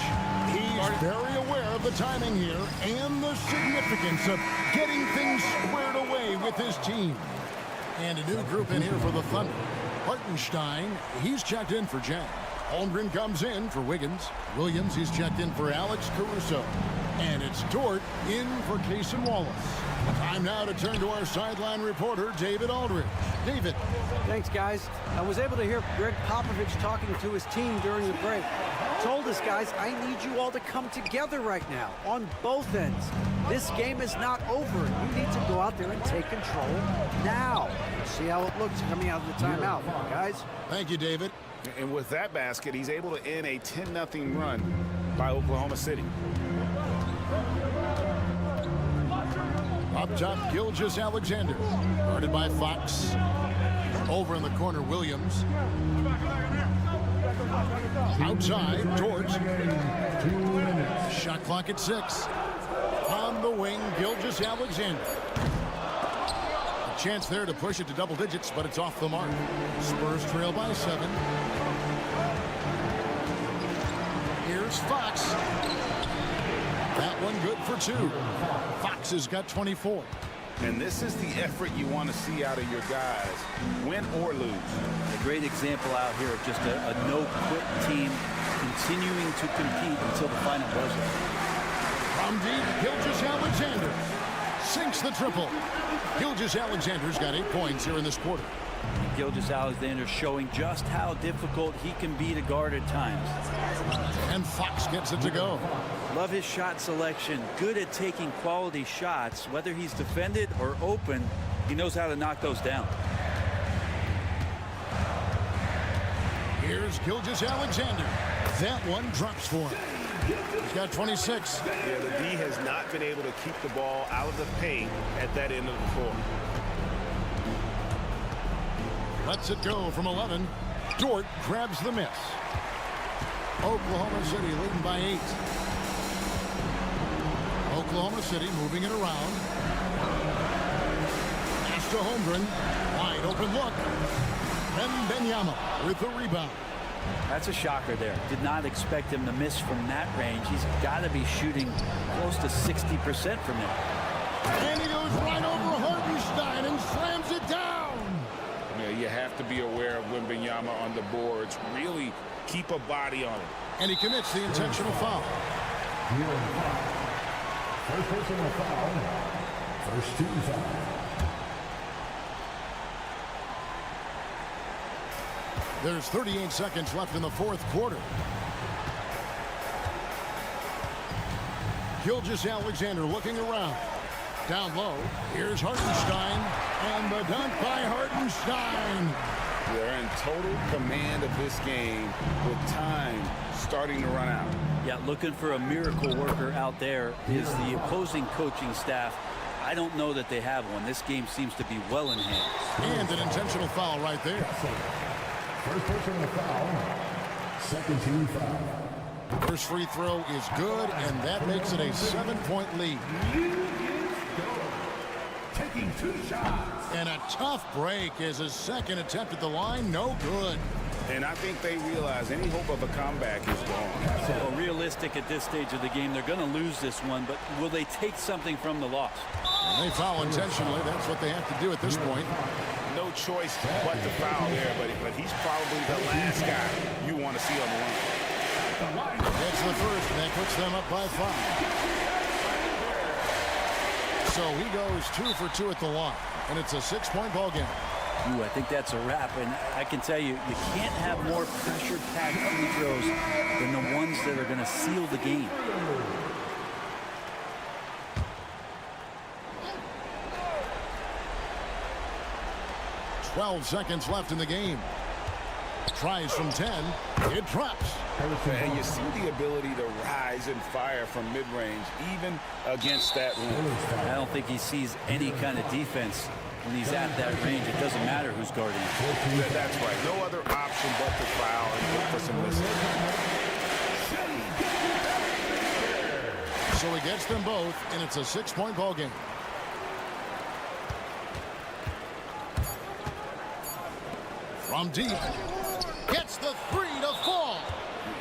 Speaker 1: He's very aware of the timing here and the significance of getting things squared away with his team. And a new group in here for the Thunder. Hartenstein, he's checked in for Jen. Holmgren comes in for Wiggins. Williams, he's checked in for Alex Caruso. And it's Dort in for Cason Wallace. Time now to turn to our sideline reporter, David Aldridge. David.
Speaker 5: Thanks, guys. I was able to hear Greg Popovich talking to his team during the break. Told us, guys, I need you all to come together right now on both ends. This game is not over. You need to go out there and take control now. See how it looks coming out of the timeout, guys.
Speaker 1: Thank you, David.
Speaker 2: And with that basket, he's able to end a 10-0 run by Oklahoma City.
Speaker 1: Up top, Gilgeous-Alexander, guarded by Fox. Over in the corner, Williams. Outside, Dort. Shot clock at 6. On the wing, Gilgeous-Alexander. A chance there to push it to double digits, but it's off the mark. Spurs trail by 7. Here's Fox. That one good for 2. Fox has got 24.
Speaker 2: And this is the effort you want to see out of your guys, win or lose.
Speaker 13: A great example out here of just a no-quit team continuing to compete until the final buzzer.
Speaker 1: From deep, Gilgeous-Alexander sinks the triple. Gilgeous-Alexander's got 8 points here in this quarter.
Speaker 13: Gilgeous-Alexander showing just how difficult he can be to guard at times.
Speaker 1: And Fox gets it to go.
Speaker 13: Love his shot selection. Good at taking quality shots. Whether he's defended or open, he knows how to knock those down.
Speaker 1: Here's Gilgeous-Alexander. That one drops for him. He's got 26.
Speaker 4: Yeah, the D has not been able to keep the ball out of the paint at that end of the court.
Speaker 1: Lets it go from 11. Dort grabs the miss. Oklahoma City leading by 8. Oklahoma City moving it around. Pass to Holmgren. Wide open look. Wembanyama with the rebound.
Speaker 13: That's a shocker there. Did not expect him to miss from that range. He's got to be shooting close to 60% from there.
Speaker 1: And he goes right over Hartenstein and slams it down.
Speaker 2: Yeah, you have to be aware of Wembanyama on the boards. Really keep a body on it.
Speaker 1: And he commits the intentional foul.
Speaker 6: First personal foul. First team foul.
Speaker 1: There's 38 seconds left in the fourth quarter. Gilgeous-Alexander looking around. Down low. Here's Hartenstein. And the dunk by Hartenstein.
Speaker 2: They're in total command of this game with time starting to run out.
Speaker 13: Yeah, looking for a miracle worker out there is the opposing coaching staff. I don't know that they have one. This game seems to be well in hand.
Speaker 1: And an intentional foul right there.
Speaker 6: First personal foul. Second team foul.
Speaker 1: First free throw is good, and that makes it a 7-point lead.
Speaker 6: Taking 2 shots.
Speaker 1: And a tough break as his second attempt at the line, no good.
Speaker 2: And I think they realize any hope of a comeback is gone.
Speaker 13: Well, realistic at this stage of the game, they're going to lose this one, but will they take something from the loss?
Speaker 1: And they foul intentionally. That's what they have to do at this point.
Speaker 2: No choice but to foul there, but he's probably the last guy you want to see on the line.
Speaker 1: That's the first. That puts them up by 5. So he goes 2 for 2 at the line, and it's a 6-point ball game.
Speaker 13: Ooh, I think that's a wrap, and I can tell you, you can't have more pressure-packed free throws than the ones that are going to seal the game.
Speaker 1: "12 seconds left in the game. Tries from 10. It drops.
Speaker 2: And you see the ability to rise and fire from mid-range, even against that rim.
Speaker 13: I don't think he sees any kind of defense when he's at that range. It doesn't matter who's guarding him.
Speaker 2: That's right. No other option but to foul and look for some misses.
Speaker 1: So he gets them both, and it's a 6-point ball game. From deep. Gets the 3 to fall.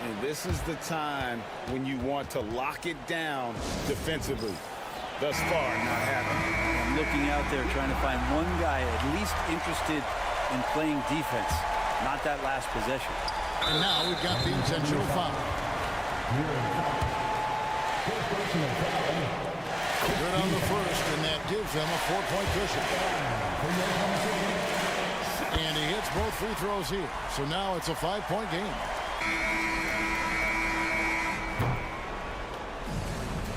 Speaker 2: And this is the time when you want to lock it down defensively. Thus far, not happening.
Speaker 13: I'm looking out there trying to find one guy at least interested in playing defense. not that last possession.
Speaker 1: And now we've got the intentional foul. Good on the first, and that gives them a 4-point cushion. And he hits both free throws here. So now it's a 5-point game.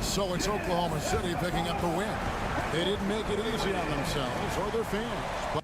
Speaker 1: So it's Oklahoma City picking up the win. They didn't make it easy on themselves or their fans. But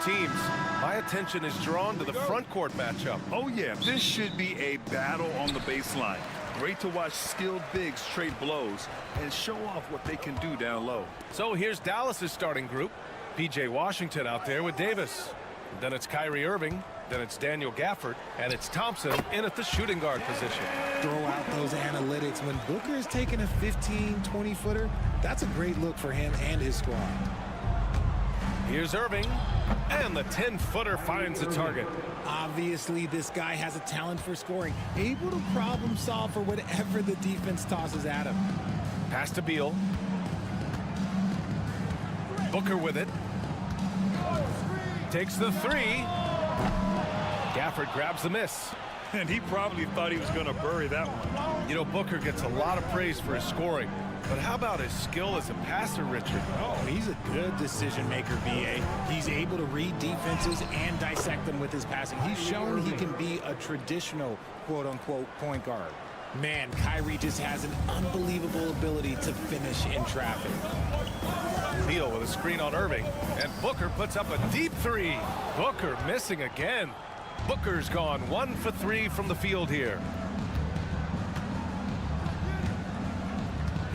Speaker 7: teams, my attention is drawn to the front court matchup.
Speaker 9: Oh, yeah, this should be a battle on the baseline. Great to watch skilled bigs trade blows and show off what they can do down low.
Speaker 7: So here's Dallas's starting group. P.J. Washington out there with Davis. Then it's Kyrie Irving. Then it's Daniel Gafford. And it's Thompson in at the shooting guard position.
Speaker 3: Throw out those analytics. When Booker is taking a 15, 20-footer, that's a great look for him and his squad.
Speaker 7: Here's Irving. And the 10-footer finds the target.
Speaker 3: Obviously, this guy has a talent for scoring. Able to problem solve for whatever the defense tosses at him.
Speaker 7: Pass to Beal. Booker with it. Takes the three. Gafford grabs the miss.
Speaker 9: And he probably thought he was going to bury that one.
Speaker 7: You know, Booker gets a lot of praise for his scoring. But how about his skill as a passer, Richard?
Speaker 3: Oh, he's a good decision maker, B.A. He's able to read defenses and dissect them with his passing. He's shown he can be a traditional, quote-unquote, point guard. Man, Kyrie just has an unbelievable ability to finish in traffic.
Speaker 7: Beal with a screen on Irving, and Booker puts up a deep three. Booker missing again. Booker's gone 1 for 3 from the field here.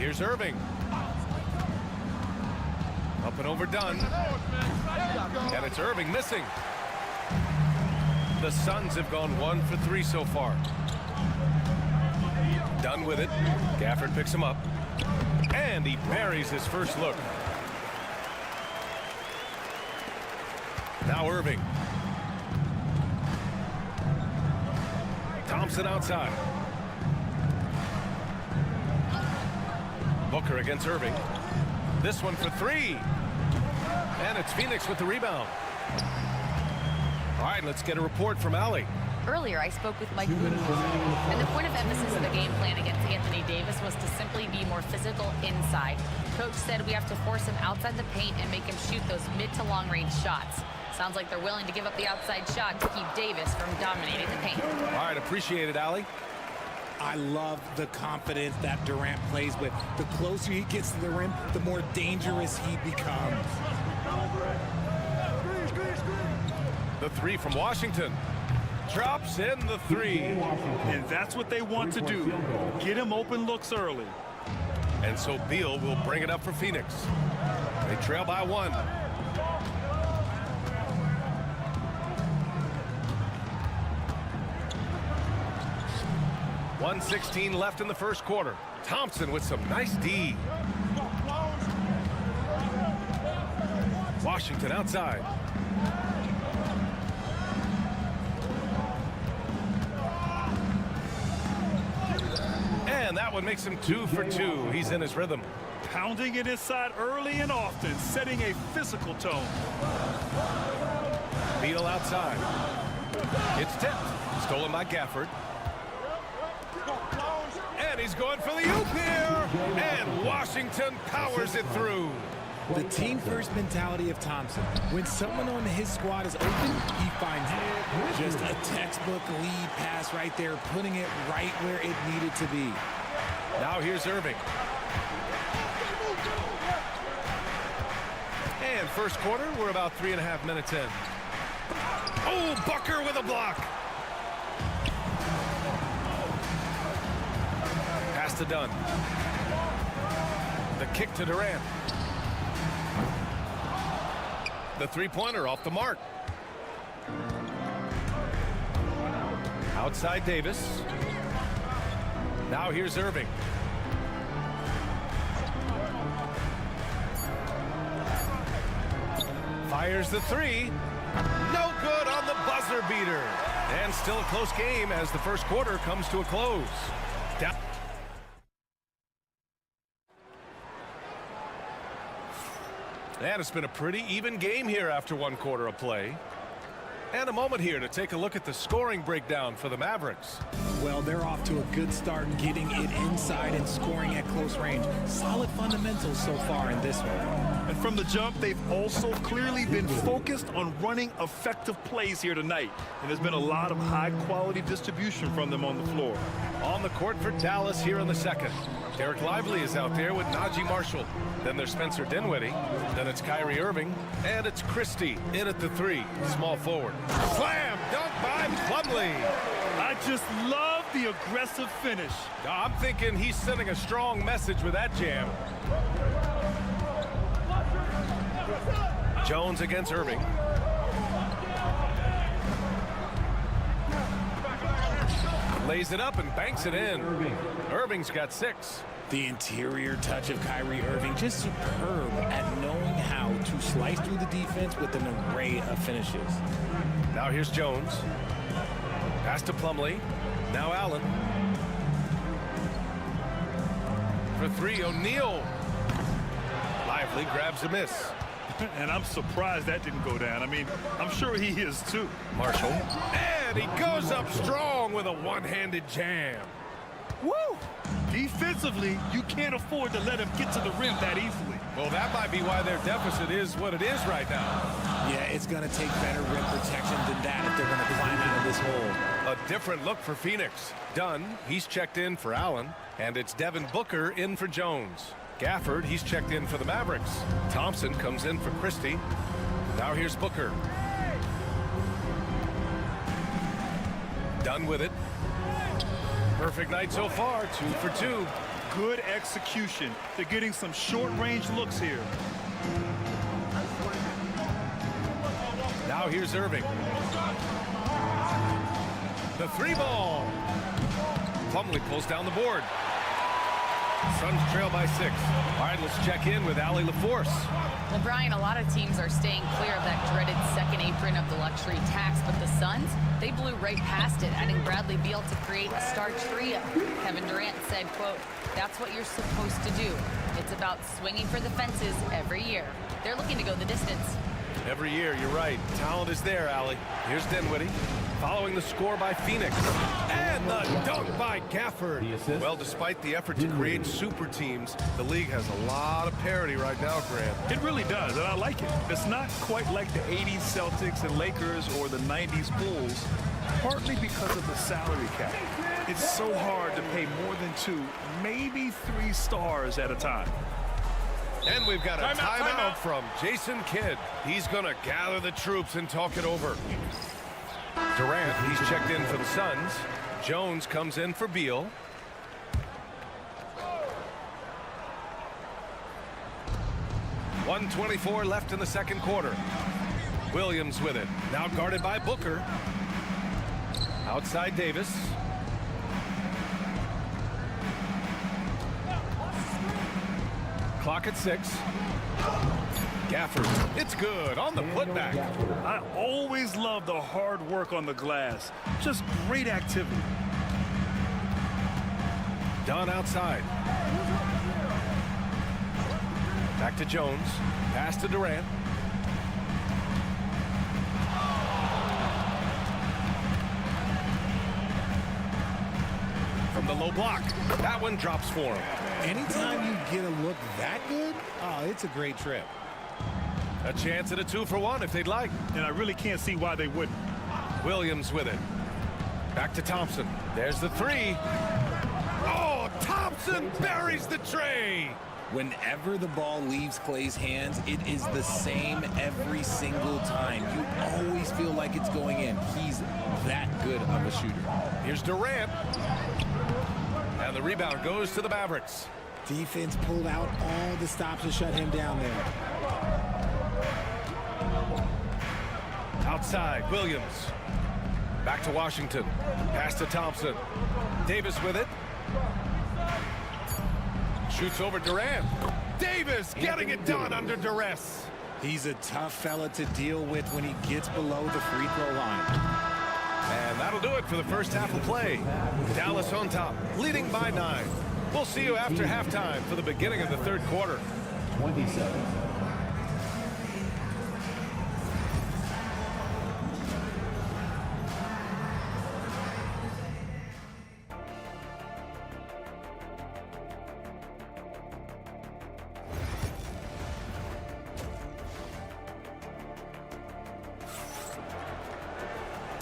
Speaker 7: Here's Irving. Up and overdone. And it's Irving missing. The Suns have gone 1 for 3 so far. Done with it. Gafford picks him up. And he buries his first look. Now Irving. Thompson outside. Booker against Irving. This one for 3. And it's Phoenix with the rebound. All right, let's get a report from Allie.
Speaker 10: Earlier, I spoke with Mike Moody, and the point of emphasis of the game plan against Anthony Davis was to simply be more physical inside. Coach said we have to force him outside the paint and make him shoot those mid to long range shots. Sounds like they're willing to give up the outside shot to keep Davis from dominating the paint.
Speaker 7: All right, appreciate it, Allie.
Speaker 3: I love the confidence that Durant plays with. The closer he gets to the rim, the more dangerous he becomes.
Speaker 7: The three from Washington. Drops in the three.
Speaker 9: And that's what they want to do. Get him open looks early.
Speaker 7: And so Beal will bring it up for Phoenix. They trail by 1. .116 left in the first quarter. Thompson with some nice D. Washington outside. And that one makes him 2 for 2. He's in his rhythm.
Speaker 9: Pounding it inside early and often, setting a physical tone.
Speaker 7: Beal outside. It's tipped. Stolen by Gafford. And he's going for the oop here. And Washington powers it through.
Speaker 3: The team-first mentality of Thompson. When someone on his squad is open, he finds it. Just a textbook lead pass right there, putting it right where it needed to be.
Speaker 7: Now here's Irving. And first quarter, we're about 3.5 minutes in. Oh, Booker with a block. Pass to Dunn. The kick to Durant. The three-pointer off the mark. Outside Davis. Now here's Irving. Fires the three. No good on the buzzer beater. And still a close game as the first quarter comes to a close. Down. And it's been a pretty even game here after 1 quarter of play. And a moment here to take a look at the scoring breakdown for the Mavericks.
Speaker 3: Well, they're off to a good start getting it inside and scoring at close range. Solid fundamentals so far in this one.
Speaker 9: And from the jump, they've also clearly been focused on running effective plays here tonight. And there's been a lot of high-quality distribution from them on the floor.
Speaker 7: On the court for Dallas here in the second. Derek Lively is out there with Najee Marshall. Then there's Spencer Dinwiddie. Then it's Kyrie Irving. And it's Christie in at the 3, small forward. Slam dunk by Plumlee.
Speaker 9: I just love the aggressive finish.
Speaker 7: I'm thinking he's sending a strong message with that jam. Jones against Irving. Lays it up and banks it in. Irving's got 6.
Speaker 3: The interior touch of Kyrie Irving, just superb at knowing how to slice through the defense with an array of finishes.
Speaker 7: Now here's Jones. Pass to Plumlee. Now Allen. For 3, O'Neal. Lively grabs a miss.
Speaker 9: And I'm surprised that didn't go down. I mean, I'm sure he is too.
Speaker 7: Marshall. And he goes up strong with a one-handed jam.
Speaker 9: Woo! Defensively, you can't afford to let him get to the rim that easily.
Speaker 7: Well, that might be why their deficit is what it is right now.
Speaker 3: Yeah, it's going to take better rim protection than that if they're going to climb out of this hole.
Speaker 7: A different look for Phoenix. Dunn, he's checked in for Allen. And it's Devin Booker in for Jones. Gafford, he's checked in for the Mavericks. Thompson comes in for Christie. Now here's Booker. Dunn with it. Perfect night so far, 2 for 2.
Speaker 9: Good execution. They're getting some short-range looks here.
Speaker 7: Now here's Irving. The 3-ball. Plumlee pulls down the board. Suns trail by 6. All right, let's check in with Allie LaForce.
Speaker 10: Well, Brian, a lot of teams are staying clear of that dreaded second apron of the luxury tax, but the Suns, they blew right past it, adding Bradley Beal to create a star trio. Kevin Durant said, quote, "That's what you're supposed to do. It's about swinging for the fences every year." They're looking to go the distance.
Speaker 7: Every year, you're right. Talent is there, Allie. Here's Dinwiddie, following the score by Phoenix. And the dunk by Gafford. Well, despite the effort to create super teams, the league has a lot of parity right now, Grant.
Speaker 9: It really does, and I like it. It's not quite like the 80s Celtics and Lakers or the 90s Bulls, partly because of the salary cap. It's so hard to pay more than 2, maybe 3 stars at a time.
Speaker 7: And we've got a timeout from Jason Kidd. He's going to gather the troops and talk it over. Durant, he's checked in for the Suns. Jones comes in for Beal. .124 left in the second quarter. Williams with it. Now guarded by Booker. Outside Davis. Clock at 6. Gafford. It's good on the putback.
Speaker 9: I always love the hard work on the glass. Just great activity.
Speaker 7: Dunn outside. Back to Jones. Pass to Durant. From the low block. That one drops for him.
Speaker 3: Anytime you get a look that good, oh, it's a great trip.
Speaker 7: A chance at a 2-for-1 if they'd like.
Speaker 9: And I really can't see why they wouldn't.
Speaker 7: Williams with it. Back to Thompson. There's the 3. Oh, Thompson buries the tray.
Speaker 3: Whenever the ball leaves Clay's hands, it is the same every single time. You always feel like it's going in. He's that good of a shooter.
Speaker 7: Here's Durant. And the rebound goes to the Mavericks.
Speaker 3: Defense pulled out all the stops to shut him down there.
Speaker 7: Outside, Williams. Back to Washington. Pass to Thompson. Davis with it. Shoots over Durant. Davis getting it done under duress.
Speaker 3: He's a tough fella to deal with when he gets below the free throw line.
Speaker 7: And that'll do it for the first half of play. Dallas on top, leading by 9. We'll see you after halftime for the beginning of the third quarter.
Speaker 6: 27.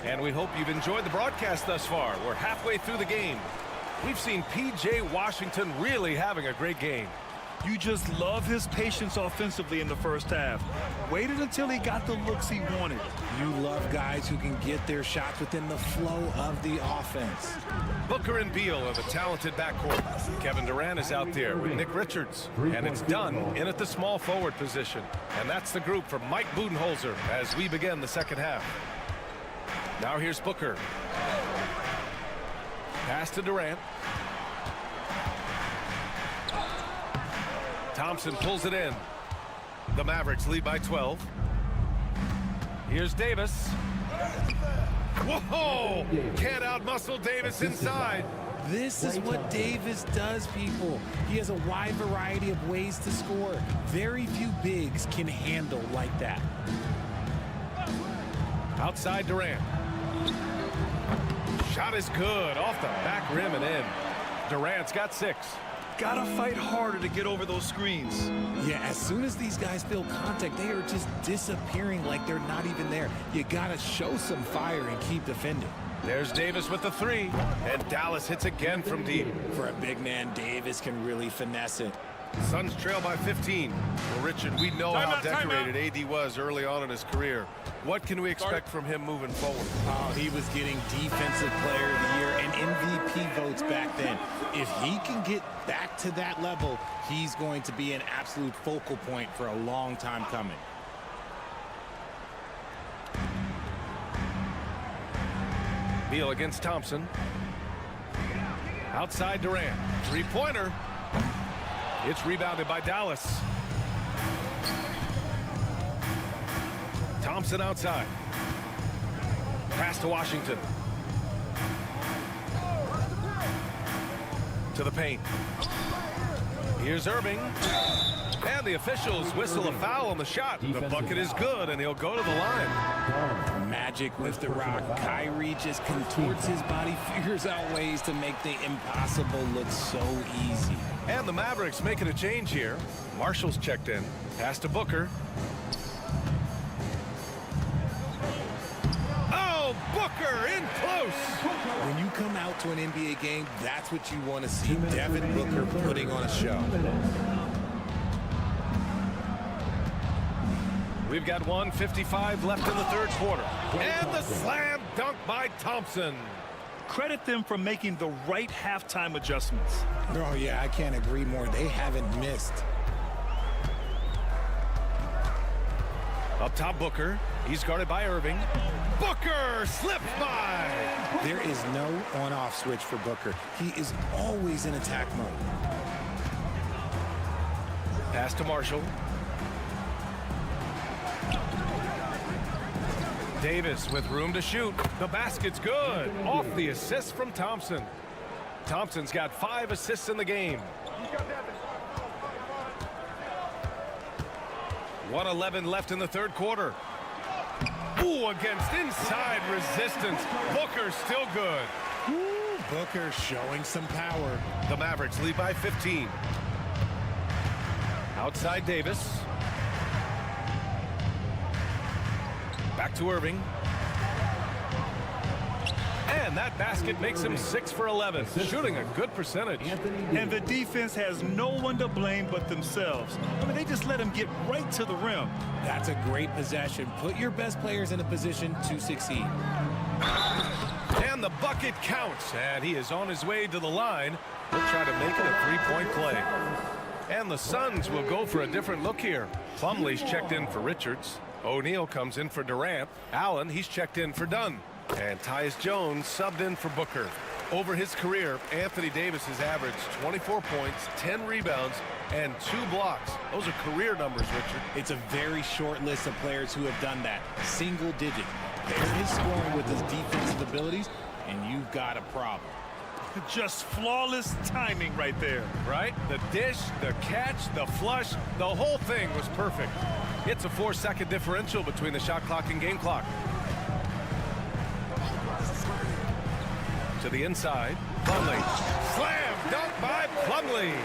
Speaker 7: And we hope you've enjoyed the broadcast thus far. We're halfway through the game. We've seen P.J. Washington really having a great game.
Speaker 9: You just love his patience offensively in the first half. Waited until he got the looks he wanted.
Speaker 3: You love guys who can get their shots within the flow of the offense.
Speaker 7: Booker and Beal are the talented backcourt. Kevin Durant is out there with Nick Richards. And it's Dunn in at the small forward position. And that's the group for Mike Budenholzer as we begin the second half. Now here's Booker. Pass to Durant. Thompson pulls it in. The Mavericks lead by 12. Here's Davis. Whoa! Can't outmuscle Davis inside.
Speaker 3: This is what Davis does, people. He has a wide variety of ways to score. Very few bigs can handle like that.
Speaker 7: Outside Durant. Shot is good. Off the back rim and in. Durant's got 6.
Speaker 9: Gotta fight harder to get over those screens.
Speaker 3: Yeah, as soon as these guys feel contact, they are just disappearing like they're not even there. You gotta show some fire and keep defending.
Speaker 7: There's Davis with the 3. And Dallas hits again from deep.
Speaker 3: For a big man, Davis can really finesse it.
Speaker 7: Suns trail by 15. Well, Richard, we know how decorated AD was early on in his career. What can we expect from him moving forward?
Speaker 3: Oh, he was getting Defensive Player of the Year and MVP votes back then. If he can get back to that level, he's going to be an absolute focal point for a long time coming.
Speaker 7: Beal against Thompson. Outside Durant. 3-pointer. It's rebounded by Dallas. Thompson outside. Pass to Washington. To the paint. Here's Irving. And the officials whistle a foul on the shot. The bucket is good, and he'll go to the line.
Speaker 3: Magic with the rock. Kyrie just contorts his body, figures out ways to make the impossible look so easy.
Speaker 7: And the Mavericks making a change here. Marshall's checked in. Pass to Booker. Oh, Booker in close.
Speaker 3: When you come out to an NBA game, that's what you want to see. Devin Booker putting on a show.
Speaker 7: We've got 1:55 left in the third quarter. And the slam dunk by Thompson.
Speaker 9: Credit them for making the right halftime adjustments.
Speaker 3: Oh, yeah, I can't agree more. They haven't missed.
Speaker 7: Up top, Booker. He's guarded by Irving. Booker slips by.
Speaker 3: There is no on-off switch for Booker. He is always in attack mode.
Speaker 7: Pass to Marshall. Davis with room to shoot. The basket's good. Off the assist from Thompson. Thompson's got 5 assists in the game. 1:11 left in the third quarter. Ooh, against inside resistance. Booker's still good.
Speaker 3: Ooh, Booker showing some power.
Speaker 7: The Mavericks lead by 15. Outside Davis. Back to Irving. And that basket makes him 6 for 11, shooting a good percentage.
Speaker 9: And the defense has no one to blame but themselves. I mean, they just let him get right to the rim.
Speaker 3: That's a great possession. Put your best players in a position to succeed.
Speaker 7: And the bucket counts, and he is on his way to the line. He'll try to make it a three-point play. And the Suns will go for a different look here. Plumlee's checked in for Richards. O'Neal comes in for Durant. Allen, he's checked in for Dunn. And Tyus Jones subbed in for Booker. Over his career, Anthony Davis has averaged 24 points, 10 rebounds, and 2 blocks. Those are career numbers, Richard.
Speaker 3: It's a very short list of players who have done that. Single digit. Pair his scoring with his defensive abilities, and you've got a problem.
Speaker 9: Just flawless timing right there.
Speaker 7: Right? The dish, the catch, the flush, the whole thing was perfect. It's a 4-second differential between the shot clock and game clock. To the inside, Plumlee. Slam dunk by Plumlee.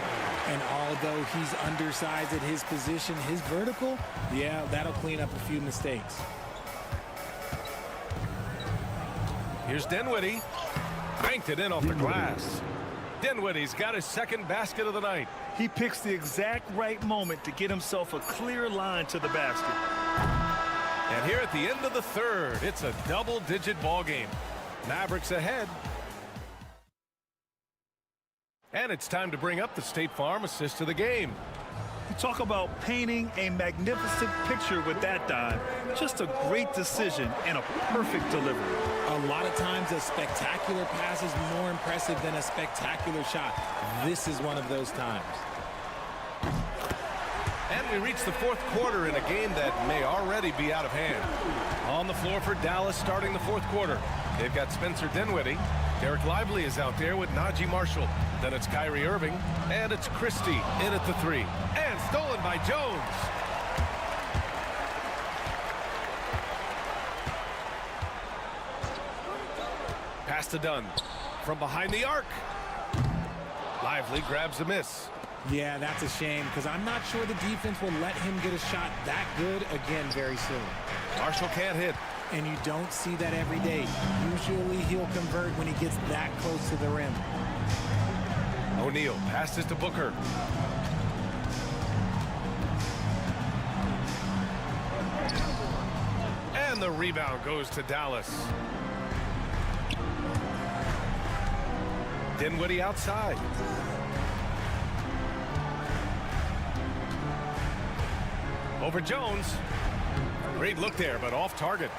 Speaker 3: And although he's undersized at his position, his vertical, yeah, that'll clean up a few mistakes.
Speaker 7: Here's Dinwiddie. Banked it in off the glass. Dinwiddie's got his second basket of the night.
Speaker 9: He picks the exact right moment to get himself a clear line to the basket.
Speaker 7: And here at the end of the third, it's a double-digit ball game. Mavericks ahead. And it's time to bring up the State Farm assist of the game.
Speaker 9: You talk about painting a magnificent picture with that dive. Just a great decision and a perfect delivery.
Speaker 3: A lot of times a spectacular pass is more impressive than a spectacular shot. This is one of those times.
Speaker 7: And we reach the fourth quarter in a game that may already be out of hand. On the floor for Dallas starting the fourth quarter. They've got Spencer Dinwiddie. Derek Lively is out there with Najee Marshall. Then it's Kyrie Irving. And it's Christie in at the 3. And stolen by Jones. Pass to Dunn. From behind the arc. Lively grabs the miss.
Speaker 3: Yeah, that's a shame because I'm not sure the defense will let him get a shot that good again very soon.
Speaker 7: Marshall can't hit.
Speaker 3: And you don't see that every day. Usually he'll convert when he gets that close to the rim.
Speaker 7: O'Neal passes to Booker. And the rebound goes to Dallas. Dinwiddie outside. Over Jones. Great look there, but off target.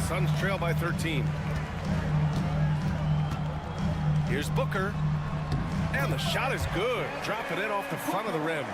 Speaker 7: Suns trail by 13. Here's Booker. And the shot is good. Drop it in off the front of the rim.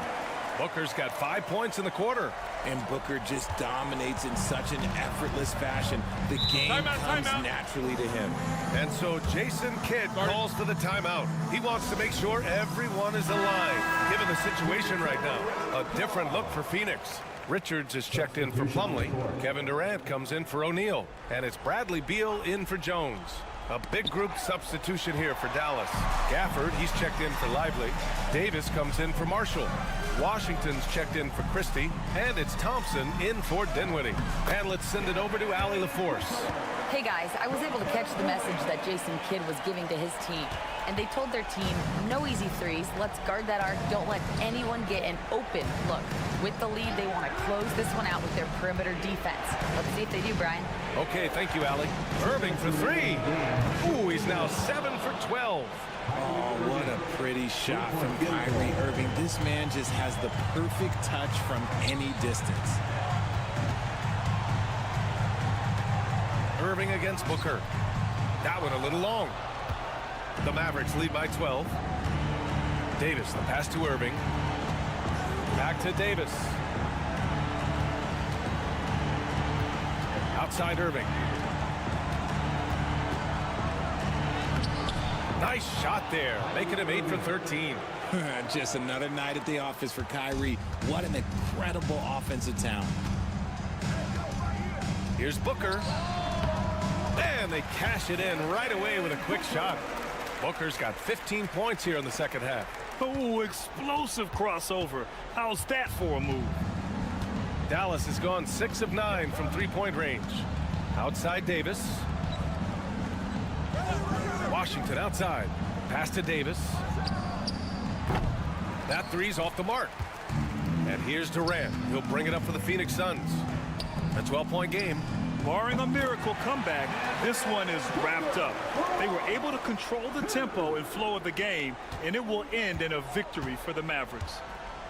Speaker 7: Booker's got 5 points in the quarter.
Speaker 3: And Booker just dominates in such an effortless fashion. The game comes naturally to him.
Speaker 7: And so Jason Kidd calls for the timeout. He wants to make sure everyone is aligned, given the situation right now. A different look for Phoenix. Richards is checked in for Plumlee. Kevin Durant comes in for O'Neal. And it's Bradley Beal in for Jones. A big group substitution here for Dallas. Gafford, he's checked in for Lively. Davis comes in for Marshall. Washington's checked in for Christie. And it's Thompson in for Dinwiddie. And let's send it over to Allie LaForce.
Speaker 10: Hey guys, I was able to catch the message that Jason Kidd was giving to his team. And they told their team, no easy threes. Let's guard that arc. Don't let anyone get an open look. With the lead, they want to close this one out with their perimeter defense. Let's see if they do, Brian.
Speaker 7: Okay, thank you, Allie. Irving for 3. Ooh, he's now 7 for 12.
Speaker 3: Oh, what a pretty shot from Kyrie Irving. This man just has the perfect touch from any distance.
Speaker 7: Irving against Booker. That one a little long. The Mavericks lead by 12. Davis, the pass to Irving. Back to Davis. Outside Irving. Nice shot there, making him 8 for 13.
Speaker 3: Just another night at the office for Kyrie. What an incredible offensive talent.
Speaker 7: Here's Booker. And they cash it in right away with a quick shot. Booker's got 15 points here in the second half.
Speaker 9: Oh, explosive crossover. How's that for a move?
Speaker 7: Dallas has gone 6 of 9 from three-point range. Outside Davis. Washington outside. Pass to Davis. That three's off the mark. And here's Durant. He'll bring it up for the Phoenix Suns. A 12-point game.
Speaker 9: Barring a miracle comeback, this one is wrapped up. They were able to control the tempo and flow of the game, and it will end in a victory for the Mavericks.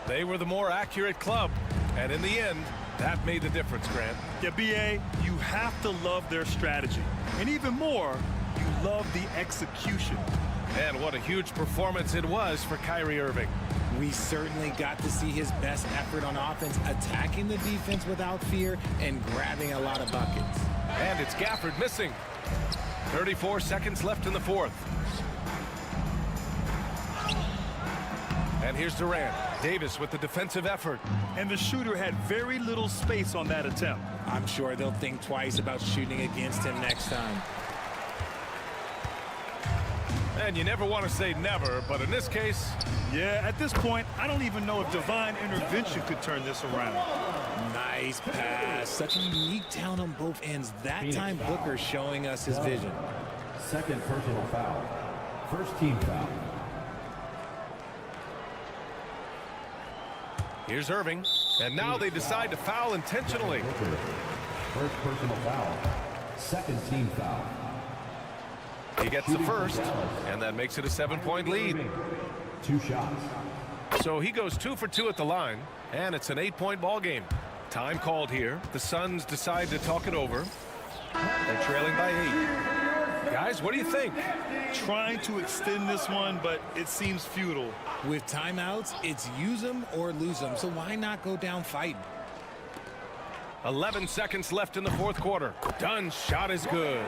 Speaker 7: They were the more accurate club, and in the end, that made the difference, Grant.
Speaker 9: Yeah, B.A., you have to love their strategy. And even more, you love the execution.
Speaker 7: And what a huge performance it was for Kyrie Irving.
Speaker 3: We certainly got to see his best effort on offense, attacking the defense without fear and grabbing a lot of buckets.
Speaker 7: And it's Gafford missing. 34 seconds left in the fourth. And here's Durant. Davis with the defensive effort.
Speaker 9: And the shooter had very little space on that attempt.
Speaker 3: I'm sure they'll think twice about shooting against him next time.
Speaker 7: And you never want to say never, but in this case...
Speaker 9: Yeah, at this point, I don't even know if divine intervention could turn this around.
Speaker 3: Nice pass. Such a unique talent on both ends. That time, Booker showing us his vision.
Speaker 6: Second personal foul. First team foul.
Speaker 7: Here's Irving. And now they decide to foul intentionally.
Speaker 6: First personal foul. Second team foul.
Speaker 7: He gets the first, and that makes it a 7-point lead.
Speaker 6: 2 shots.
Speaker 7: So he goes 2 for 2 at the line, and it's an 8-point ball game. Time called here. The Suns decide to talk it over. They're trailing by 8. Guys, what do you think?
Speaker 9: Trying to extend this one, but it seems futile.
Speaker 3: With timeouts, it's use them or lose them, so why not go down fighting?
Speaker 7: 11 seconds left in the fourth quarter. Dunn's shot is good.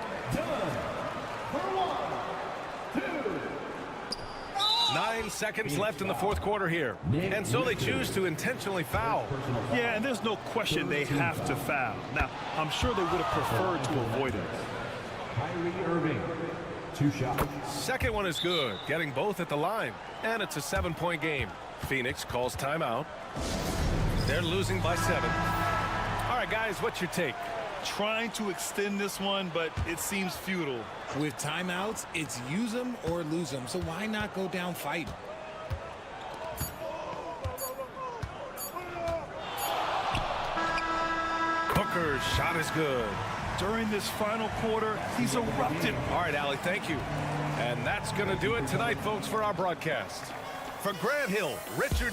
Speaker 7: 9 seconds left in the fourth quarter here. And so they choose to intentionally foul.
Speaker 9: Yeah, and there's no question they have to foul. Now, I'm sure they would have preferred to avoid it.
Speaker 6: Kyrie Irving, 2 shots.
Speaker 7: Second one is good, getting both at the line. And it's a 7-point game. Phoenix calls timeout. They're losing by 7. All right, guys, what's your take?
Speaker 9: Trying to extend this one, but it seems futile.
Speaker 3: With timeouts, it's use them or lose them, so why not go down fighting?
Speaker 7: Booker's shot is good.
Speaker 9: During this final quarter, he's erupted.
Speaker 7: All right, Allie, thank you. And that's going to do it tonight, folks, for our broadcast. For Grant Hill, Richard.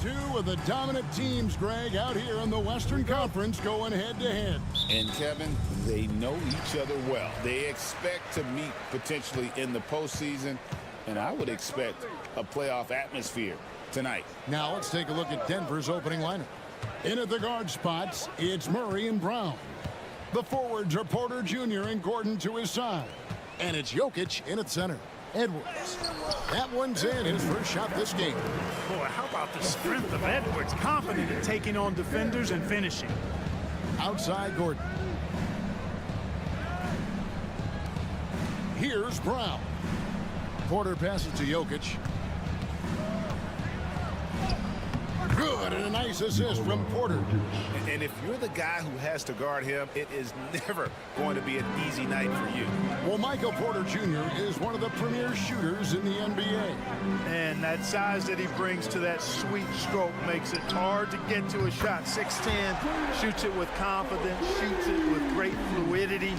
Speaker 1: Two of the dominant teams, Greg, out here in the Western Conference going head-to-head.
Speaker 2: And, Kevin, they know each other well. They expect to meet potentially in the postseason, and I would expect a playoff atmosphere tonight.
Speaker 1: Now let's take a look at Denver's opening lineup. In at the guard spots, it's Murray and Brown. The forwards are Porter Jr. and Gordon to his side. And it's Jokic in at center. Edwards. That one's in, his first shot this game.
Speaker 8: Boy, how about the strength of Edwards? Confident in taking on defenders and finishing.
Speaker 1: Outside Gordon. Here's Brown. Porter passes to Jokic. Good, and a nice assist from Porter.
Speaker 4: And if you're the guy who has to guard him, it is never going to be an easy night for you.
Speaker 1: Well, Michael Porter Jr. is one of the premier shooters in the NBA.
Speaker 8: And that size that he brings to that sweet stroke makes it hard to get to a shot. 6'10", shoots it with confidence, shoots it with great fluidity.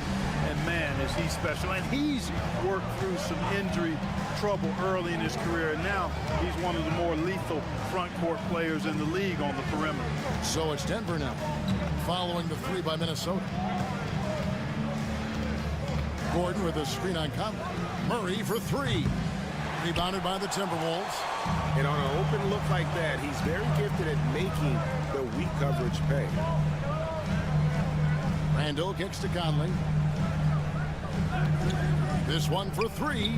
Speaker 8: And, man, is he special. And he's worked through some injury trouble early in his career, and now he's one of the more lethal front court players in the league on the perimeter.
Speaker 1: So it's Denver now, following the three by Minnesota. Gordon with a screen on Conley. Murray for three. Rebounded by the Timberwolves.
Speaker 4: And on an open look like that, he's very gifted at making the weak coverage pay.
Speaker 1: Randall kicks to Conley. This one for three.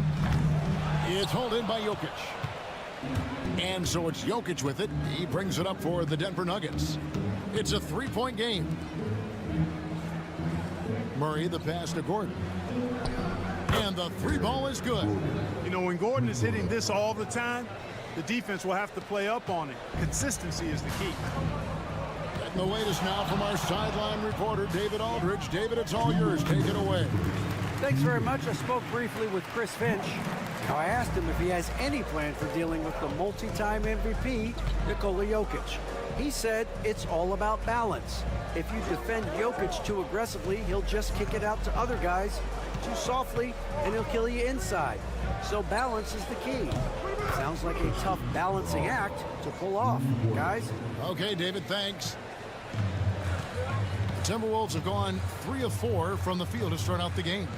Speaker 1: It's hauled in by Jokic. And so it's Jokic with it. He brings it up for the Denver Nuggets. It's a three-point game. Murray, the pass to Gordon. And the three ball is good.
Speaker 8: You know, when Gordon is hitting this all the time, the defense will have to play up on it. Consistency is the key.
Speaker 1: Getting the latest now from our sideline reporter, David Aldridge. David, it's all yours. Take it away.
Speaker 5: Thanks very much. I spoke briefly with Chris Finch. Now, I asked him if he has any plan for dealing with the multi-time MVP, Nikola Jokic. He said it's all about balance. If you defend Jokic too aggressively, he'll just kick it out to other guys too softly, and he'll kill you inside. So balance is the key. Sounds like a tough balancing act to pull off, guys.
Speaker 1: Okay, David, thanks. The Timberwolves have gone 3 of 4 from the field to start out the game.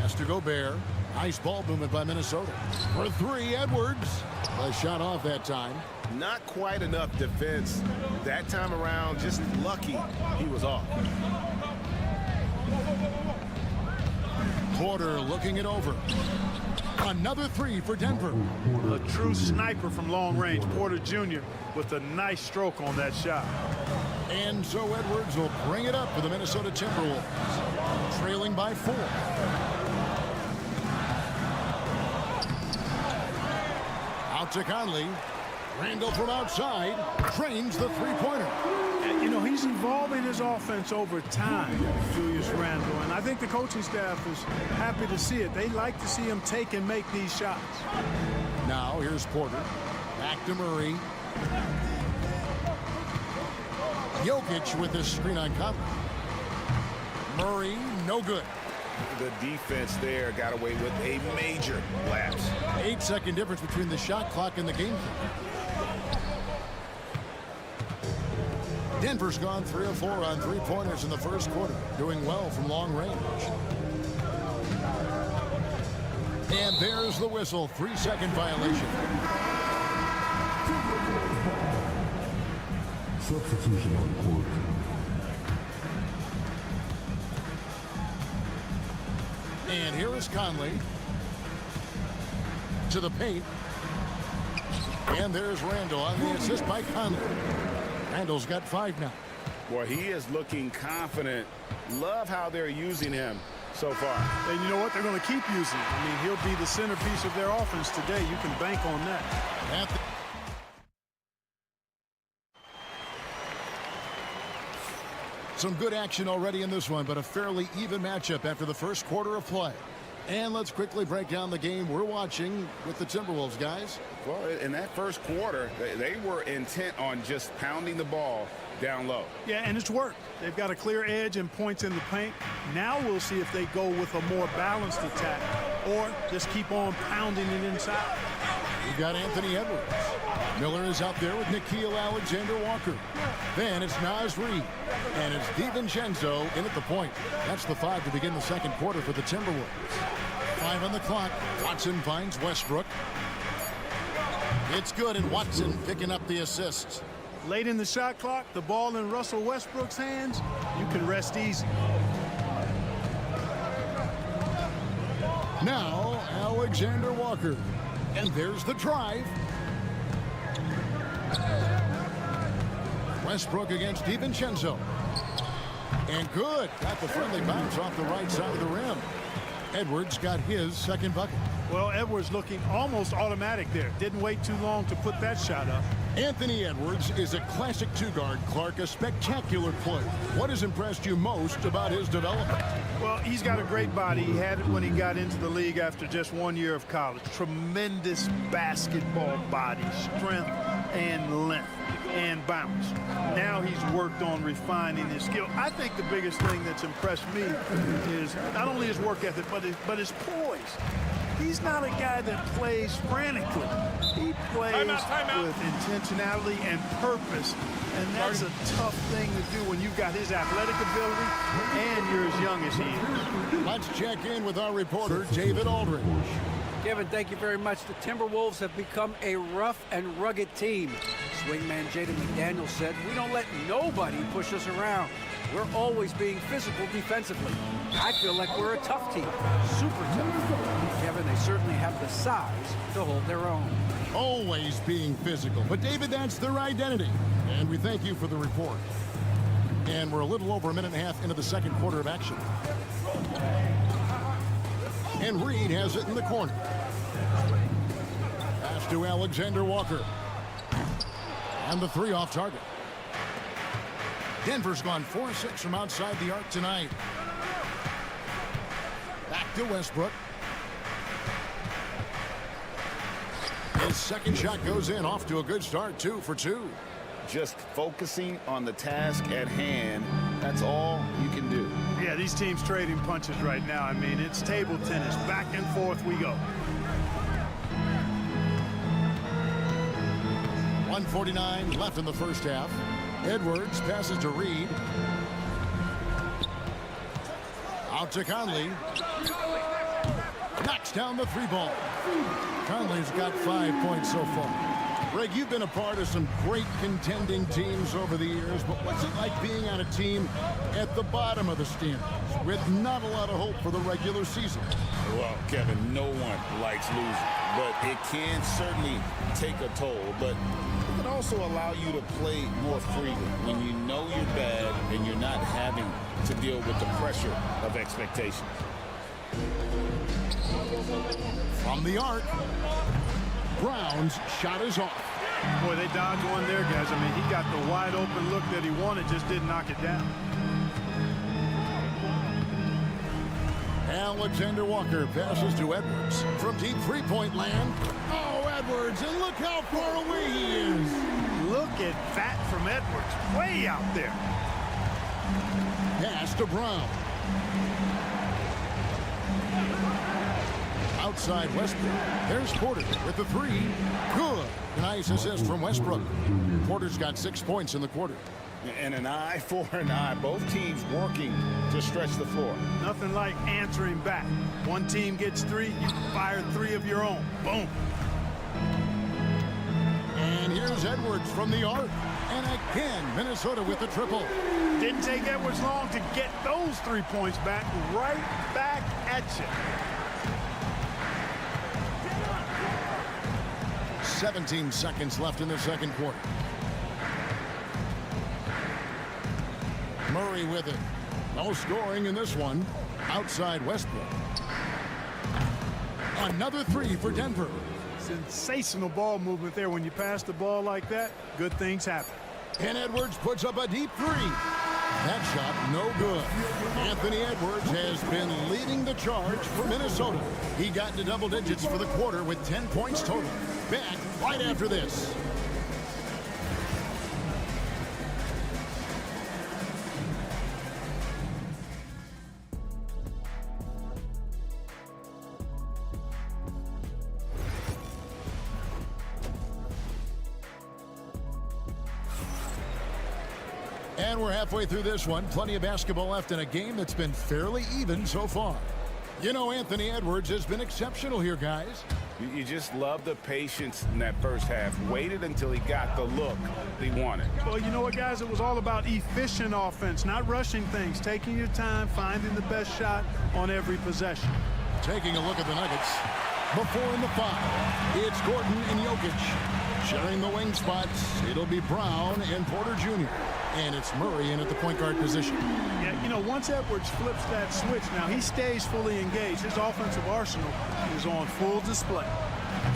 Speaker 1: Has to Gobert. Nice ball movement by Minnesota. For three, Edwards. A shot off that time.
Speaker 4: Not quite enough defense that time around. Just lucky he was off.
Speaker 1: Porter looking it over. Another three for Denver.
Speaker 8: A true sniper from long range. Porter Jr. with a nice stroke on that shot.
Speaker 1: And so Edwards will bring it up for the Minnesota Timberwolves. Trailing by 4. Out to Conley. Randall from outside drains the three-pointer.
Speaker 8: You know, he's evolving his offense over time, Julius Randle, and I think the coaching staff is happy to see it. They like to see him take and make these shots.
Speaker 1: Now here's Porter. Back to Murray. Jokic with this screen on Conley. Murray, no good.
Speaker 2: The defense there got away with a major lapse.
Speaker 1: 8-second difference between the shot clock and the game clock. Denver's gone 3 of 4 on three-pointers in the first quarter, doing well from long range. And there's the whistle, 3-second violation.
Speaker 6: Substitution on court.
Speaker 1: And here is Conley to the paint. And there's Randall on the assist by Conley. Randall's got 5 now.
Speaker 2: Boy, he is looking confident. Love how they're using him so far.
Speaker 8: And you know what? They're going to keep using him. I mean, he'll be the centerpiece of their offense today. You can bank on that.
Speaker 1: Some good action already in this one, but a fairly even matchup after the first quarter of play. And let's quickly break down the game we're watching with the Timberwolves, guys.
Speaker 2: Well, in that first quarter, they were intent on just pounding the ball down low.
Speaker 8: Yeah, and it's worked. They've got a clear edge and points in the paint. Now we'll see if they go with a more balanced attack or just keep on pounding it inside.
Speaker 1: You got Anthony Edwards. Miller is out there with Nickeil Alexander-Walker. Then it's Naz Reid. And it's DiVincenzo in at the point. That's the 5 to begin the second quarter for the Timberwolves. 5 on the clock. Watson finds Westbrook. It's good, and Watson picking up the assists.
Speaker 8: Late in the shot clock, the ball in Russell Westbrook's hands, you can rest easy.
Speaker 1: Now, Alexander Walker. And there's the drive. Westbrook against DiVincenzo. And good. Got the friendly bounce off the right side of the rim. Edwards got his second bucket.
Speaker 8: Well, Edwards looking almost automatic there. Didn't wait too long to put that shot up.
Speaker 1: Anthony Edwards is a classic two-guard, Clark, a spectacular player. What has impressed you most about his development?
Speaker 8: Well, he's got a great body. He had it when he got into the league after just 1 year of college. Tremendous basketball body, strength and length and bounce. Now he's worked on refining his skill. I think the biggest thing that's impressed me is not only his work ethic, but his poise. He's not a guy that plays frantically. He plays with intentionality and purpose. And that's a tough thing to do when you've got his athletic ability and you're as young as he is.
Speaker 1: Let's check in with our reporter, David Aldridge.
Speaker 5: Kevin, thank you very much. The Timberwolves have become a rough and rugged team. Swingman Jaden McDaniels said, "We don't let nobody push us around. We're always being physical defensively. I feel like we're a tough team, super tough." Kevin, they certainly have the size to hold their own.
Speaker 1: Always being physical. But, David, that's their identity. And we thank you for the report. And we're a little over a minute and a half into the second quarter of action. And Reid has it in the corner. Pass to Alexander Walker. And the 3 off target. Denver's gone 4-6 from outside the arc tonight. Back to Westbrook. His second shot goes in, off to a good start, 2 for 2.
Speaker 2: Just focusing on the task at hand, that's all you can do.
Speaker 8: Yeah, these teams trading punches right now. I mean, it's table tennis. Back and forth we go.
Speaker 1: 1:49 left in the first half. Edwards passes to Reid. Out to Conley. Knocks down the 3-ball. Conley's got 5 points so far. Greg, you've been a part of some great contending teams over the years, but what's it like being on a team at the bottom of the standings with not a lot of hope for the regular season?
Speaker 2: Well, Kevin, no one likes losing, but it can certainly take a toll. But it can also allow you to play more freely when you know you're bad and you're not having to deal with the pressure of expectations.
Speaker 1: From the arc, Brown's shot is off.
Speaker 8: Boy, they dodged one there, guys. I mean, he got the wide open look that he wanted, just didn't knock it down.
Speaker 1: Alexander Walker passes to Edwards from deep three-point land. Oh, Edwards, and look how far away he is.
Speaker 8: Look at that from Edwards, way out there.
Speaker 1: Pass to Brown. Outside Westbrook. There's Porter with the three. Good. Nice assist from Westbrook. Porter's got 6 points in the quarter.
Speaker 2: And an eye for an eye. Both teams working to stretch the floor.
Speaker 8: Nothing like answering back. One team gets 3, you fire 3 of your own. Boom.
Speaker 1: And here's Edwards from the arc. And again, Minnesota with the triple.
Speaker 8: Didn't take Edwards long to get those 3 points back. Right back at you.
Speaker 1: 17 seconds left in the second quarter. Murray with it. No scoring in this one. Outside Westbrook. Another 3 for Denver.
Speaker 8: Sensational ball movement there. When you pass the ball like that, good things happen.
Speaker 1: And Edwards puts up a deep 3. That shot no good. Anthony Edwards has been leading the charge for Minnesota. He got into double digits for the quarter with 10 points total. Back right after this. And we're halfway through this one. Plenty of basketball left in a game that's been fairly even so far. You know, Anthony Edwards has been exceptional here, guys.
Speaker 2: You just love the patience in that first half. Waited until he got the look he wanted.
Speaker 8: Well, you know what, guys? It was all about efficient offense, not rushing things, taking your time, finding the best shot on every possession.
Speaker 1: Taking a look at the Nuggets. Before in the 5, it's Gordon and Jokic. Sharing the wing spots, it'll be Brown and Porter Jr. And it's Murray in at the point guard position.
Speaker 8: Yeah, you know, once Edwards flips that switch, now he stays fully engaged. His offensive arsenal is on full display.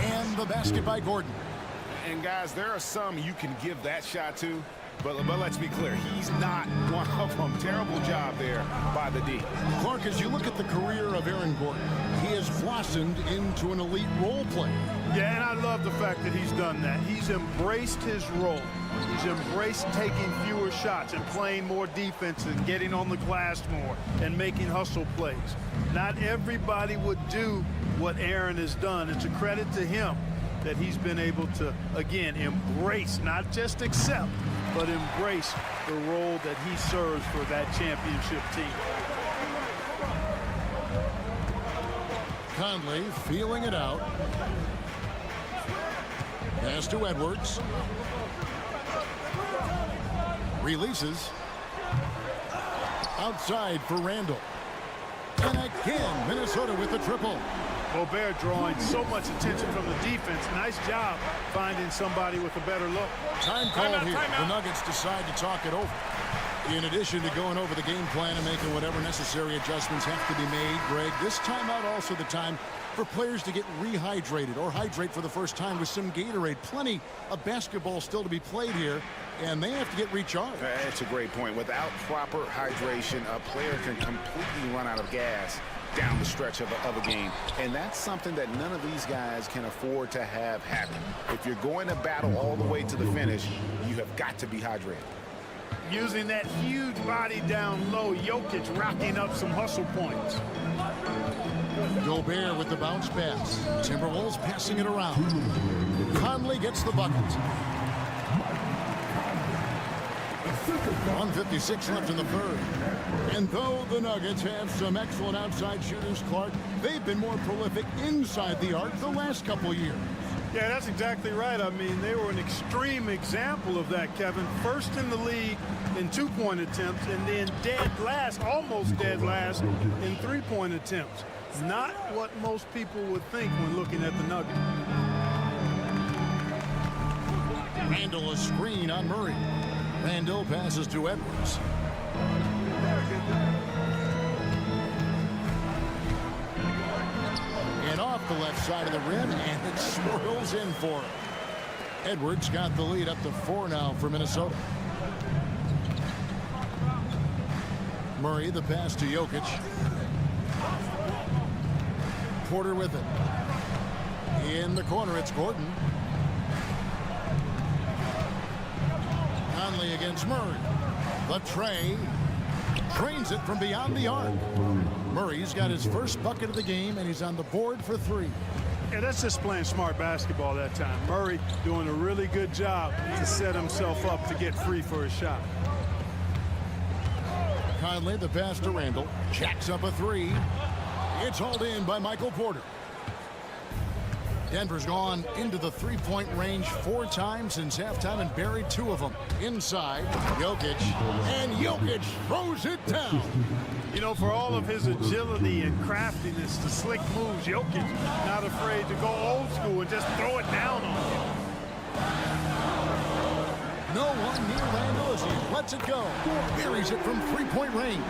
Speaker 1: And the basket by Gordon.
Speaker 2: And guys, there are some you can give that shot to, but let's be clear, he's not one of them. Terrible job there by the D.
Speaker 1: Clark, as you look at the career of Aaron Gordon, he has blossomed into an elite role player.
Speaker 8: Yeah, and I love the fact that he's done that. He's embraced his role. He's embraced taking fewer shots and playing more defense and getting on the glass more and making hustle plays. Not everybody would do what Aaron has done. It's a credit to him that he's been able to, again, embrace, not just accept, but embrace the role that he serves for that championship team.
Speaker 1: Conley feeling it out. Pass to Edwards. Releases. Outside for Randall. And again, Minnesota with the triple.
Speaker 8: Gobert drawing so much attention from the defense. Nice job finding somebody with a better look.
Speaker 1: Time called here. The Nuggets decide to talk it over. In addition to going over the game plan and making whatever necessary adjustments have to be made, Greg, this timeout also the time for players to get rehydrated or hydrate for the first time with some Gatorade. Plenty of basketball still to be played here, and they have to get recharged.
Speaker 2: That's a great point. Without proper hydration, a player can completely run out of gas down the stretch of a game. And that's something that none of these guys can afford to have happen. If you're going to battle all the way to the finish, you have got to be hydrated.
Speaker 8: Using that huge body down low, Jokic racking up some hustle points.
Speaker 1: Gobert with the bounce pass. Timberwolves passing it around. Conley gets the bucket. 1:56 left in the third. And though the Nuggets have some excellent outside shooters, Clark, they've been more prolific inside the arc the last couple years.
Speaker 8: Yeah, that's exactly right. I mean, they were an extreme example of that, Kevin. First in the league in two-point attempts, and then dead last, almost dead last, in three-point attempts. Not what most people would think when looking at the Nuggets.
Speaker 1: Randall a screen on Murray. Randall passes to Edwards. And off the left side of the rim, and it swirls in for him. Edwards got the lead up to 4 now for Minnesota. Murray, the pass to Jokic. Porter with it. In the corner, it's Gordon. Conley against Murray. The tray. Drains it from beyond the arc. Murray's got his first bucket of the game, and he's on the board for 3.
Speaker 8: Yeah, that's just playing smart basketball that time. Murray doing a really good job to set himself up to get free for his shot.
Speaker 1: Conley, the pass to Randall. Jacks up a 3. It's hauled in by Michael Porter. Denver's gone into the 3-point range 4 times since halftime and buried 2 of them. Inside, Jokic, and Jokic throws it down.
Speaker 8: You know, for all of his agility and craftiness, the slick moves, Jokic not afraid to go old school and just throw it down on him.
Speaker 1: No one near Randall as he lets it go. Buries it from 3-point range.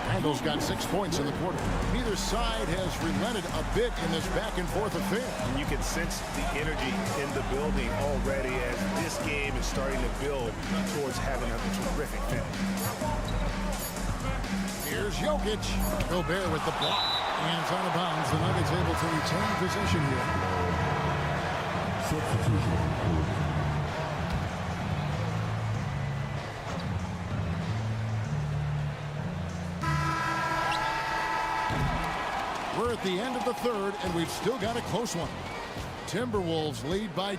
Speaker 1: Randall's got 6 points in the quarter. Neither side has relented a bit in this back-and-forth affair.
Speaker 4: And you can sense the energy in the building already as this game is starting to build towards having a terrific finish.
Speaker 1: Here's Jokic. Gobert with the block. And it's out of bounds. The Nuggets able to retain possession here.
Speaker 6: Substitution.
Speaker 1: We're at the end of the third, and we've still got a close one. Timberwolves lead by...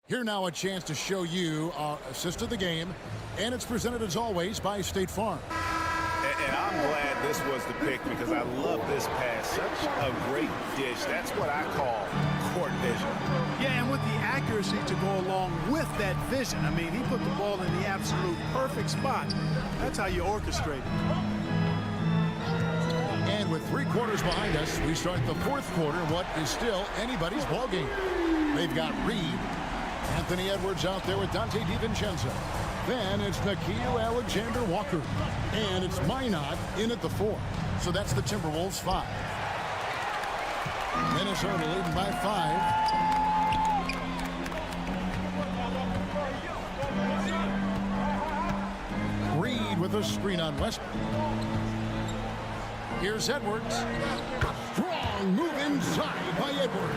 Speaker 1: Here now a chance to show you our assist of the game, and it's presented as always by State Farm.
Speaker 4: And I'm glad this was the pick because I love this pass. Such a great dish. That's what I call court vision.
Speaker 8: Yeah, and with the accuracy to go along with that vision. I mean, he put the ball in the absolute perfect spot. That's how you orchestrate it.
Speaker 1: And with 3 quarters behind us, we start the 4th quarter, what is still anybody's ball game. They've got Reed, Anthony Edwards out there with Dante DiVincenzo. Then it's Nickeil Alexander-Walker. And it's Minot in at the 4. So that's the Timberwolves 5. Minnesota leading by 5. Reed with a screen on Westbrook. Here's Edwards. Strong move inside by Edwards.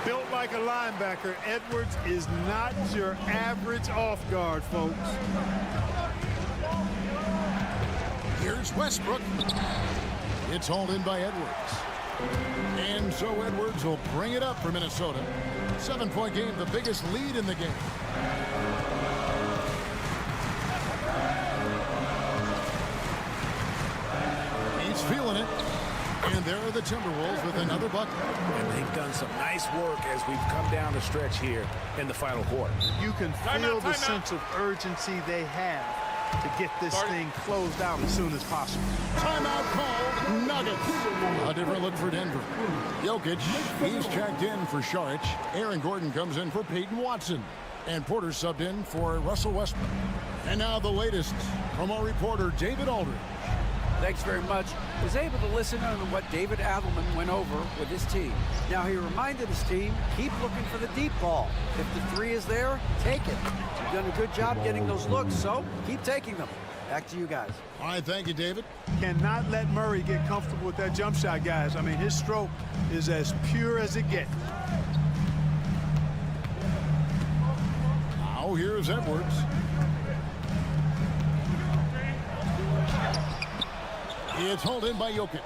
Speaker 8: Built like a linebacker, Edwards is not your average off guard, folks.
Speaker 1: Here's Westbrook. It's hauled in by Edwards. And so Edwards will bring it up for Minnesota. 7-point game, the biggest lead in the game. He's feeling it. And there are the Timberwolves with another bucket.
Speaker 4: And they've done some nice work as we've come down the stretch here in the final quarter.
Speaker 8: You can feel the sense of urgency they have to get this thing closed out as soon as possible.
Speaker 1: Timeout called, Nuggets. A different look for Denver. Jokic, he's checked in for Šarić. Aaron Gordon comes in for Peyton Watson. And Porter subbed in for Russell Westbrook. And now the latest from our reporter, David Aldridge.
Speaker 5: Thanks very much. I was able to listen to what David Adelman went over with his team. Now, he reminded his team, keep looking for the deep ball. If the 3 is there, take it. You've done a good job getting those looks, so keep taking them. Back to you guys.
Speaker 1: All right, thank you, David.
Speaker 8: Cannot let Murray get comfortable with that jump shot, guys. I mean, his stroke is as pure as it gets.
Speaker 1: Now here's Edwards. It's hauled in by Jokic.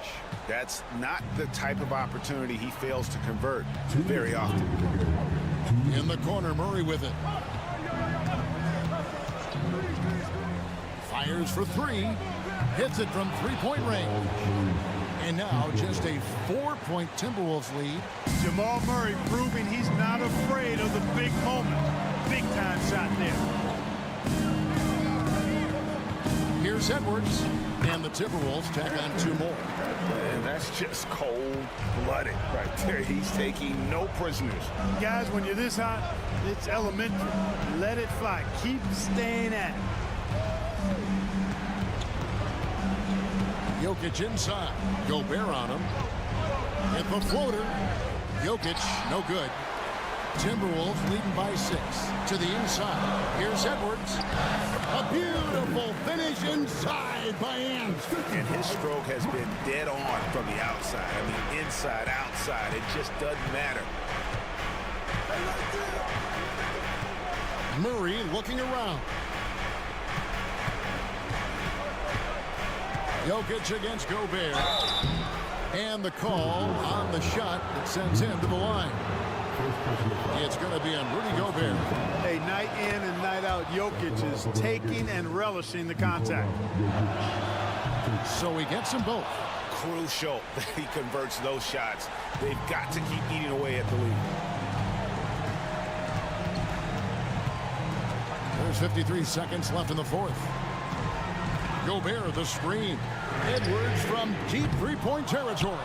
Speaker 4: That's not the type of opportunity he fails to convert very often.
Speaker 1: In the corner, Murray with it. Fires for 3. Hits it from 3-point range. And now just a 4-point Timberwolves lead.
Speaker 8: Jamal Murray proving he's not afraid of the big moment. Big time shot there.
Speaker 1: Here's Edwards. And the Timberwolves tack on 2 more.
Speaker 4: And that's just cold-blooded right there. He's taking no prisoners.
Speaker 8: Guys, when you're this hot, it's elementary. Let it fly. Keep staying at it.
Speaker 1: Jokic inside. Gobert on him. Hit the floater. Jokic, no good. Timberwolves leading by 6. To the inside. Here's Edwards. A beautiful finish inside by Ant.
Speaker 4: And his stroke has been dead on from the outside. I mean, inside, outside. It just doesn't matter.
Speaker 1: Murray looking around. Jokic against Gobert. And the call on the shot that sends him to the line. It's going to be on Rudy Gobert.
Speaker 8: Hey, night in and night out, Jokic is taking and relishing the contact.
Speaker 1: So he gets them both.
Speaker 4: Crucial that he converts those shots. They've got to keep eating away at the lead.
Speaker 1: There's 53 seconds left in the fourth. Gobert, the screen. Edwards from deep three-point territory.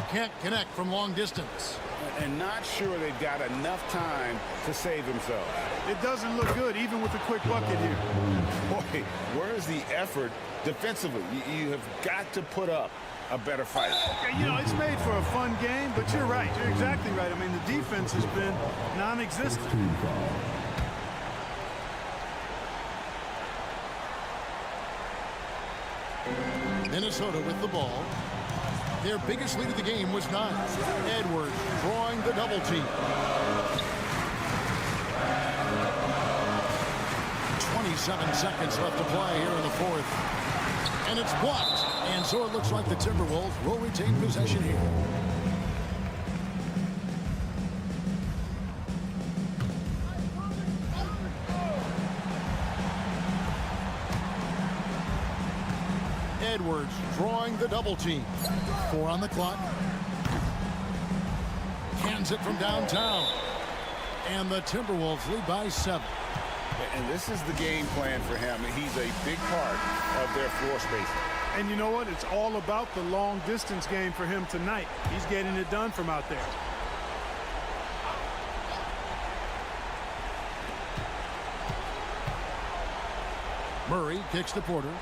Speaker 1: Can't connect from long distance.
Speaker 4: And not sure they've got enough time to save themselves.
Speaker 8: It doesn't look good, even with a quick bucket here.
Speaker 2: Boy, where's the effort defensively? You have got to put up a better fight.
Speaker 8: You know, it's made for a fun game, but you're right. You're exactly right. I mean, the defense has been non-existent.
Speaker 1: Minnesota with the ball. Their biggest lead of the game was 9. Edwards drawing the double team. 27 seconds left to play here in the fourth. And it's blocked. And so it looks like the Timberwolves will retain possession here. Edwards drawing the double team. 4 on the clock. Hands it from downtown. And the Timberwolves lead by 7.
Speaker 2: And this is the game plan for him. He's a big part of their floor spacing.
Speaker 8: And you know what? It's all about the long distance game for him tonight. He's getting it done from out there.
Speaker 1: Murray kicks to Porter.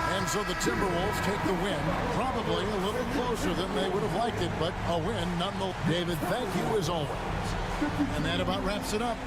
Speaker 1: And so the Timberwolves take the win. Probably a little closer than they would have liked it, but a win nonetheless. David, thank you as always. And that about wraps it up.